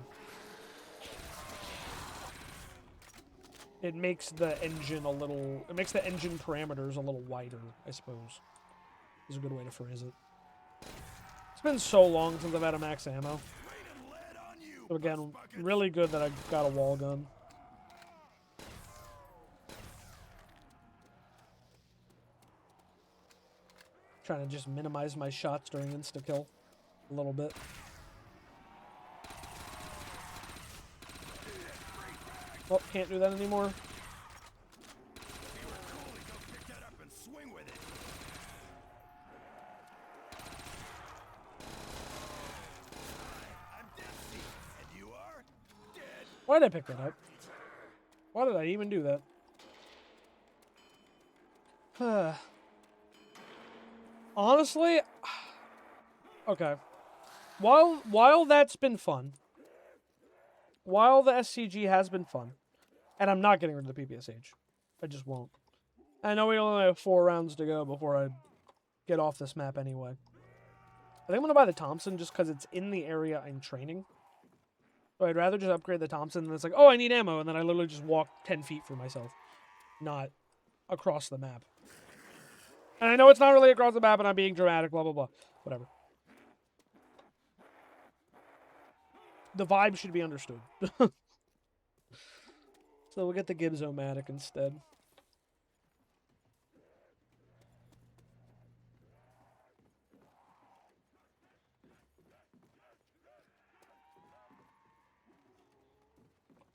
It makes the engine engine parameters a little wider, I suppose. Is a good way to phrase it. It's been so long since I've had a max ammo. So again, really good that I got a wall gun. Trying to just minimize my shots during insta-kill a little bit. Oh, can't do that anymore. Why did I pick that up? Why did I even do that? Honestly, okay. While that's been fun, while the SCG has been fun, and I'm not getting rid of the PPSH, I just won't. I know we only have 4 rounds to go before I get off this map anyway. I think I'm gonna buy the Thompson just because it's in the area I'm training. So I'd rather just upgrade the Thompson, and it's like, oh, I need ammo, and then I literally just walk 10 feet for myself, not across the map. And I know it's not really across the map, and I'm being dramatic, blah, blah, blah. Whatever. The vibe should be understood. So we'll get the Gibbs-O-Matic instead.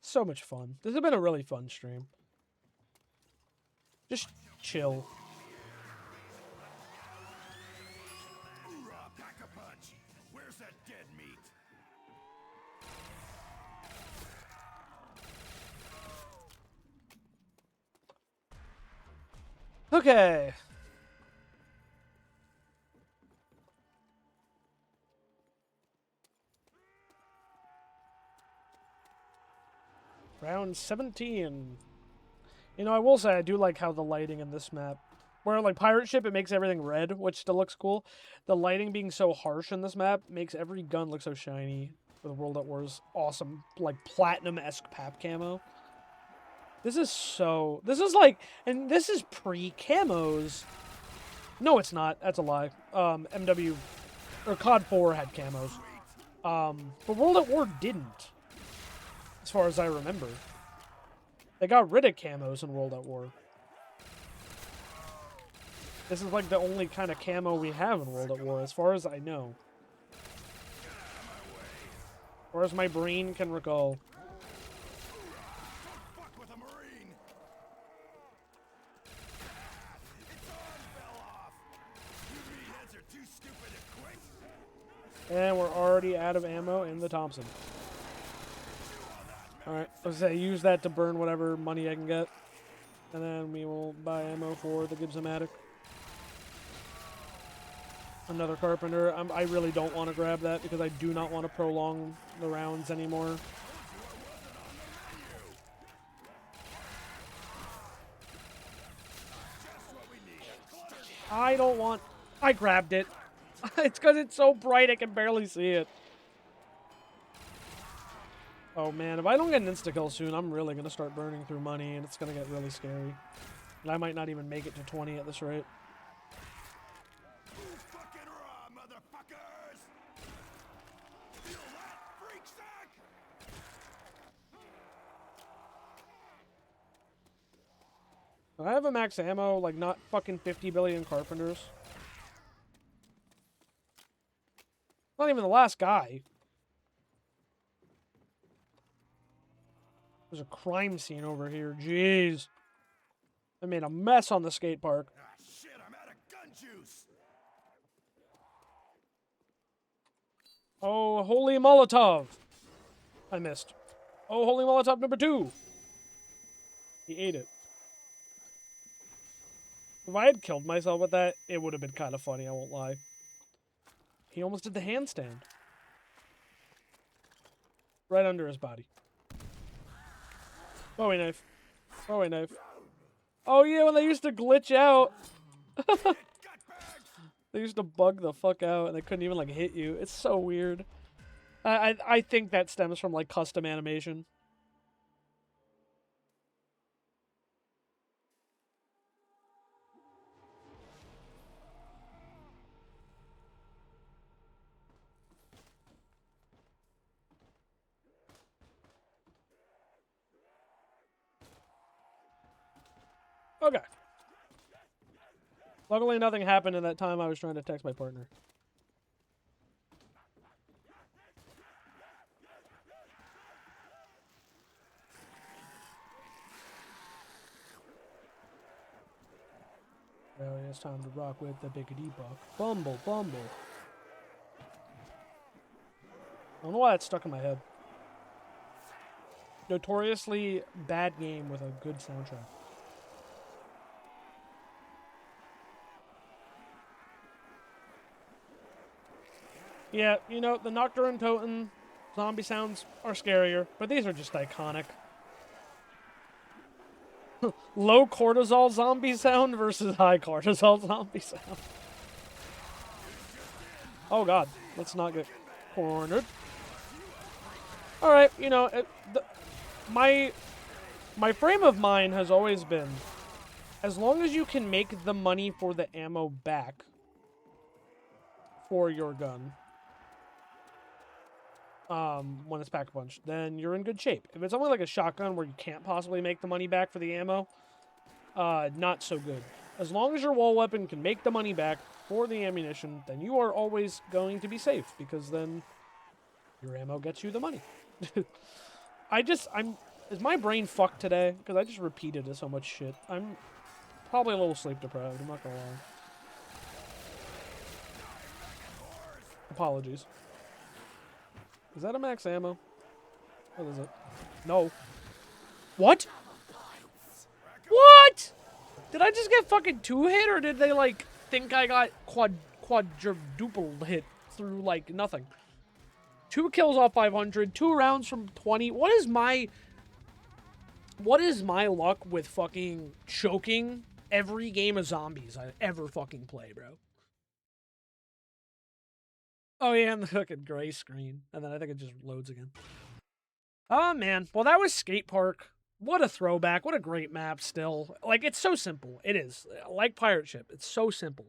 So much fun. This has been a really fun stream. Just chill. Where's that dead meat? Okay. Round 17. You know, I will say I do like how the lighting in this map, where like Pirate Ship, it makes everything red, which still looks cool. The lighting being so harsh in this map makes every gun look so shiny. With World at War's awesome, like, platinum-esque pap camo. This is like, and this is pre-camos. No, it's not. That's a lie. MW, or COD 4 had camos. But World at War didn't. As far as I remember. They got rid of camos in World at War. This is like the only kind of camo we have in World at War, as far as I know. Or as my brain can recall. And we're already out of ammo in the Thompson. Alright, let's say use that to burn whatever money I can get. And then we will buy ammo for the Gibbs-O-Matic. Another Carpenter. I really don't want to grab that because I do not want to prolong the rounds anymore. I grabbed it. It's because it's so bright I can barely see it. Oh man, if I don't get an insta-kill soon, I'm really going to start burning through money, and it's going to get really scary. And I might not even make it to 20 at this rate. Fucking raw, motherfuckers! Feel that, freak sack? I have a max ammo, like not fucking 50 billion carpenters. Not even the last guy. There's a crime scene over here. Jeez. I made a mess on the skate park. Ah, shit, I'm out of gun juice. Oh, holy Molotov. I missed. Oh, holy Molotov number 2. He ate it. If I had killed myself with that, it would have been kind of funny, I won't lie. He almost did the handstand. Right under his body. Bowie knife. Bowie knife. Oh yeah, when they used to glitch out. They used to bug the fuck out and they couldn't even like hit you. It's so weird. I think that stems from like custom animation. Okay. Luckily, nothing happened in that time I was trying to text my partner. Well, it's time to rock with the biggity buck. Bumble, bumble. I don't know why it's stuck in my head. Notoriously bad game with a good soundtrack. Yeah, you know, the Nocturne Totem zombie sounds are scarier, but these are just iconic. Low cortisol zombie sound versus high cortisol zombie sound. Oh god, let's not get cornered. Alright, you know, my frame of mind has always been, as long as you can make the money for the ammo back for your gun, when it's pack-a-punch, then you're in good shape. If it's only like a shotgun where you can't possibly make the money back for the ammo, not so good. As long as your wall weapon can make the money back for the ammunition, then you are always going to be safe, because then your ammo gets you the money. Is my brain fucked today? Because I just repeated so much shit. I'm probably a little sleep deprived, I'm not gonna lie. Apologies. Is that a max ammo? What is it? No. What? What? Did I just get fucking 2-hit, or did they, like, think I got quadruple hit through, like, nothing? 2 kills off 500, 2 rounds from 20. What is my luck with fucking choking every game of zombies I ever fucking play, bro? Oh yeah, and the fucking gray screen. And then I think it just loads again. Oh man. Well, that was Skate Park. What a throwback. What a great map still. Like, it's so simple. It is. Like Pirate Ship. It's so simple.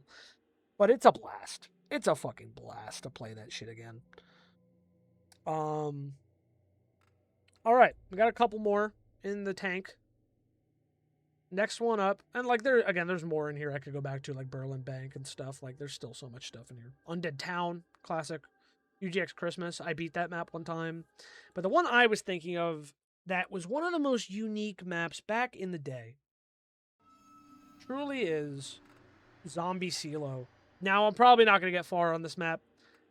But it's a blast. It's a fucking blast to play that shit again. Alright. We got a couple more in the tank. Next one up. And like there's more in here I could go back to, like Berlin Bank and stuff. Like, there's still so much stuff in here. Undead Town, classic. UGX Christmas. I beat that map one time. But the one I was thinking of that was one of the most unique maps back in the day truly is Zombie Seelow. Now, I'm probably not going to get far on this map.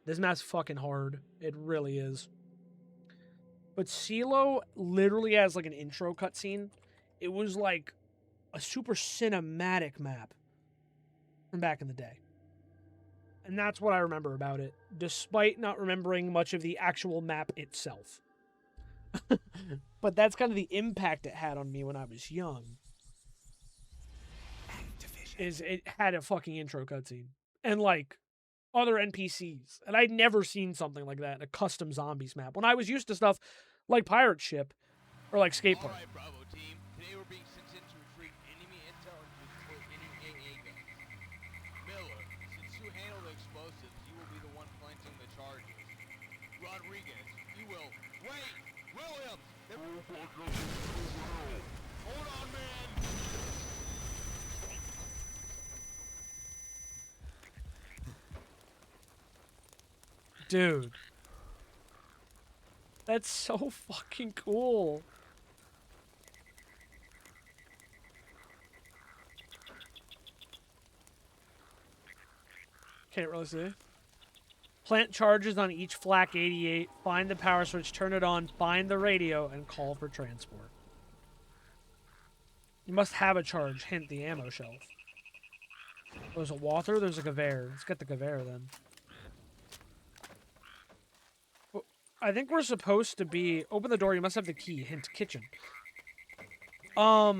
This map's fucking hard. It really is. But Seelow literally has like an intro cutscene. It was like a super cinematic map from back in the day. And that's what I remember about it, despite not remembering much of the actual map itself. But that's kind of the impact it had on me when I was young. Is it had a fucking intro cutscene. And like, other NPCs. And I'd never seen something like that in a custom zombies map. When I was used to stuff like Pirate Ship or like Skate Park. All right, Bravo team. Today we're being sent in to retrieve enemy intel and to deploy any AA guns. Miller, since you handle the explosives, you will be the one planting the charges. Rodriguez, you will. Wait! Williams! Hold on, man! Dude. That's so fucking cool. Can't really see. Plant charges on each flak 88. Find the power switch, turn it on, find the radio, and call for transport. You must have a charge. Hint, the ammo shelf. There's a Walther, there's a Gewehr. Let's get the Gewehr then. I think we're supposed to be... Open the door, you must have the key. Hint, kitchen. Oh,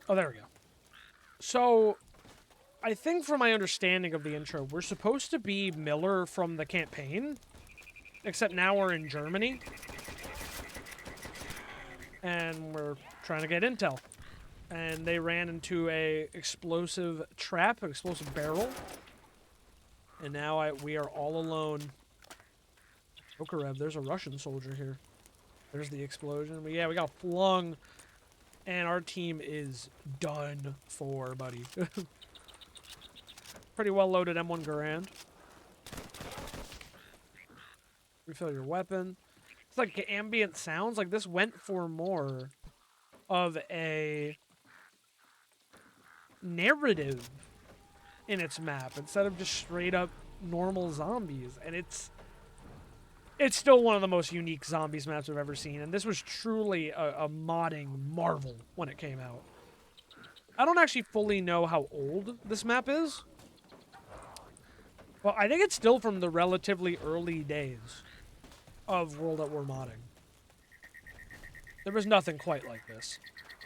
there we go. So, I think from my understanding of the intro, we're supposed to be Miller from the campaign. Except now we're in Germany. And we're trying to get intel. And they ran into a explosive trap, an explosive barrel. And now we are all alone. Okarev, there's a Russian soldier here. There's the explosion. But yeah, we got flung. And our team is done for, buddy. Pretty well loaded M1 Garand. Refill your weapon. It's like ambient sounds. Like this went for more of a narrative in its map instead of just straight up normal zombies. And it's still one of the most unique zombies maps I've ever seen. And this was truly a modding marvel when it came out. I don't actually fully know how old this map is. Well, I think it's still from the relatively early days of World at War modding. There was nothing quite like this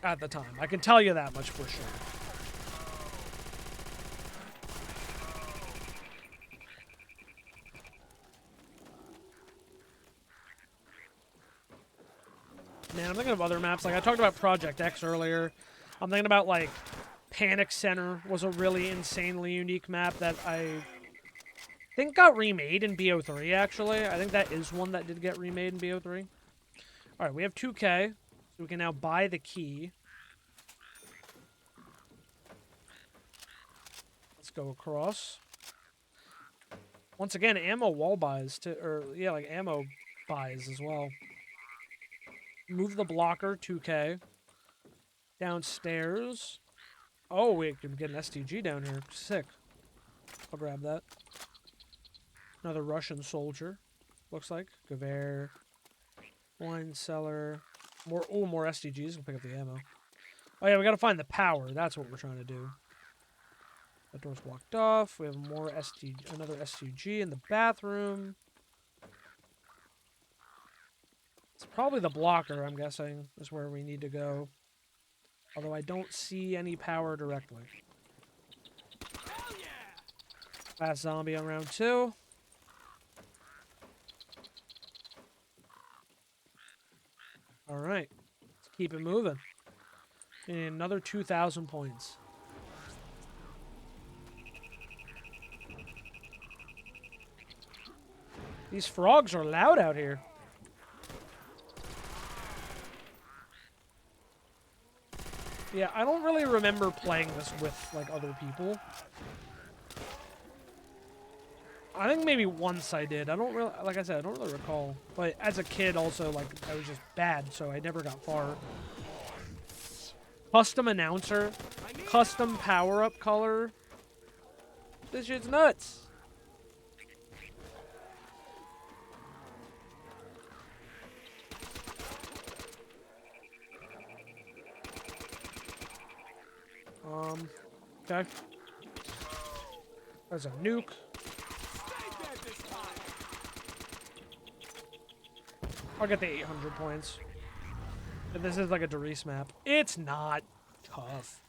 at the time. I can tell you that much for sure. Man, I'm thinking of other maps. Like, I talked about Project X earlier. I'm thinking about, like, Panic Center was a really insanely unique map that I think got remade in BO3, actually. I think that is one that did get remade in BO3. Alright, we have 2K. So we can now buy the key. Let's go across. Once again, ammo wall buys, like ammo buys as well. Move the blocker, 2K. Downstairs. Oh, we can get an STG down here. Sick. I'll grab that. Another Russian soldier. Looks like. Gewehr. Wine cellar. More STGs. We'll pick up the ammo. Oh yeah, we gotta find the power. That's what we're trying to do. That door's blocked off. We have another STG in the bathroom. It's probably the blocker, I'm guessing, is where we need to go. Although I don't see any power directly. Last zombie on round 2. Alright. Let's keep it moving. We need another 2,000 points. These frogs are loud out here. Yeah, I don't really remember playing this with, like, other people. I think maybe once I did. I don't really, like I said, I don't really recall. But as a kid also, like, I was just bad, so I never got far. Custom announcer. Custom power-up color. This shit's nuts. Okay. There's a nuke. I'll get the 800 points. If this is like a Doris map. It's not tough.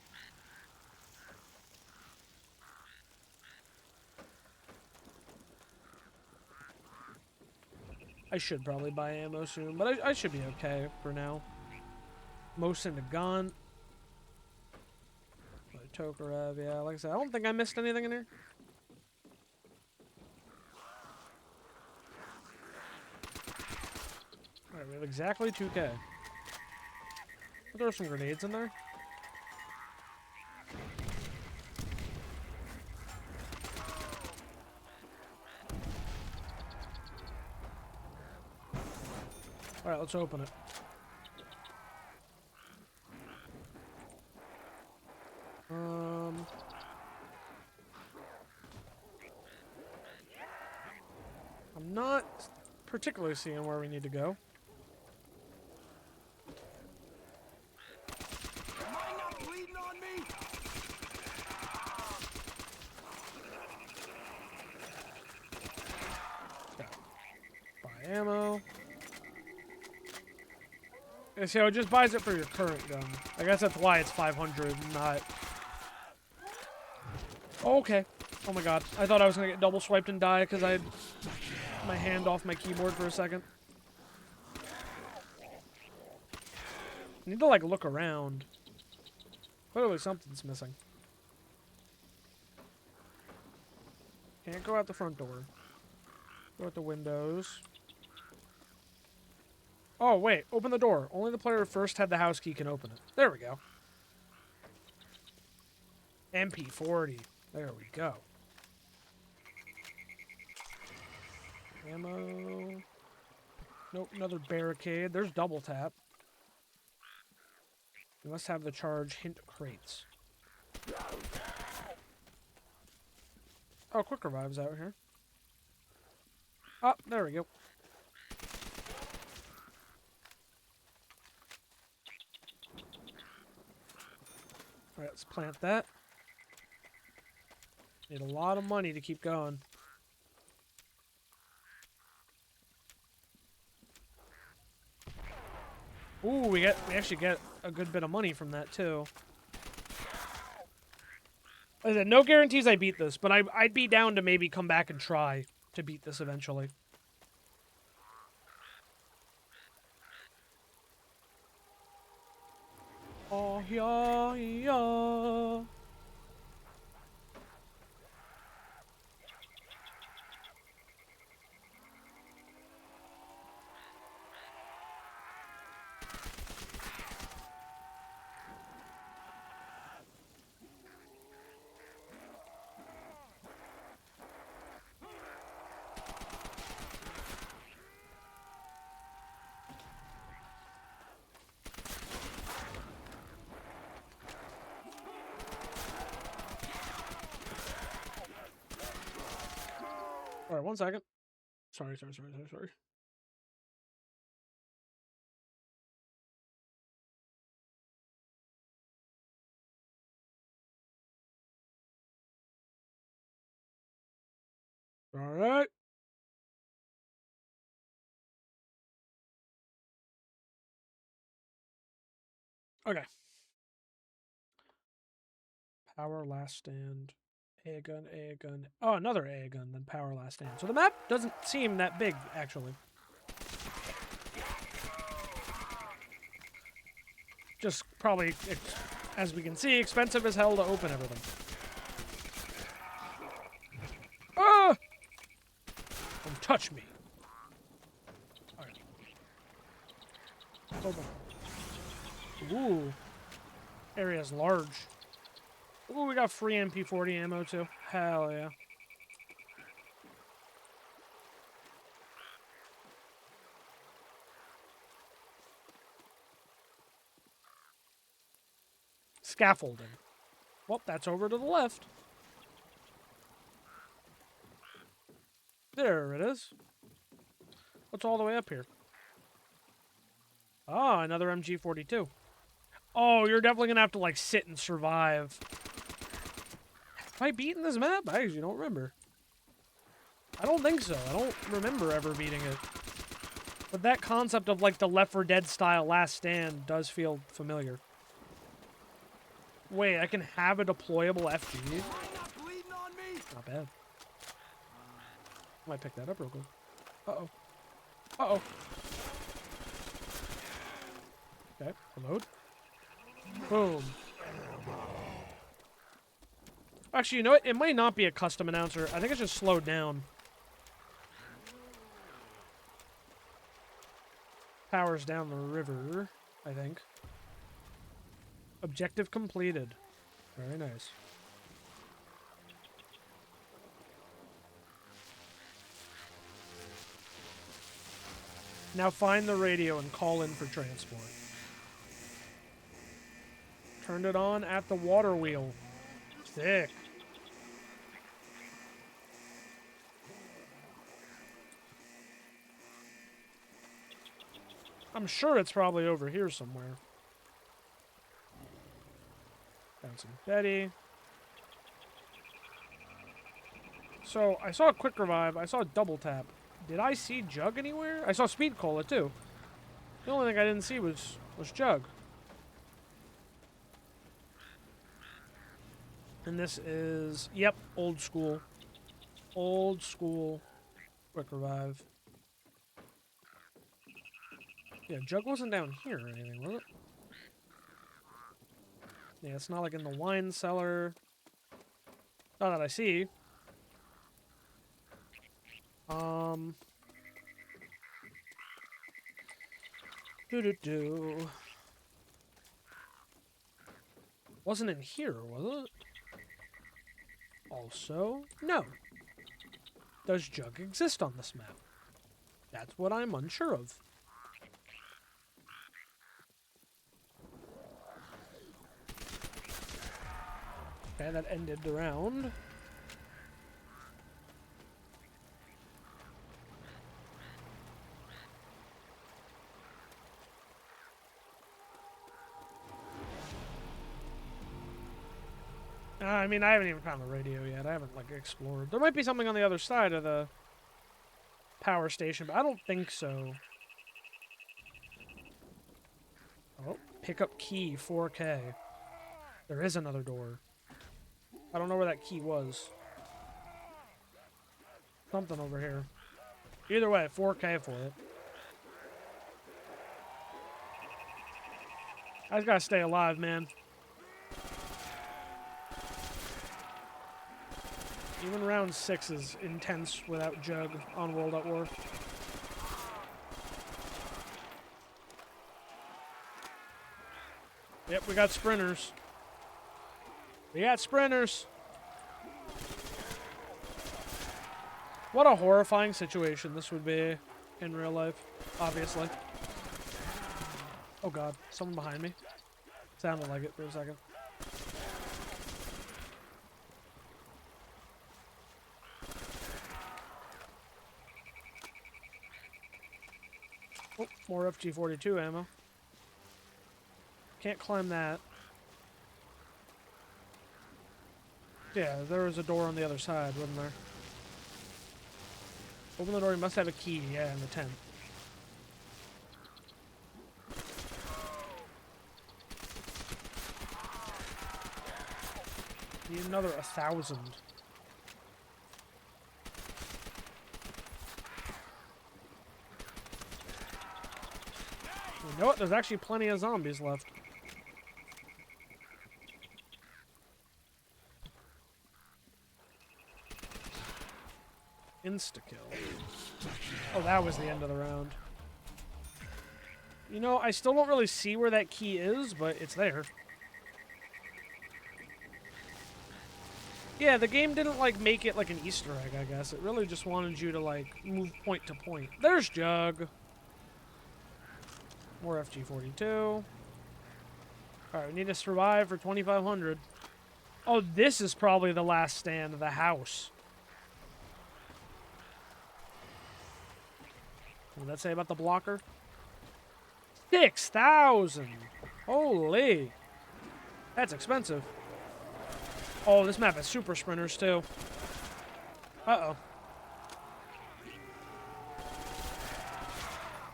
I should probably buy ammo soon, but I should be okay for now. Most into gun. Tokarev, yeah, like I said, I don't think I missed anything in here. Alright, we have exactly 2K. I'll throw some grenades in there. Alright, let's open it. I'm not particularly seeing where we need to go. Am I not bleeding on me? Buy ammo. Yeah, see how it just buys it for your current gun. I guess that's why it's 500, not... Oh, okay. Oh my god. I thought I was gonna get double swiped and die because I had my hand off my keyboard for a second. I need to, like, look around. Clearly something's missing. Can't go out the front door. Go out the windows. Oh, wait. Open the door. Only the player who first had the house key can open it. There we go. MP40. There we go. Ammo. Nope, another barricade. There's double tap. We must have the charge hint crates. Oh, quick revives out here. Oh, there we go. Alright, let's plant that. Need a lot of money to keep going. Ooh, we actually get a good bit of money from that too. Like I said, no guarantees I beat this, but I'd be down to maybe come back and try to beat this eventually. Oh yeah, yeah. All right, 1 second. Sorry. All right. Okay. Power last stand. A gun. Oh, another A gun, then power last stand. So the map doesn't seem that big, actually. Just probably, as we can see, expensive as hell to open everything. Ah! Don't touch me. Alright. Open. Ooh. Area's large. Ooh, we got free MP40 ammo, too. Hell yeah. Scaffolding. Well, that's over to the left. There it is. What's all the way up here? Ah, another MG42. Oh, you're definitely gonna have to, like, sit and survive. Have I beaten this map? I actually don't remember. I don't think so. I don't remember ever beating it. But that concept of, like, the Left 4 Dead style last stand does feel familiar. Wait, I can have a deployable FG? Not bad. I might pick that up real quick. Uh-oh. Uh-oh. Okay, reload. Boom. Actually, you know what? It might not be a custom announcer. I think it's just slowed down. Power's down the river, I think. Objective completed. Very nice. Now find the radio and call in for transport. Turned it on at the water wheel. Sick. I'm sure it's probably over here somewhere. Bouncing Betty. So, I saw a quick revive. I saw a double tap. Did I see Jug anywhere? I saw Speed Cola, too. The only thing I didn't see was Jug. And this is, yep, old school. Old school quick revive. Yeah, Jug wasn't down here or anything, was it? Yeah, it's not like in the wine cellar. Not that I see. Doo-doo-doo. Wasn't in here, was it? Also, no. Does Jug exist on this map? That's what I'm unsure of. Okay, that ended the round. I mean, I haven't even found the radio yet. I haven't, like, explored. There might be something on the other side of the power station, but I don't think so. Oh, pickup key, 4K. There is another door. I don't know where that key was. Something over here. Either way, 4K for it. I just gotta stay alive, man. Even round 6 is intense without Jug on World at War. Yep, we got sprinters. We got sprinters. What a horrifying situation this would be in real life, obviously. Oh god, someone behind me. Sounded like it for a second. Oh, more FG-42 ammo. Can't climb that. Yeah, there was a door on the other side, wasn't there? Open the door, you must have a key, yeah, in the tent. Need another 1,000. You know what? There's actually plenty of zombies left. Insta-kill. Oh, that was the end of the round. You know, I still don't really see where that key is, but it's there. Yeah, the game didn't, like, make it like an Easter egg, I guess. It really just wanted you to, like, move point to point. There's Jug. More FG-42. Alright, we need to survive for 2,500. Oh, this is probably the last stand of the house. What did that say about the blocker? 6,000! Holy! That's expensive. Oh, this map has super sprinters, too. Uh-oh.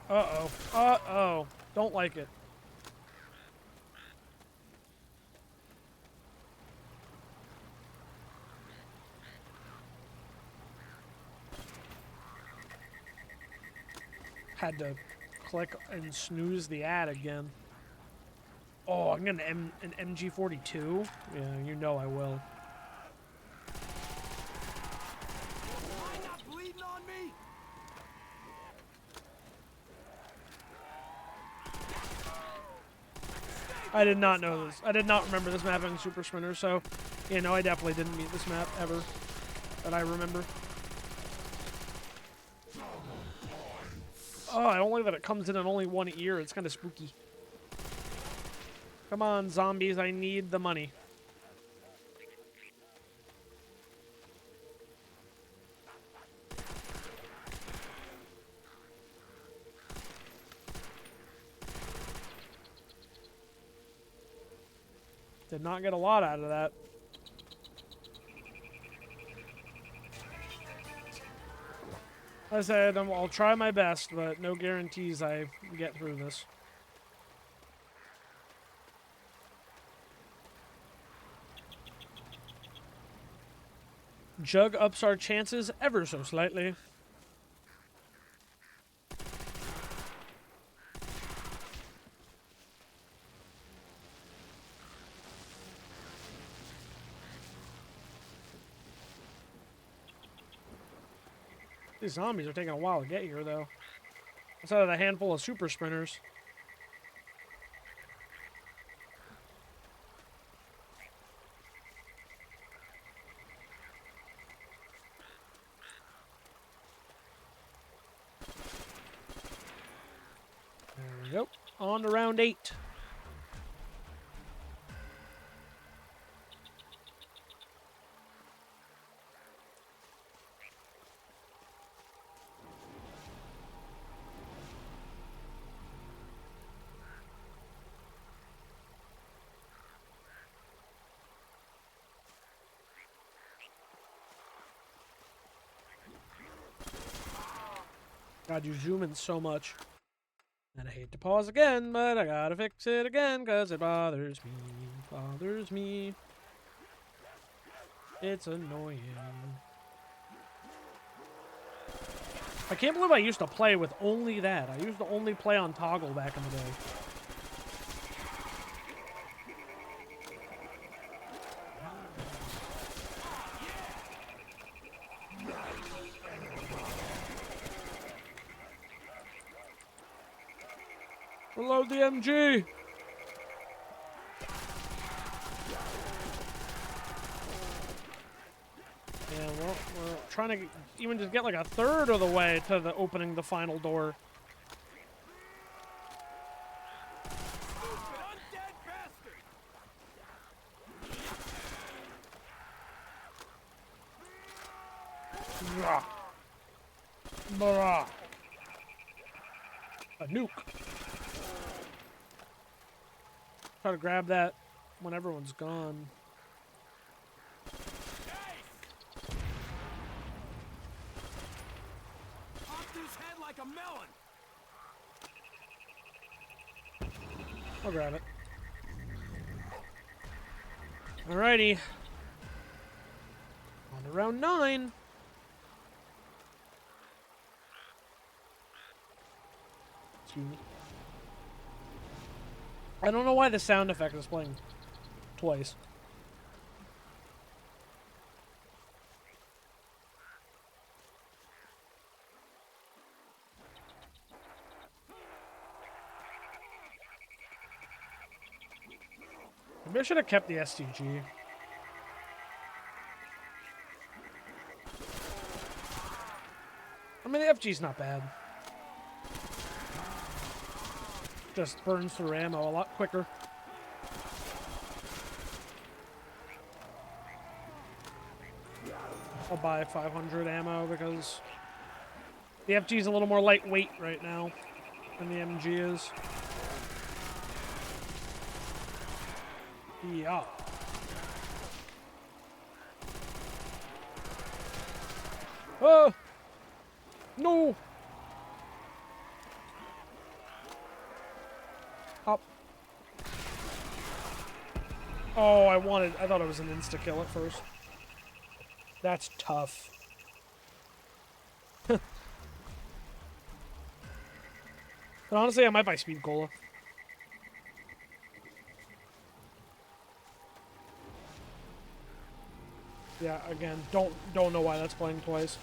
Uh-oh. Uh-oh. Don't like it. Had to click and snooze the ad again. Oh, I'm gonna an MG42? Yeah, you know I will. Why not bleeding on me? I did not know this. I did not remember this map having super sprinters, so yeah, no, I definitely didn't meet this map ever that I remember. Oh, I don't like that it comes in on only one ear. It's kind of spooky. Come on, zombies, I need the money. Did not get a lot out of that. I said I'll try my best, but no guarantees I get through this. Jug ups our chances ever so slightly. These zombies are taking a while to get here, though. Outside of a handful of super sprinters. There we go. On to round 8. God, you zoom in so much. And I hate to pause again, but I gotta fix it again, because it bothers me. Bothers me. It's annoying. I can't believe I used to play with only that. I used to only play on toggle back in the day. Reload the MG! Yeah, we're trying to even just get like a third of the way to the opening the final door. Stupid undead bastard! Brah. Brah. A nuke. Try to grab that when everyone's gone. Pop this head like a melon! I'll grab it. Alrighty. On to round 9. I don't know why the sound effect is playing twice. Maybe I should have kept the STG. I mean, the FG's not bad. Just burns through ammo a lot quicker. I'll buy 500 ammo because the FG is a little more lightweight right now than the MG is. Yeah. Oh! No! Up. Oh, I thought it was an insta-kill at first. That's tough. But honestly, I might buy Speed Cola. Yeah, again, don't know why that's playing twice.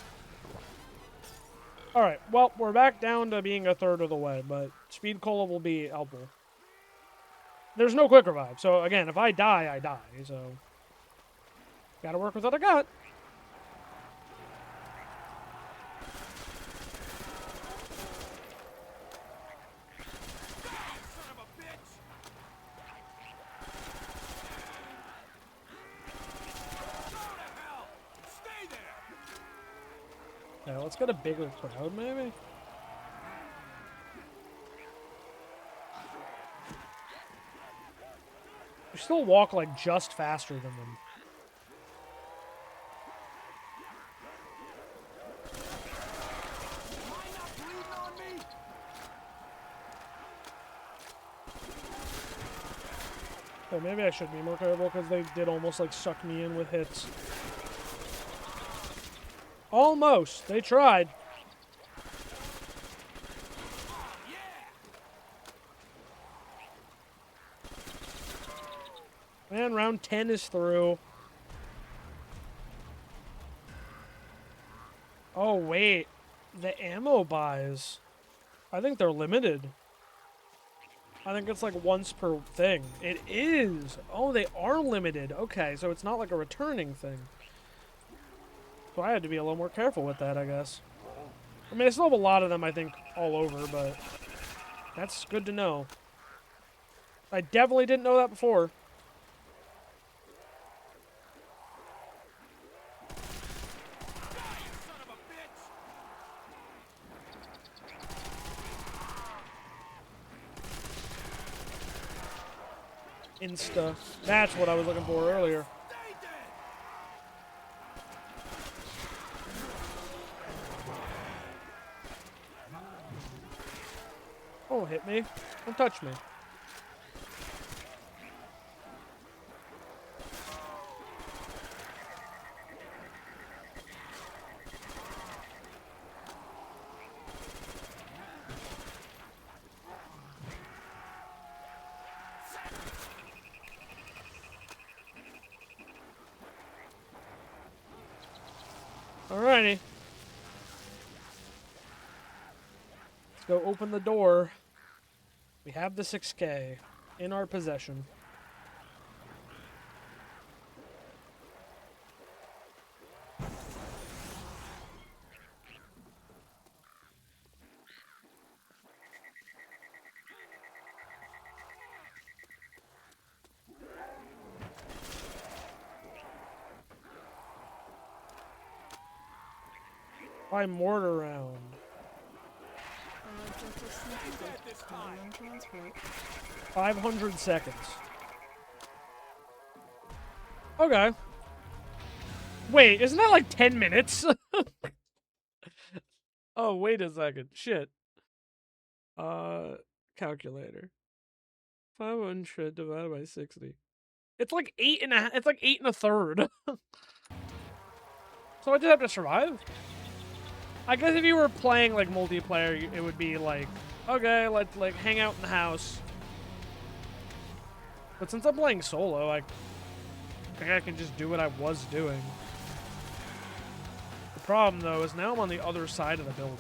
Alright, well, we're back down to being a third of the way, but Speed Cola will be helpful. There's no quick revive, so again, if I die, I die, so... Gotta work with what I got. Yeah, let's get a bigger crowd, maybe? We still walk, like, just faster than them. Okay, maybe I should be more careful, because they did almost, like, suck me in with hits. Almost! They tried. Man, round 10 is through. Oh, wait. The ammo buys. I think they're limited. I think it's like once per thing. It is! Oh, they are limited. Okay, so it's not like a returning thing. So I had to be a little more careful with that, I guess. I mean, I still have a lot of them, I think, all over, but that's good to know. I definitely didn't know that before. Insta. That's what I was looking for earlier. Don't hit me. Don't touch me. Alrighty. Let's go open the door. We have the 6K in our possession. Buy mortar round. 500 seconds. Okay. Wait, isn't that like 10 minutes? Oh, wait a second. Shit. Calculator. 500 divided by 60. It's like 8.5. It's like 8 1/3. So I just have to survive? I guess if you were playing like multiplayer, it would be like, okay, let's like hang out in the house. But since I'm playing solo, I think I can just do what I was doing. The problem though is now I'm on the other side of the building,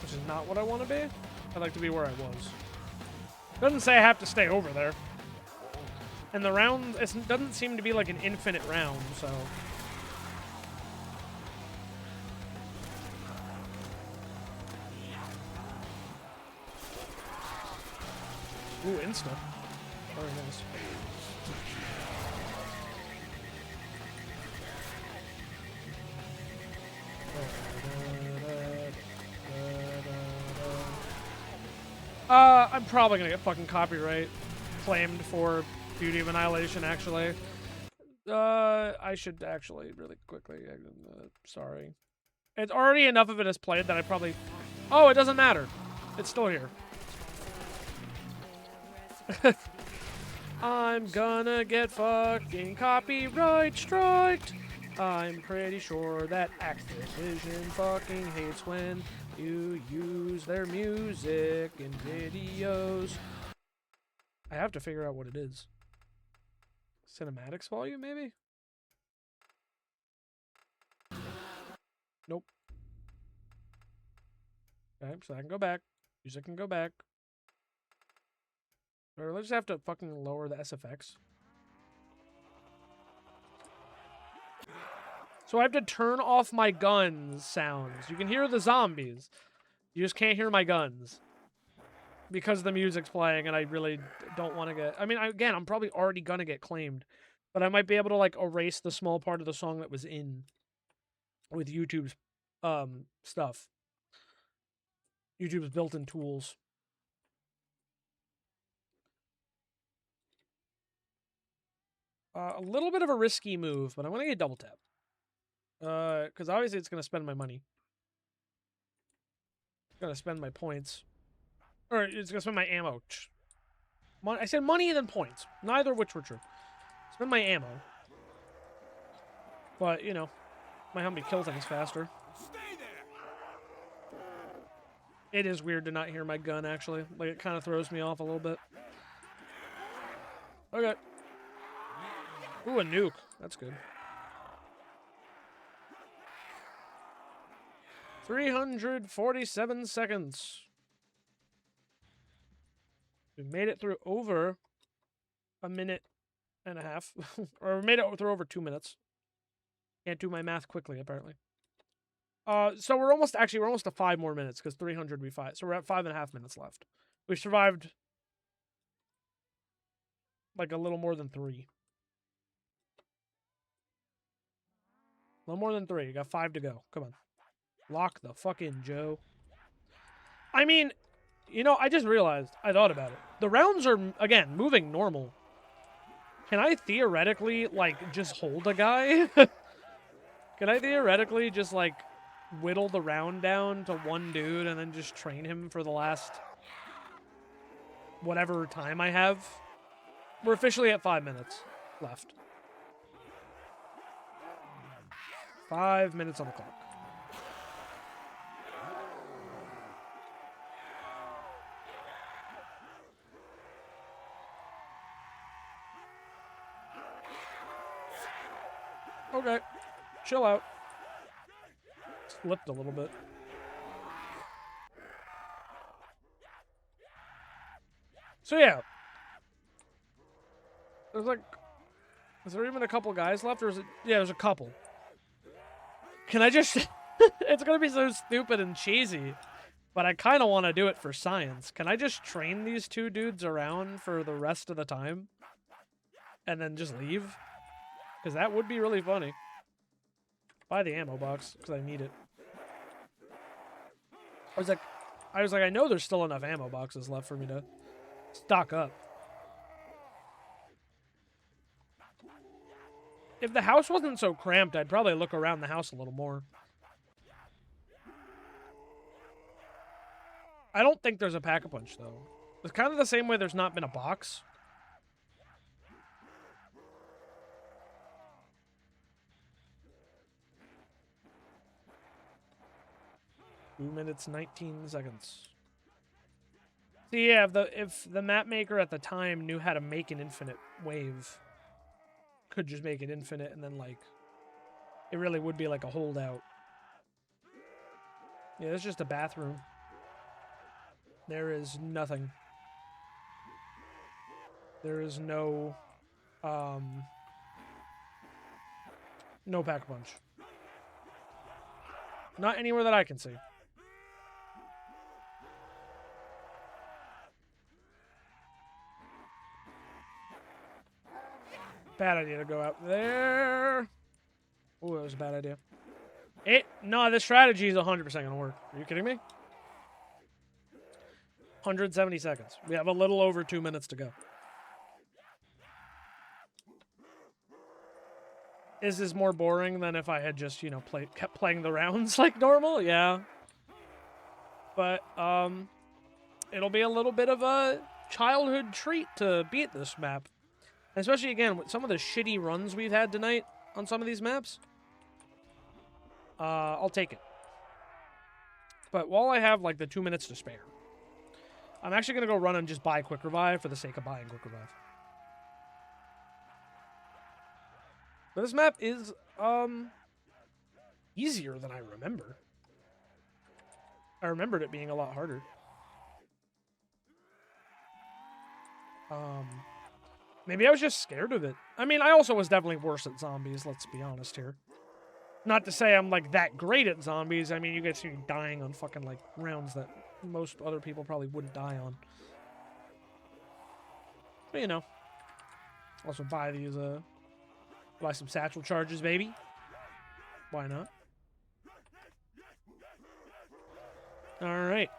which is not what I want to be. I'd like to be where I was. Doesn't say I have to stay over there. And the round, it doesn't seem to be like an infinite round, so. Ooh, insta. Very nice. I'm probably gonna get fucking copyright claimed for Beauty of Annihilation, actually. I should actually really quickly. Sorry. It's already enough of it is played that I probably. Oh, it doesn't matter. It's still here. I'm gonna get fucking copyright striked. I'm pretty sure that Activision fucking hates when you use their music in videos. I have to figure out what it is. Cinematics volume, maybe? Nope. Okay, so I can go back. Music can go back. Or let's just have to fucking lower the SFX. So I have to turn off my guns sounds. You can hear the zombies. You just can't hear my guns. Because the music's playing and I really don't want to get... I mean, again, I'm probably already going to get claimed. But I might be able to, like, erase the small part of the song that was in with YouTube's stuff. YouTube's built-in tools. A little bit of a risky move, but I'm going to get double tap. Because obviously it's going to spend my money. It's going to spend my points. Or it's going to spend my ammo. I said money and then points. Neither of which were true. Spend my ammo. But, you know, might help me kill things faster. Stay there. It is weird to not hear my gun, actually. Like, it kind of throws me off a little bit. Okay. Ooh, a nuke. That's good. 347 seconds. We've made it through over a minute and a half. Or we made it through over 2 minutes. Can't do my math quickly, apparently. So we're almost to 5 more minutes, because 300 would be 5. So we're at 5.5 minutes left. We've survived like a little more than 3. A little more than 3. You got 5 to go. Come on. Lock the fuck in, Joe. I mean, you know, I just realized, I thought about it. The rounds are, again, moving normal. Can I theoretically, like, just hold a guy? Can I theoretically just, like, whittle the round down to one dude and then just train him for the last whatever time I have? We're officially at 5 minutes left. 5 minutes on the clock. Okay. Chill out. Slipped a little bit. So yeah. There's like... Is there even a couple guys left? Or is it... Yeah, there's a couple. Can I just... It's gonna be so stupid and cheesy. But I kind of want to do it for science. Can I just train these 2 dudes around for the rest of the time? And then just leave? Because that would be really funny. Buy the ammo box, because I need it. I was like, I know there's still enough ammo boxes left for me to stock up. If the house wasn't so cramped, I'd probably look around the house a little more. I don't think there's a pack-a-punch, though. It's kind of the same way there's not been a box. Two minutes, 19 seconds. See, yeah, if the map maker at the time knew how to make an infinite wave, could just make it infinite, and then, like, it really would be like a holdout. Yeah, it's just a bathroom. There is nothing. There is no, no pack-a-punch. Not anywhere that I can see. Bad idea to go out there. Oh, that was a bad idea. No, this strategy is 100% going to work. Are you kidding me? 170 seconds. We have a little over 2 minutes to go. Is this more boring than if I had just, you know, kept playing the rounds like normal? Yeah. But, it'll be a little bit of a childhood treat to beat this map. Especially, again, with some of the shitty runs we've had tonight on some of these maps. I'll take it. But while I have, like, the 2 minutes to spare, I'm actually going to go run and just buy Quick Revive for the sake of buying Quick Revive. But this map is, easier than I remember. I remembered it being a lot harder. Maybe I was just scared of it. I mean, I also was definitely worse at zombies, let's be honest here. Not to say I'm, like, that great at zombies. I mean, you guys see me dying on fucking, like, rounds that most other people probably wouldn't die on. But, you know. Also buy these, buy some satchel charges, baby. Why not? Alright.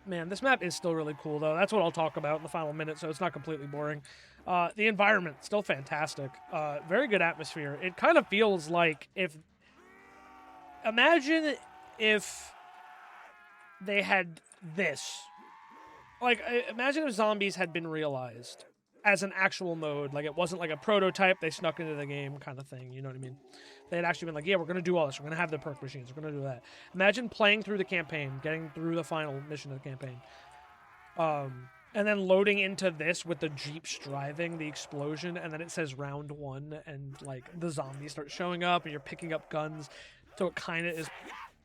Man, this map is still really cool, though. That's what I'll talk about in the final minute, so it's not completely boring. The environment, still fantastic. Very good atmosphere. It kind of feels like if... Imagine if they had this. Like, imagine if zombies had been realized as an actual mode. Like, it wasn't like a prototype they snuck into the game kind of thing, you know what I mean? They had actually been like, yeah, we're going to do all this. We're going to have the perk machines. We're going to do that. Imagine playing through the campaign, getting through the final mission of the campaign. And then loading into this with the Jeeps driving, the explosion, and then it says round 1, and, like, the zombies start showing up, and you're picking up guns. So it kind of is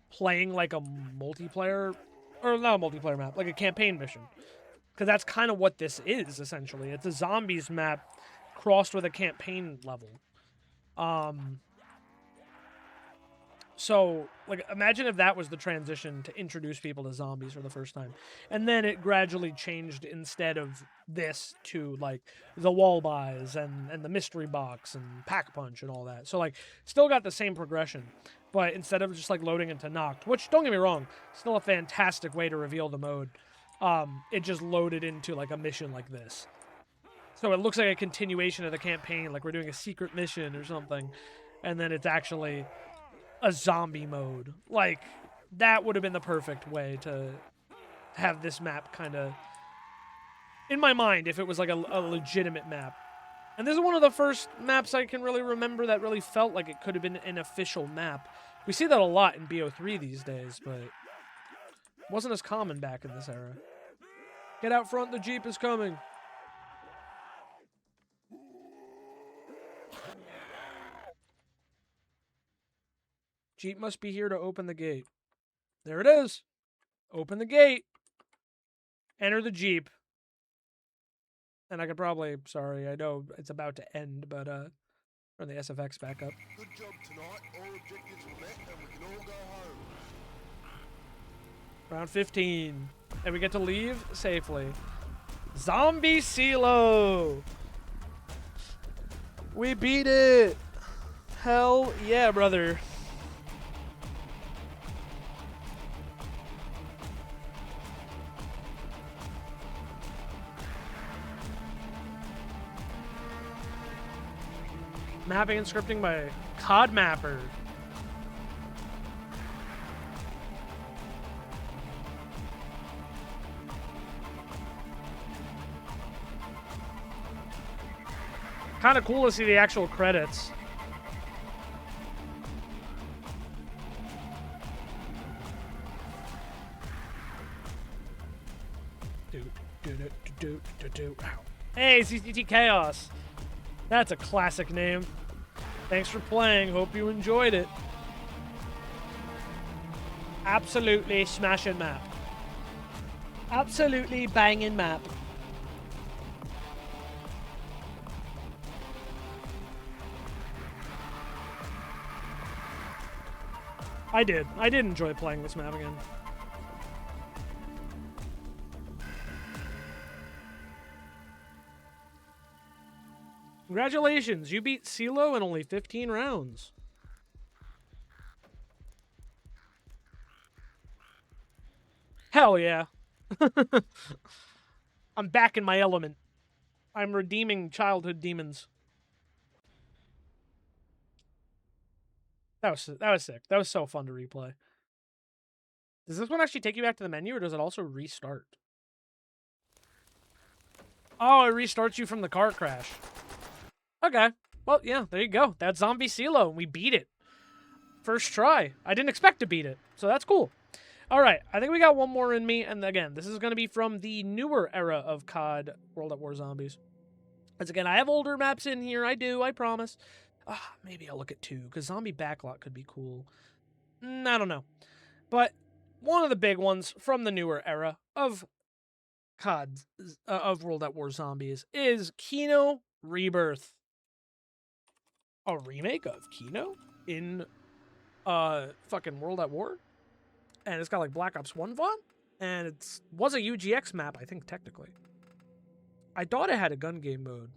playing like a multiplayer, or not a multiplayer map, like a campaign mission. Because that's kind of what this is, essentially. It's a zombies map crossed with a campaign level. So, like, imagine if that was the transition to introduce people to zombies for the first time. And then it gradually changed instead of this to, like, the wall buys and the mystery box and pack punch and all that. So, like, still got the same progression. But instead of just, like, loading into Noct, which, don't get me wrong, still a fantastic way to reveal the mode, it just loaded into, like, a mission like this. So it looks like a continuation of the campaign, like we're doing a secret mission or something. And then it's actually a zombie mode. Like, that would have been the perfect way to have this map kind of, in my mind, if it was like a legitimate map. And this is one of the first maps I can really remember that really felt like it could have been an official map. We see that a lot in BO3 these days, but it wasn't as common back in this era. Get out front, the Jeep is coming. Jeep must be here to open the gate. There it is. Open the gate. Enter the Jeep. And I could probably, sorry, I know it's about to end, but run the SFX back up. Good job tonight. All objectives were met and we can all go home. Round 15. And we get to leave safely. Zombie Seelow. We beat it. Hell yeah, brother. Mapping and scripting by COD Mapper. Kind of cool to see the actual credits. Hey, ZCT Chaos. That's a classic name. Thanks for playing. Hope you enjoyed it. Absolutely smashing map. Absolutely banging map. I did enjoy playing this map again. Congratulations, you beat Seelow in only 15 rounds. Hell yeah. I'm back in my element. I'm redeeming childhood demons. That was sick. That was so fun to replay. Does this one actually take you back to the menu, or does it also restart? Oh, it restarts you from the car crash. Okay. Well, yeah, there you go. That's Zombie Seelow, and we beat it. First try. I didn't expect to beat it, so that's cool. All right, I think we got one more in me, and again, this is going to be from the newer era of COD World at War Zombies. As again, I have older maps in here. I promise. Maybe I'll look at 2, because Zombie Backlot could be cool. I don't know. But one of the big ones from the newer era of COD, of World at War Zombies, is Kino Rebirth. A remake of Kino in fucking World at War? And it's got like Black Ops 1 VOD? And it was a UGX map, I think, technically. I thought it had a gun game mode.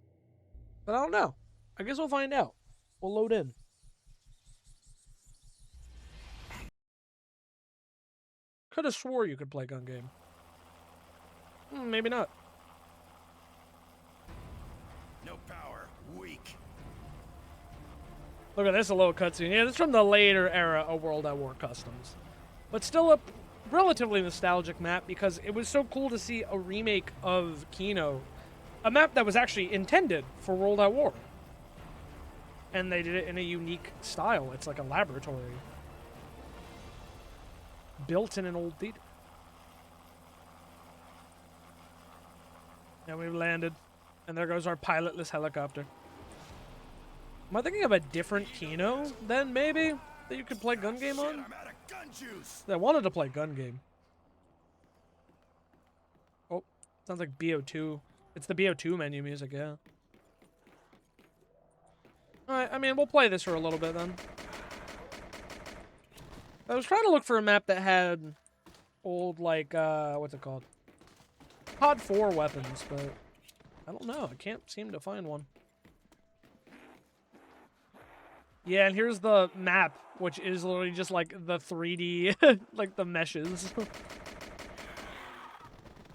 But I don't know. I guess we'll find out. We'll load in. Could have swore you could play gun game. Maybe not. No power. Weak. Look at this, a little cutscene. Yeah, this is from the later era of World at War Customs. But still a relatively nostalgic map because it was so cool to see a remake of Kino. A map that was actually intended for World at War. And they did it in a unique style. It's like a laboratory. Built in an old theater. And we've landed. And there goes our pilotless helicopter. Am I thinking of a different Kino then, maybe? That you could play gun game on? I'm out of gun juice. I wanted to play gun game. Oh, sounds like BO2. It's the BO2 menu music, yeah. Alright, I mean, we'll play this for a little bit then. I was trying to look for a map that had old, like, what's it called? COD 4 weapons, but I don't know. I can't seem to find one. Yeah, and here's the map, which is literally just like the 3D, like the meshes.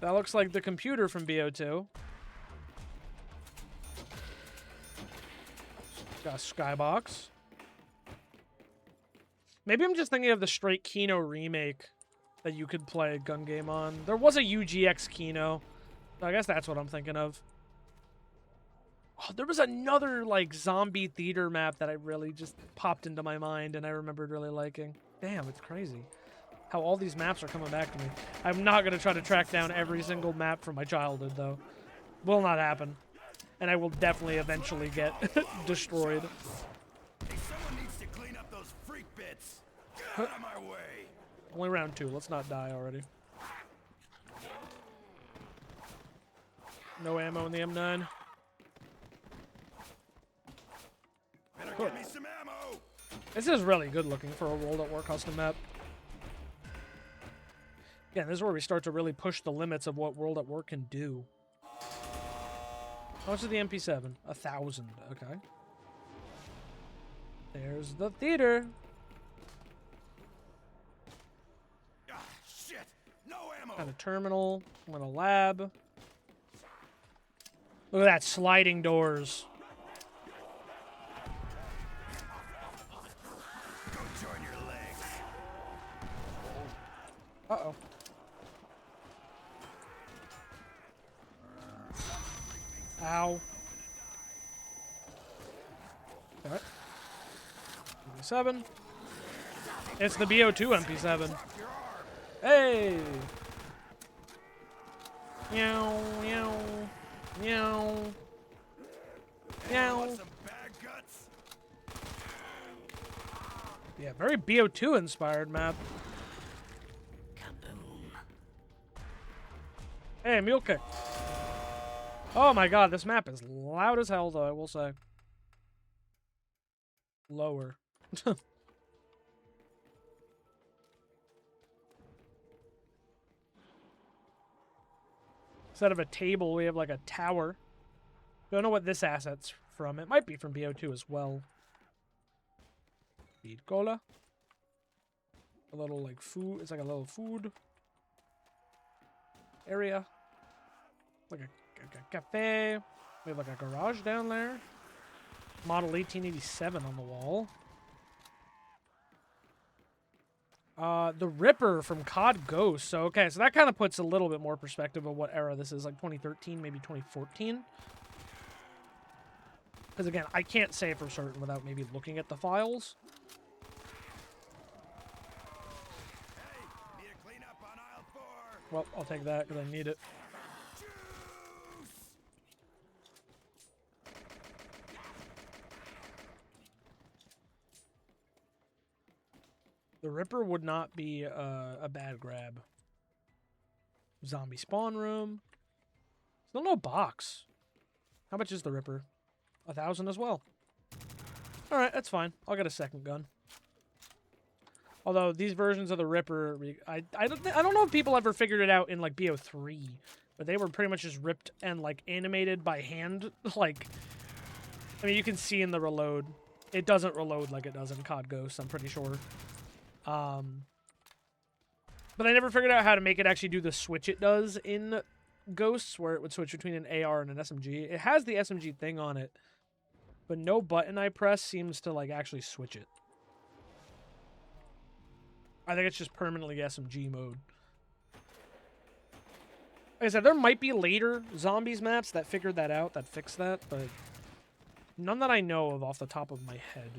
That looks like the computer from BO2. Got a skybox. Maybe I'm just thinking of the straight Kino remake that you could play a gun game on. There was a UGX Kino, so I guess that's what I'm thinking of. Oh, there was another, like, zombie theater map that I really just popped into my mind and I remembered really liking. Damn, it's crazy how all these maps are coming back to me. I'm not going to try to track down every single map from my childhood, though. Will not happen. And I will definitely eventually get destroyed. Hey, someone needs to clean up those freak bits. Get out of my way. Only round 2. Let's not die already. No ammo in the M9. Better get me some ammo. This is really good looking for a World at War custom map. Yeah, this is where we start to really push the limits of what World at War can do. How much is the MP7? 1,000. Okay. There's the theater. Ah, shit. No ammo. Got a terminal. Got a lab. Look at that, sliding doors. Go join your legs. Uh-oh. Ow. Alright. MP7. It's the BO2 MP7. Hey! Meow, meow, meow, meow. Want some bad guts? Yeah, very BO2 inspired map. Hey, mule kick. Oh my god, this map is loud as hell, though, I will say. Lower. Instead of a table, we have like a tower. Don't know what this asset's from. It might be from BO2 as well. Feed cola. A little like food. It's like a little food area. Like a cafe. We have like a garage down there. Model 1887 on the wall. The Ripper from COD Ghost. So, okay, so that kind of puts a little bit more perspective of what era this is, like 2013, maybe 2014. Because, again, I can't say for certain without maybe looking at the files. Well, I'll take that because I need it. The Ripper would not be a bad grab. Zombie spawn room. Still no box. How much is the Ripper? 1,000 as well. Alright, that's fine. I'll get a second gun. Although these versions of the Ripper, I don't know if people ever figured it out in like BO3, but they were pretty much just ripped and like animated by hand. Like, I mean, you can see in the reload, it doesn't reload like it does in COD Ghosts, I'm pretty sure. But I never figured out how to make it actually do the switch it does in Ghosts, where it would switch between an AR and an SMG. It has the SMG thing on it, but no button I press seems to like actually switch it. I think it's just permanently SMG mode. Like I said, there might be later Zombies maps that figured that out, that fixed that, but none that I know of off the top of my head.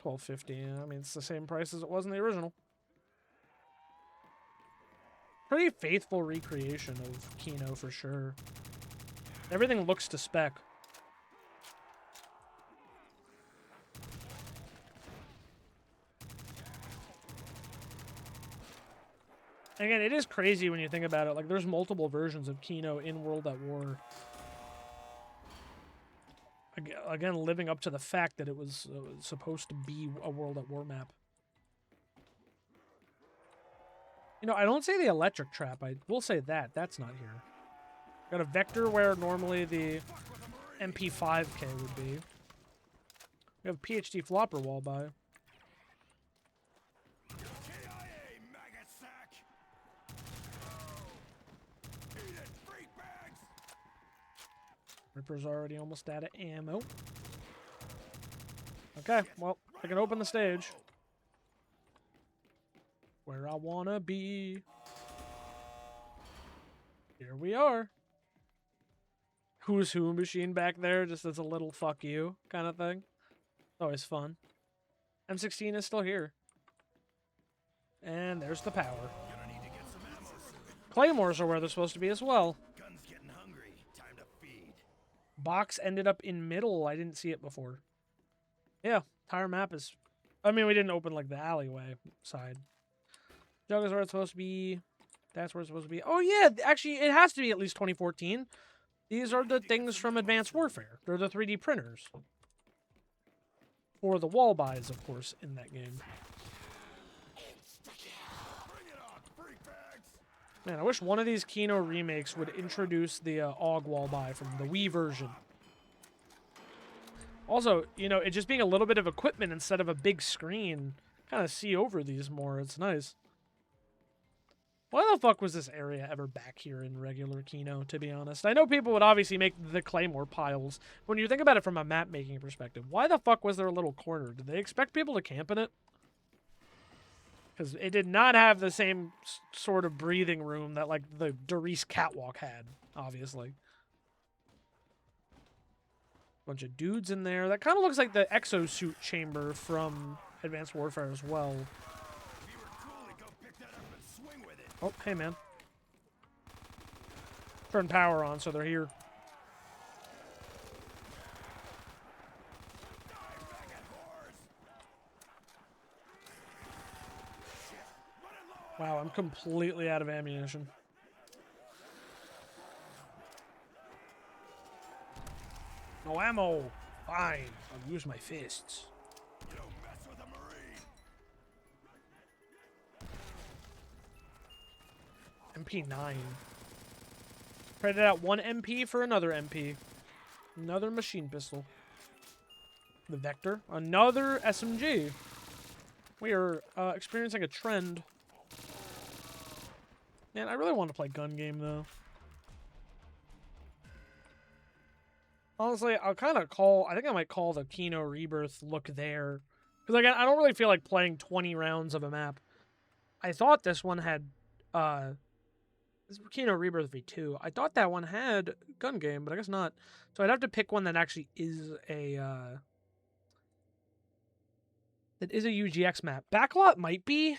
1250. I mean, it's the same price as it was in the original. Pretty faithful recreation of Kino for sure. Everything looks to spec. Again, it is crazy when you think about it. Like, there's multiple versions of Kino in World at War. Again, living up to the fact that it was supposed to be a World at War map. You know, I don't say the electric trap. I will say that. That's not here. Got a vector where normally the MP5K would be. We have PhD flopper wall by. Ripper's already almost out of ammo. Okay, well, I can open the stage. Where I wanna be. Here we are. Who's Who machine back there, just as a little fuck you kind of thing. Always fun. M16 is still here. And there's the power. Claymores are where they're supposed to be as well. Box ended up in middle. I didn't see it before. Yeah, entire map is... I mean, we didn't open, like, the alleyway side. Jug is where it's supposed to be. That's where it's supposed to be. Oh, yeah, actually, it has to be at least 2014. These are the things from Advanced Warfare. They're the 3D printers. Or the wall buys, of course, in that game. Man, I wish one of these Kino remakes would introduce the AUG wall buy from the Wii version. Also, you know, it just being a little bit of equipment instead of a big screen, kind of see over these more. It's nice. Why the fuck was this area ever back here in regular Kino, to be honest? I know people would obviously make the Claymore piles. When you think about it from a map-making perspective, why the fuck was there a little corner? Did they expect people to camp in it? Because it did not have the same sort of breathing room that, like, the Doris catwalk had, obviously. Bunch of dudes in there. That kind of looks like the exosuit chamber from Advanced Warfare as well. Oh, hey, man. Turn power on, so they're here. Wow, I'm completely out of ammunition. No ammo. Fine. I'll use my fists. You don't mess with a Marine. MP9. Traded out one MP for another MP. Another machine pistol. The Vector. Another SMG. We are experiencing a trend. Man, I really want to play gun game, though. Honestly, I'll kind of call... I think I might call the Kino Rebirth look there. Because, again, I don't really feel like playing 20 rounds of a map. I thought this one had... this is Kino Rebirth V2. I thought that one had gun game, but I guess not. So I'd have to pick one that actually is a... It is a UGX map. Backlot might be.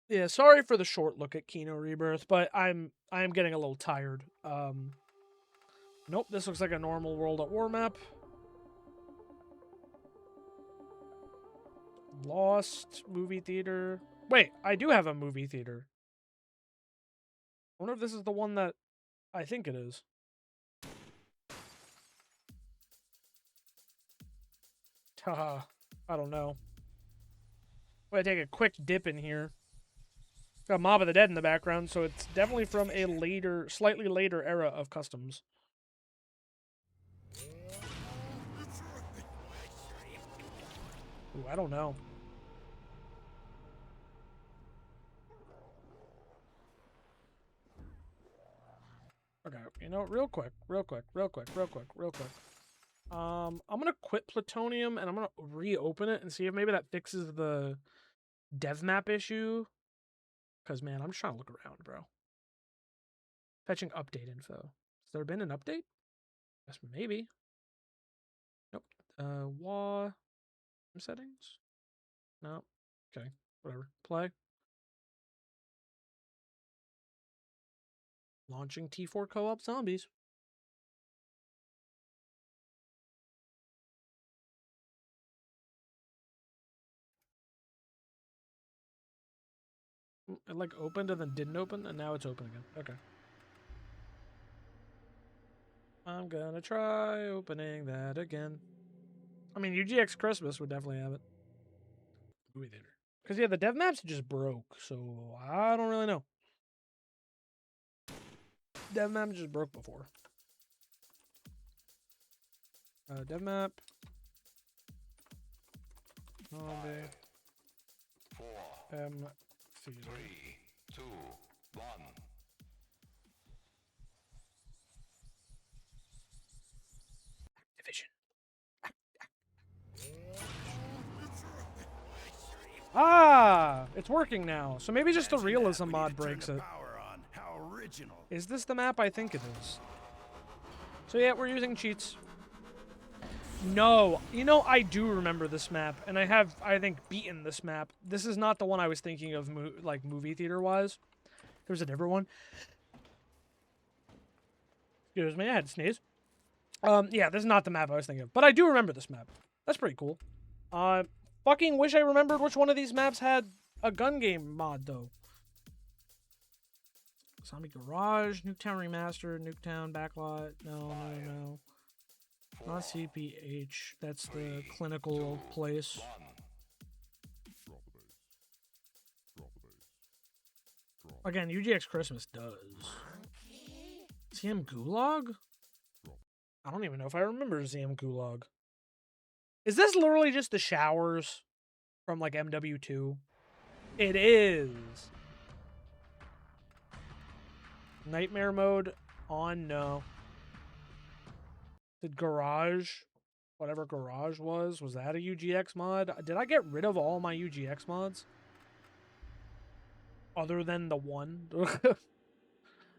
Yeah, sorry for the short look at Kino Rebirth, but I am getting a little tired. Nope, this looks like a normal World at War map. Lost movie theater. Wait, I do have a movie theater. I wonder if this is the one that I think it is. Haha, I don't know. I'm gonna take a quick dip in here. Got Mob of the Dead in the background, so it's definitely from a later, slightly later era of customs. Ooh, I don't know. Okay, you know, real quick. I'm gonna quit Plutonium and I'm gonna reopen it and see if maybe that fixes the dev map issue. Cause man, I'm just trying to look around, bro. Fetching update info. Has there been an update? Yes, maybe. Nope. WA settings? No. Okay. Whatever. Play. Launching T4 co-op zombies. It like opened and then didn't open, and now it's open again. Okay. I'm gonna try opening that again. I mean, UGX Christmas would definitely have it. Movie theater. Because, yeah, the dev maps just broke, so I don't really know. Dev map just broke before. Dev map. Zombie. 4, M. 3, 2, 1. Division. Ah! It's working now. So maybe just the realism mod breaks it. How original. Is this the map? I think it is. So yeah, we're using cheats. No. You know, I do remember this map, and I have, I think, beaten this map. This is not the one I was thinking of, like, movie theater-wise. There was a different one. Excuse me, I had to sneeze. Yeah, this is not the map I was thinking of. But I do remember this map. That's pretty cool. Fucking wish I remembered which one of these maps had a gun game mod, though. Zombie Garage, Nuketown Remastered, Nuketown Backlot. No. Not CPH. That's the clinical place. Again, UGX Christmas does. ZM Gulag? I don't even know if I remember ZM Gulag. Is this literally just the showers from, like, MW2? It is. Nightmare mode on, no. Did Garage, whatever Garage was that a UGX mod? Did I get rid of all my UGX mods? Other than the one?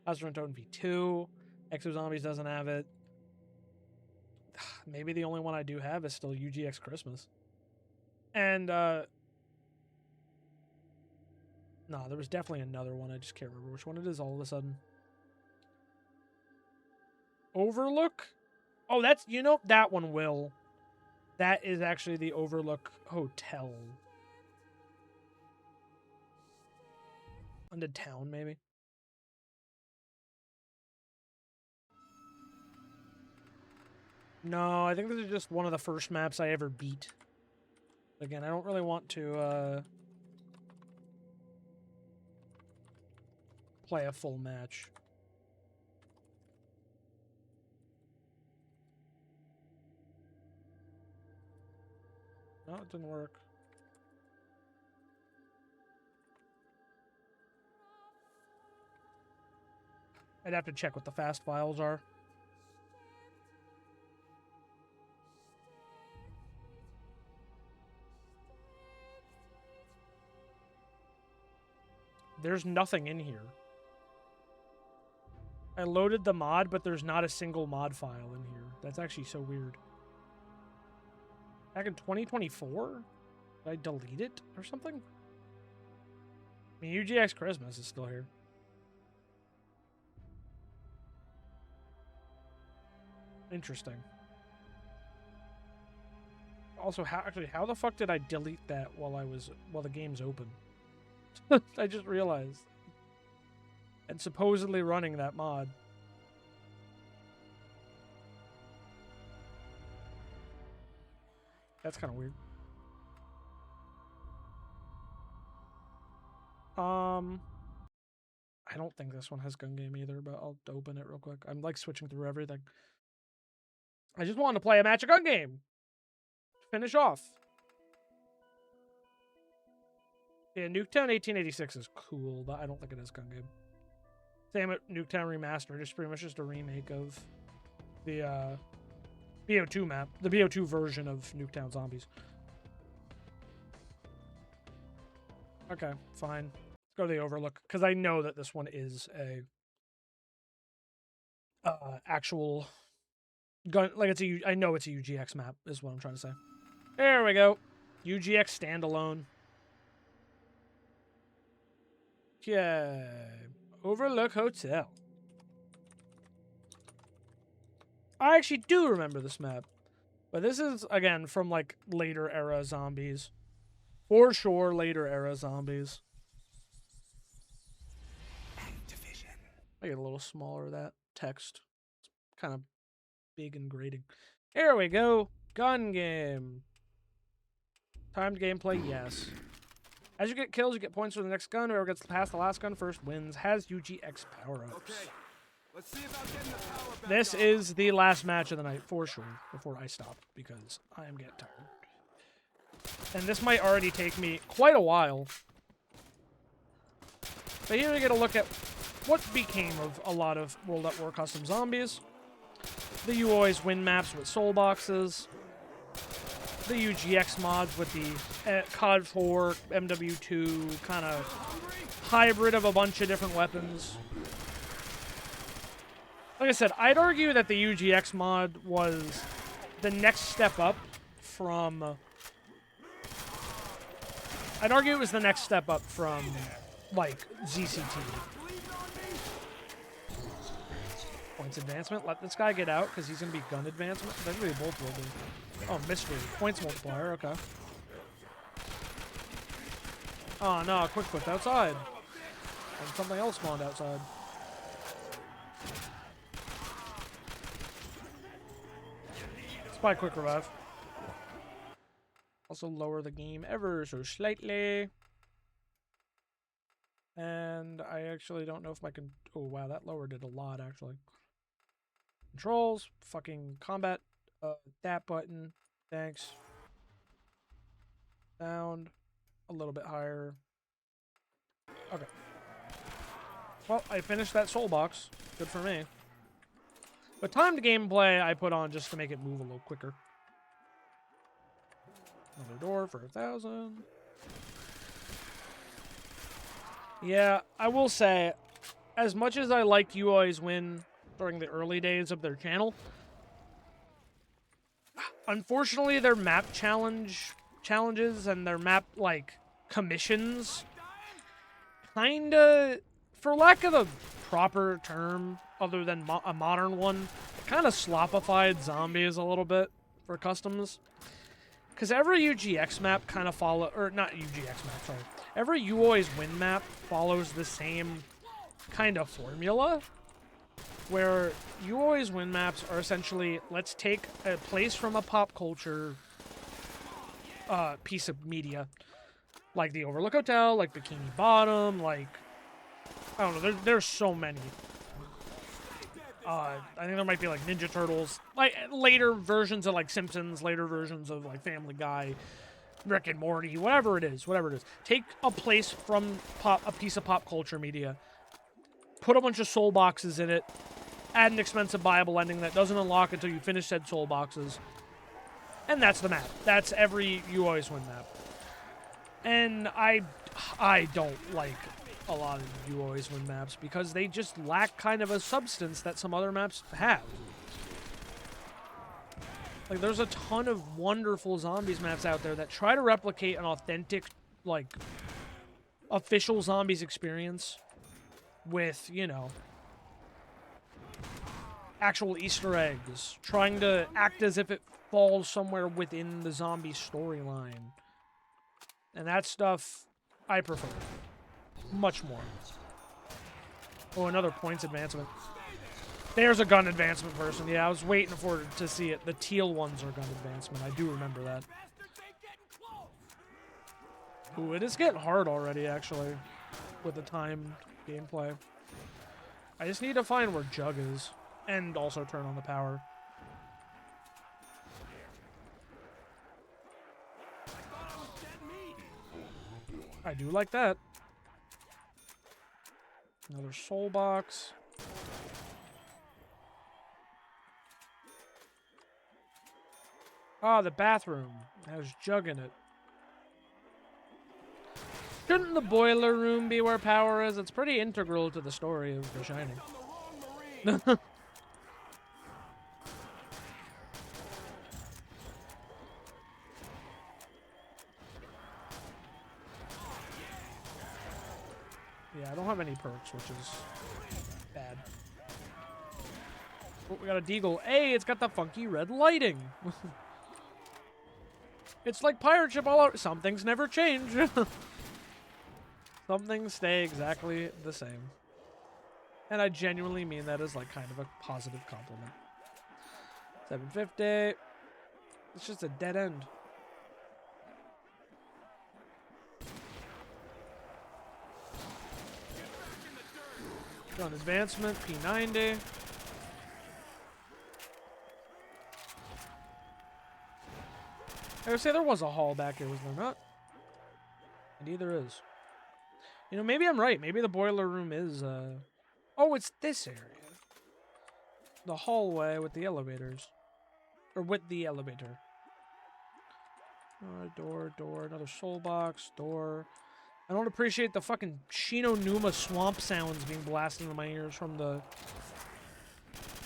Astronaut Totem V2. Exo Zombies doesn't have it. Maybe the only one I do have is still UGX Christmas. And, no, there was definitely another one. I just can't remember which one it is all of a sudden. Overlook? Oh, that's, you know, that one will. That is actually the Overlook Hotel. Undead Town, maybe? No, I think this is just one of the first maps I ever beat. Again, I don't really want to, play a full match. No, it didn't work. I'd have to check what the fast files are. There's nothing in here. I loaded the mod, but there's not a single mod file in here. That's actually so weird. Back in 2024? Did I delete it or something? I mean, UGX Christmas is still here. Interesting. Also, how the fuck did I delete that while the game's open? I just realized. And supposedly running that mod. That's kind of weird. I don't think this one has gun game either, but I'll open it real quick. I'm like switching through everything. I just wanted to play a match of gun game. Finish off. Yeah, Nuketown 1886 is cool, but I don't think it is gun game. Same at Nuketown Remastered, it's pretty much just a remake of the BO2 map, the BO2 version of Nuketown Zombies. Okay, fine. Let's go to the Overlook, because I know that this one is a actual gun, like I know it's a UGX map, is what I'm trying to say. There we go. UGX standalone. Okay. Overlook Hotel. I actually do remember this map. But this is, again, from, like, later era zombies. For sure, later era zombies. I get a little smaller of that text. It's kind of big and grating. Here we go. Gun game. Timed gameplay, yes. As you get kills, you get points for the next gun. Whoever gets past the last gun first wins. Has UGX power-ups. Okay, let's see about getting the power back This on. is the last match of the night, for sure, before I stop, because I am getting tired. And this might already take me quite a while. But here we get a look at what became of a lot of World at War Custom Zombies. The You Always Win maps with soul boxes. The UGX mods with the COD 4, MW2 kind of hybrid of a bunch of different weapons. Like I said, I'd argue that the UGX mod was the next step up from... I'd argue it was the next step up from, like, ZCT. Points advancement. Let this guy get out, because he's going to be gun advancement. I think they both will be. Oh, mystery. Points multiplier, okay. Oh, no, quick outside. And something else spawned outside. Spy quick revive. Also lower the game ever so slightly. And I actually don't know if I can... Oh, wow, that lowered it a lot, actually. Controls, fucking combat, that button, thanks. Sound, a little bit higher. Okay. Well, I finished that soul box. Good for me. But timed gameplay I put on just to make it move a little quicker. Another door for 1,000. Yeah, I will say, as much as I liked You Always Win during the early days of their channel, unfortunately their map challenges and their map, like, commissions kinda, for lack of a proper term other than a modern one, kind of slopified zombies a little bit for customs. Because every UGX map kind of or not UGX map, sorry. Every You Always Win map follows the same kind of formula, where You Always Win maps are essentially, let's take a place from a pop culture piece of media, like the Overlook Hotel, like Bikini Bottom, like, I don't know, there's so many. I think there might be like Ninja Turtles, like later versions of like Simpsons, later versions of like Family Guy, Rick and Morty, whatever it is. Take a place from a piece of pop culture media, put a bunch of soul boxes in it, add an expensive Bible ending that doesn't unlock until you finish said soul boxes, and that's the map. That's every You Always Win map. And I don't like a lot of You Always Win maps because they just lack kind of a substance that some other maps have. Like, there's a ton of wonderful zombies maps out there that try to replicate an authentic, like, official zombies experience with, you know, actual Easter eggs, trying to act as if it falls somewhere within the zombie storyline. And that stuff, I prefer. Much more. Oh, another points advancement. There's a gun advancement person. Yeah, I was waiting to see it. The teal ones are gun advancement. I do remember that. Ooh, it is getting hard already, actually, with the timed gameplay. I just need to find where Jug is, and also turn on the power. I do like that. Another soul box. Ah, the bathroom. It has Jug in it. Shouldn't the boiler room be where power is? It's pretty integral to the story of The Shining. Yeah, I don't have any perks, which is bad. Oh, we got a deagle. Hey, it's got the funky red lighting. It's like pirate ship all out. Some things never change. Some things stay exactly the same. And I genuinely mean that as like kind of a positive compliment. 750. It's just a dead end. Gun advancement, P90. I would say there was a hall back here, was there not? Indeed there is. You know, maybe I'm right. Maybe the boiler room is, Oh, it's this area. The hallway with the elevators. Or with the elevator. Door, another soul box, door. I don't appreciate the fucking Kino Numa swamp sounds being blasted into my ears from the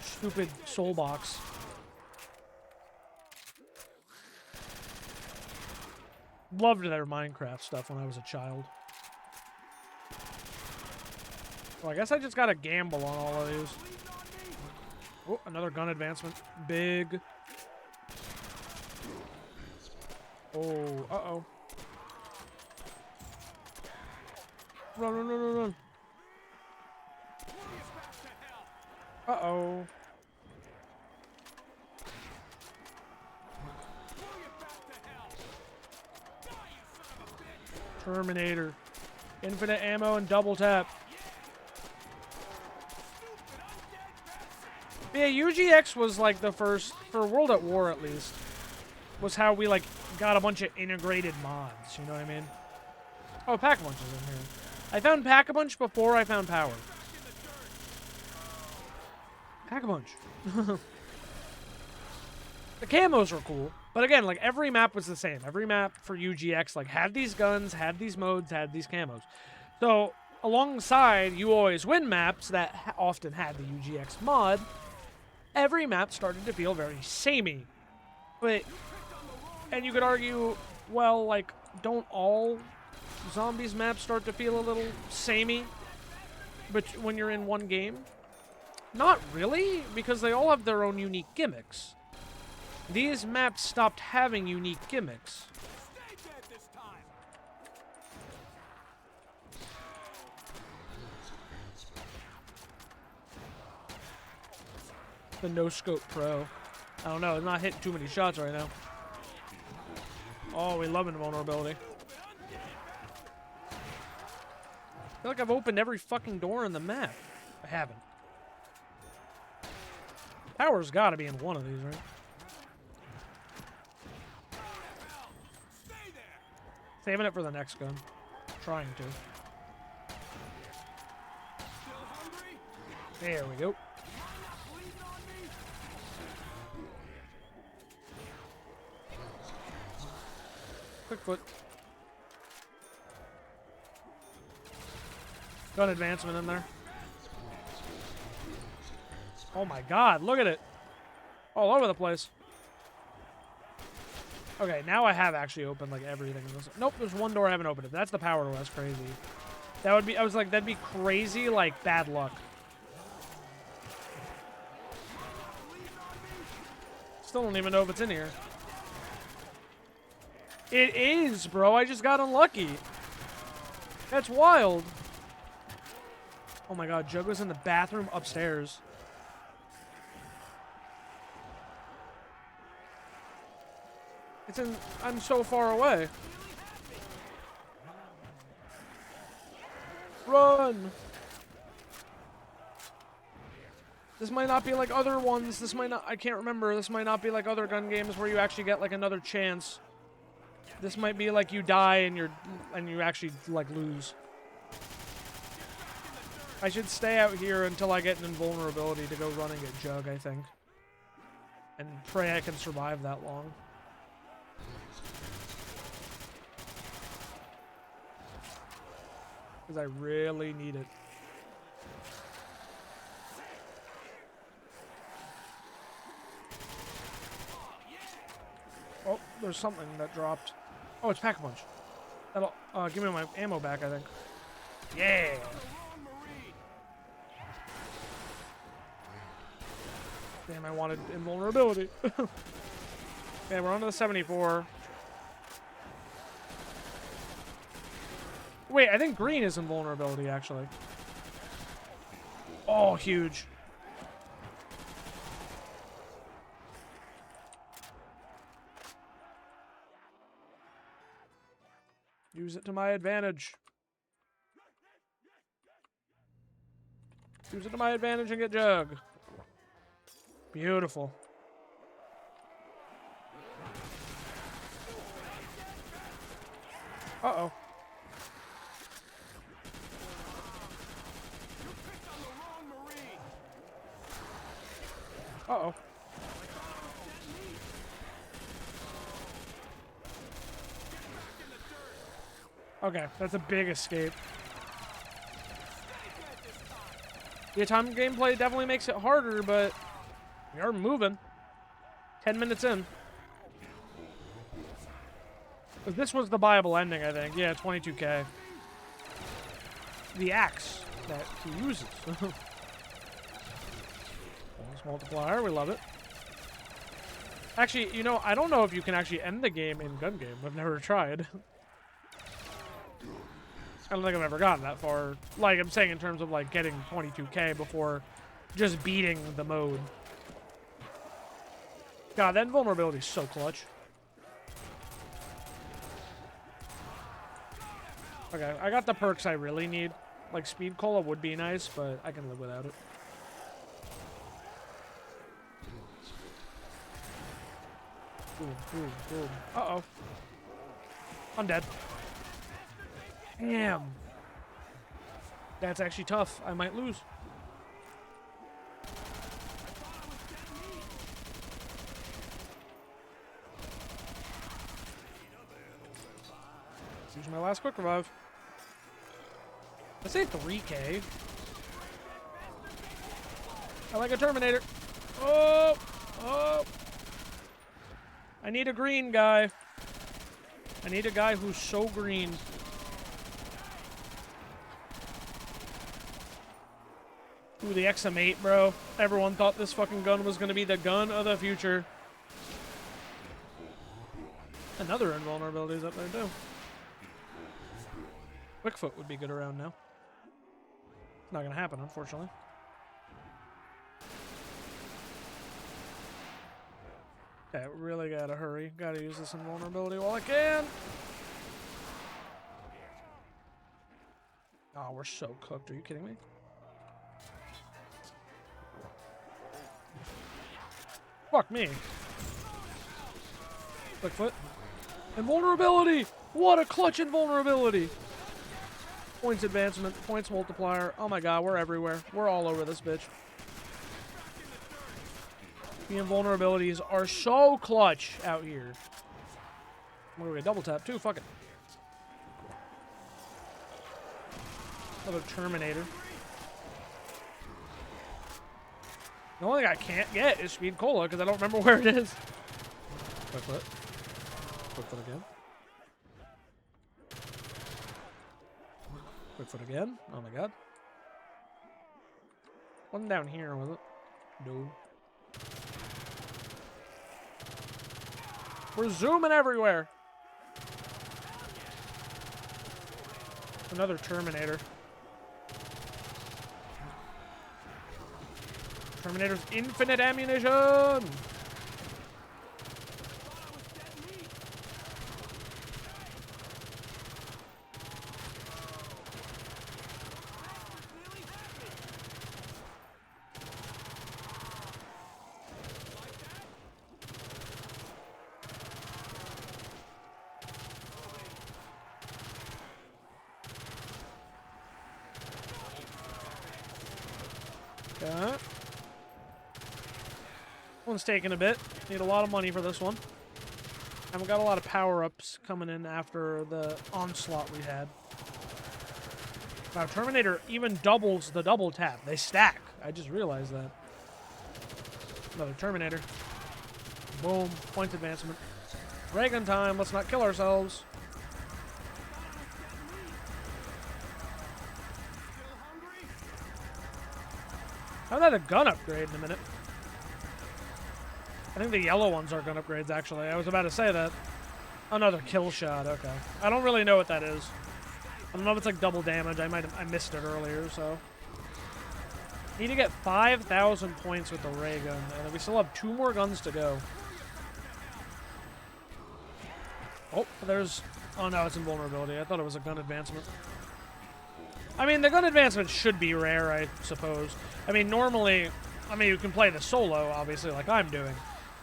stupid soul box. Loved their Minecraft stuff when I was a child. Well, I guess I just gotta gamble on all of these. Oh, another gun advancement. Big. Oh, uh-oh. Run. Uh-oh. Terminator. Infinite ammo and double tap. Yeah, UGX was like the first, for World at War at least, was how we like got a bunch of integrated mods, you know what I mean? Oh, Pack-a-Punch is in here. I found Pack-a-Punch before I found Power. Pack-a-Punch. The camos were cool, but again, like every map was the same. Every map for UGX like had these guns, had these modes, had these camos. So alongside You Always Win maps that often had the UGX mod, every map started to feel very samey. And you could argue, well, like, don't all zombies maps start to feel a little samey but when you're in one game? Not really, because they all have their own unique gimmicks. These maps stopped having unique gimmicks. The No Scope Pro. I don't know, it's not hitting too many shots right now. Oh, we love invulnerability. I feel like I've opened every fucking door in the map. I haven't. Power's gotta be in one of these, right? Saving it for the next gun. Trying to. There we go. Quick foot. Gun advancement in there. Oh my god, look at it. All over the place. Okay, now I have actually opened like everything in this. Nope, there's one door I haven't opened. If that's the power door, that's crazy. That would be, I was like, that'd be crazy, like, bad luck. Still don't even know if it's in here. It is, bro. I just got unlucky. That's wild. Oh my god, Jug was in the bathroom upstairs. It's in... I'm so far away. Run! This might not be like other ones. This might not... I can't remember. This might not be like other gun games where you actually get like another chance. This might be like you die and you actually like lose. I should stay out here until I get an invulnerability to go run and get Jug, I think. And pray I can survive that long. Because I really need it. Oh, there's something that dropped. Oh, it's Pack-a-Punch. That'll give me my ammo back, I think. Yeah! Damn, I wanted invulnerability. Okay, we're on to the 74. Wait, I think green is invulnerability, actually. Oh, huge. Use it to my advantage. Use it to my advantage and get Jug. Beautiful. Uh-oh. Uh-oh. Okay, that's a big escape. The time gameplay definitely makes it harder, but we are moving. 10 minutes in. But this was the viable ending, I think. Yeah, 22k. The axe that he uses. Bonus multiplier, we love it. Actually, you know, I don't know if you can actually end the game in gun game. I've never tried. I don't think I've ever gotten that far. Like, I'm saying in terms of, like, getting 22k before just beating the mode. God, that invulnerability is so clutch. Okay, I got the perks I really need. Like, Speed Cola would be nice, but I can live without it. Boom, boom, boom. Uh-oh. I'm dead. Damn. That's actually tough. I might lose. Use my last quick revive. Let's say 3k. I like a Terminator. Oh! Oh! I need a green guy. I need a guy who's so green. Ooh, the XM8, bro. Everyone thought this fucking gun was gonna be the gun of the future. Another invulnerability is up there, too. Quickfoot would be good around now. It's not gonna happen, unfortunately. Okay, really gotta hurry. Gotta use this invulnerability while I can. Oh, we're so cooked. Are you kidding me? Fuck me. Quickfoot. Invulnerability! What a clutch invulnerability! Points advancement, points multiplier. Oh my god, we're everywhere. We're all over this bitch. The invulnerabilities are so clutch out here. I'm gonna double tap too, fuck it. Another Terminator. The only thing I can't get is Speed Cola because I don't remember where it is. Quickfoot. Quick foot again. Quick foot again. Oh my god. Wasn't down here, was it? No. We're zooming everywhere. Another Terminator. Terminator's infinite ammunition! Okay. One's taking a bit. Need a lot of money for this one. Haven't got a lot of power-ups coming in after the onslaught we had. Wow, Terminator even doubles the double tap. They stack. I just realized that. Another Terminator. Boom. Point advancement. Ray gun time. Let's not kill ourselves. I haven't had a gun upgrade in a minute. I think the yellow ones are gun upgrades, actually. I was about to say that. Another kill shot, okay. I don't really know what that is. I don't know if it's like double damage. I missed it earlier, so. Need to get 5,000 points with the ray gun, and we still have 2 more guns to go. Oh, there's... Oh no, it's invulnerability. I thought it was a gun advancement. I mean, the gun advancement should be rare, I suppose. I mean, normally... I mean, you can play this solo, obviously, like I'm doing.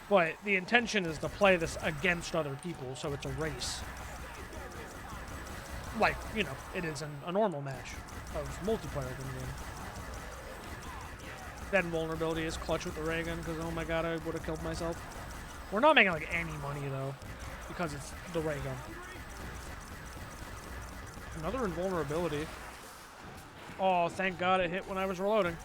But the intention is to play this against other people, so it's a race. Like, you know, it is a normal match of multiplayer in the game. That invulnerability is clutch with the ray gun, because, oh my god, I would have killed myself. We're not making, like, any money, though, because it's the ray gun. Another invulnerability. Oh, thank god it hit when I was reloading.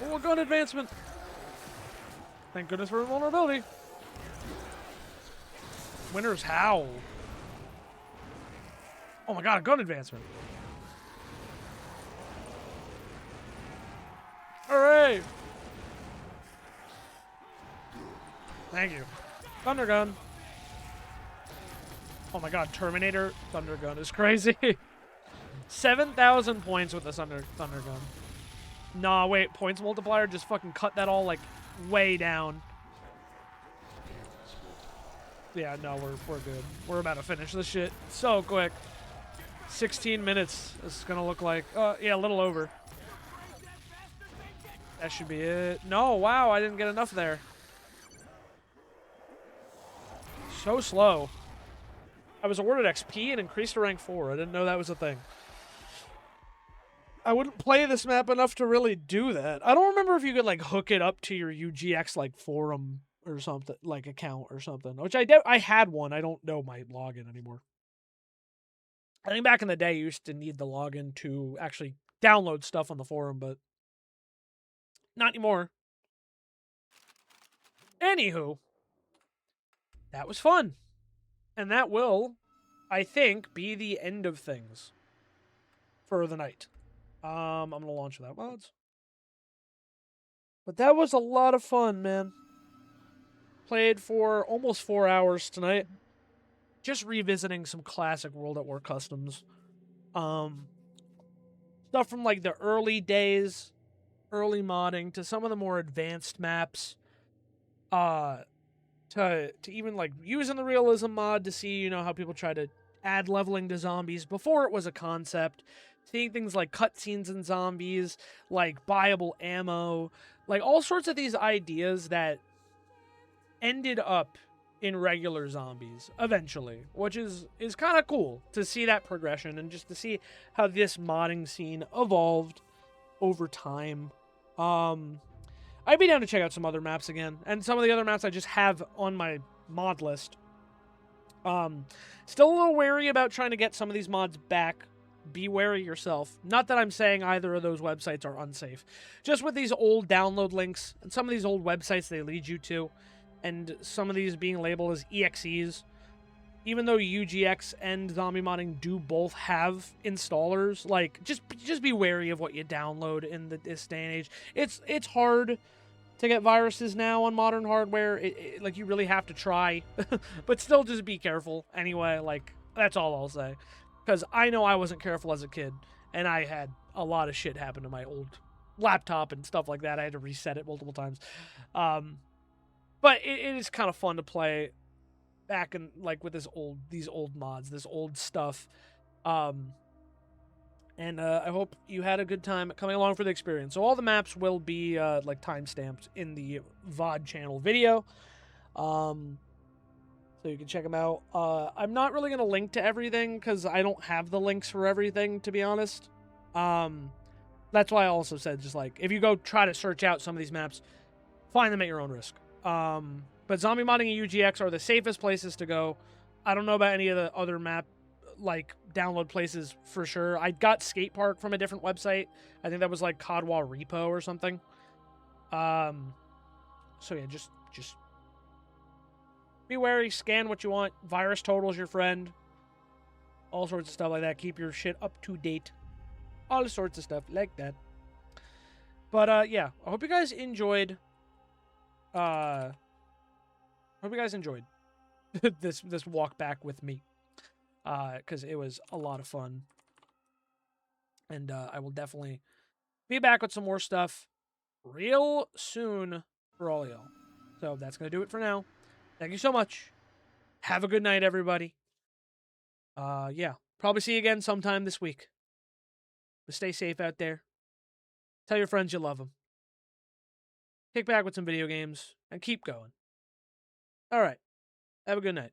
Oh, a gun advancement. Thank goodness for invulnerability. Winner's Howl. Oh my god, a gun advancement. Hooray! Thank you. Thunder gun. Oh my god, Terminator Thunder gun is crazy. 7,000 points with the Thunder gun. Nah, wait, points multiplier just fucking cut that all, like, way down. Yeah, no, we're good. We're about to finish this shit so quick. 16 minutes, this is gonna look like. Yeah, a little over. That should be it. No, wow, I didn't get enough there. So slow. I was awarded XP and increased to rank 4. I didn't know that was a thing. I wouldn't play this map enough to really do that. I don't remember if you could, like, hook it up to your UGX, like, forum or something, like, account or something. Which I had one. I don't know my login anymore. I think back in the day, you used to need the login to actually download stuff on the forum, but not anymore. Anywho, that was fun. And that will, I think, be the end of things for the night. I'm going to launch without mods. But that was a lot of fun, man. Played for almost 4 hours tonight. Just revisiting some classic World at War customs. Stuff from, like, the early days, early modding, to some of the more advanced maps. To even, like, using the realism mod to see, you know, how people try to add leveling to zombies before it was a concept. Seeing things like cutscenes in zombies, like buyable ammo, like all sorts of these ideas that ended up in regular zombies eventually, which is kind of cool to see that progression and just to see how this modding scene evolved over time. I'd be down to check out some other maps again, and some of the other maps I just have on my mod list. Still a little wary about trying to get some of these mods back, be wary yourself. Not that I'm saying either of those websites are unsafe. Just with these old download links and some of these old websites they lead you to, and some of these being labeled as EXEs, even though UGX and zombie modding do both have installers, like just be wary of what you download in this day and age. It's hard to get viruses now on modern hardware. Like, you really have to try, but still just be careful anyway. Like, that's all I'll say, because I know I wasn't careful as a kid, and I had a lot of shit happen to my old laptop and stuff like that. I had to reset it multiple times. But it is kind of fun to play back in, like, with these old mods, this old stuff. And I hope you had a good time coming along for the experience. So all the maps will be like timestamped in the VOD channel video, so you can check them out. I'm not really gonna link to everything because I don't have the links for everything, to be honest. That's why I also said, just like, if you go try to search out some of these maps, find them at your own risk. But zombie modding and UGX are the safest places to go. I don't know about any of the other map, like, download places for sure. I got Skate Park from a different website. I think that was like Codwa Repo or something. So yeah, just be wary, scan what you want. Virus Total's your friend. All sorts of stuff like that. Keep your shit up to date. All sorts of stuff like that. But yeah, I hope you guys enjoyed this walk back with me, because it was a lot of fun, and I will definitely be back with some more stuff real soon for all y'all. So that's gonna do it for now. Thank you so much. Have a good night, everybody. Yeah, probably see you again sometime this week. But stay safe out there. Tell your friends you love them. Kick back with some video games and keep going. All right. Have a good night.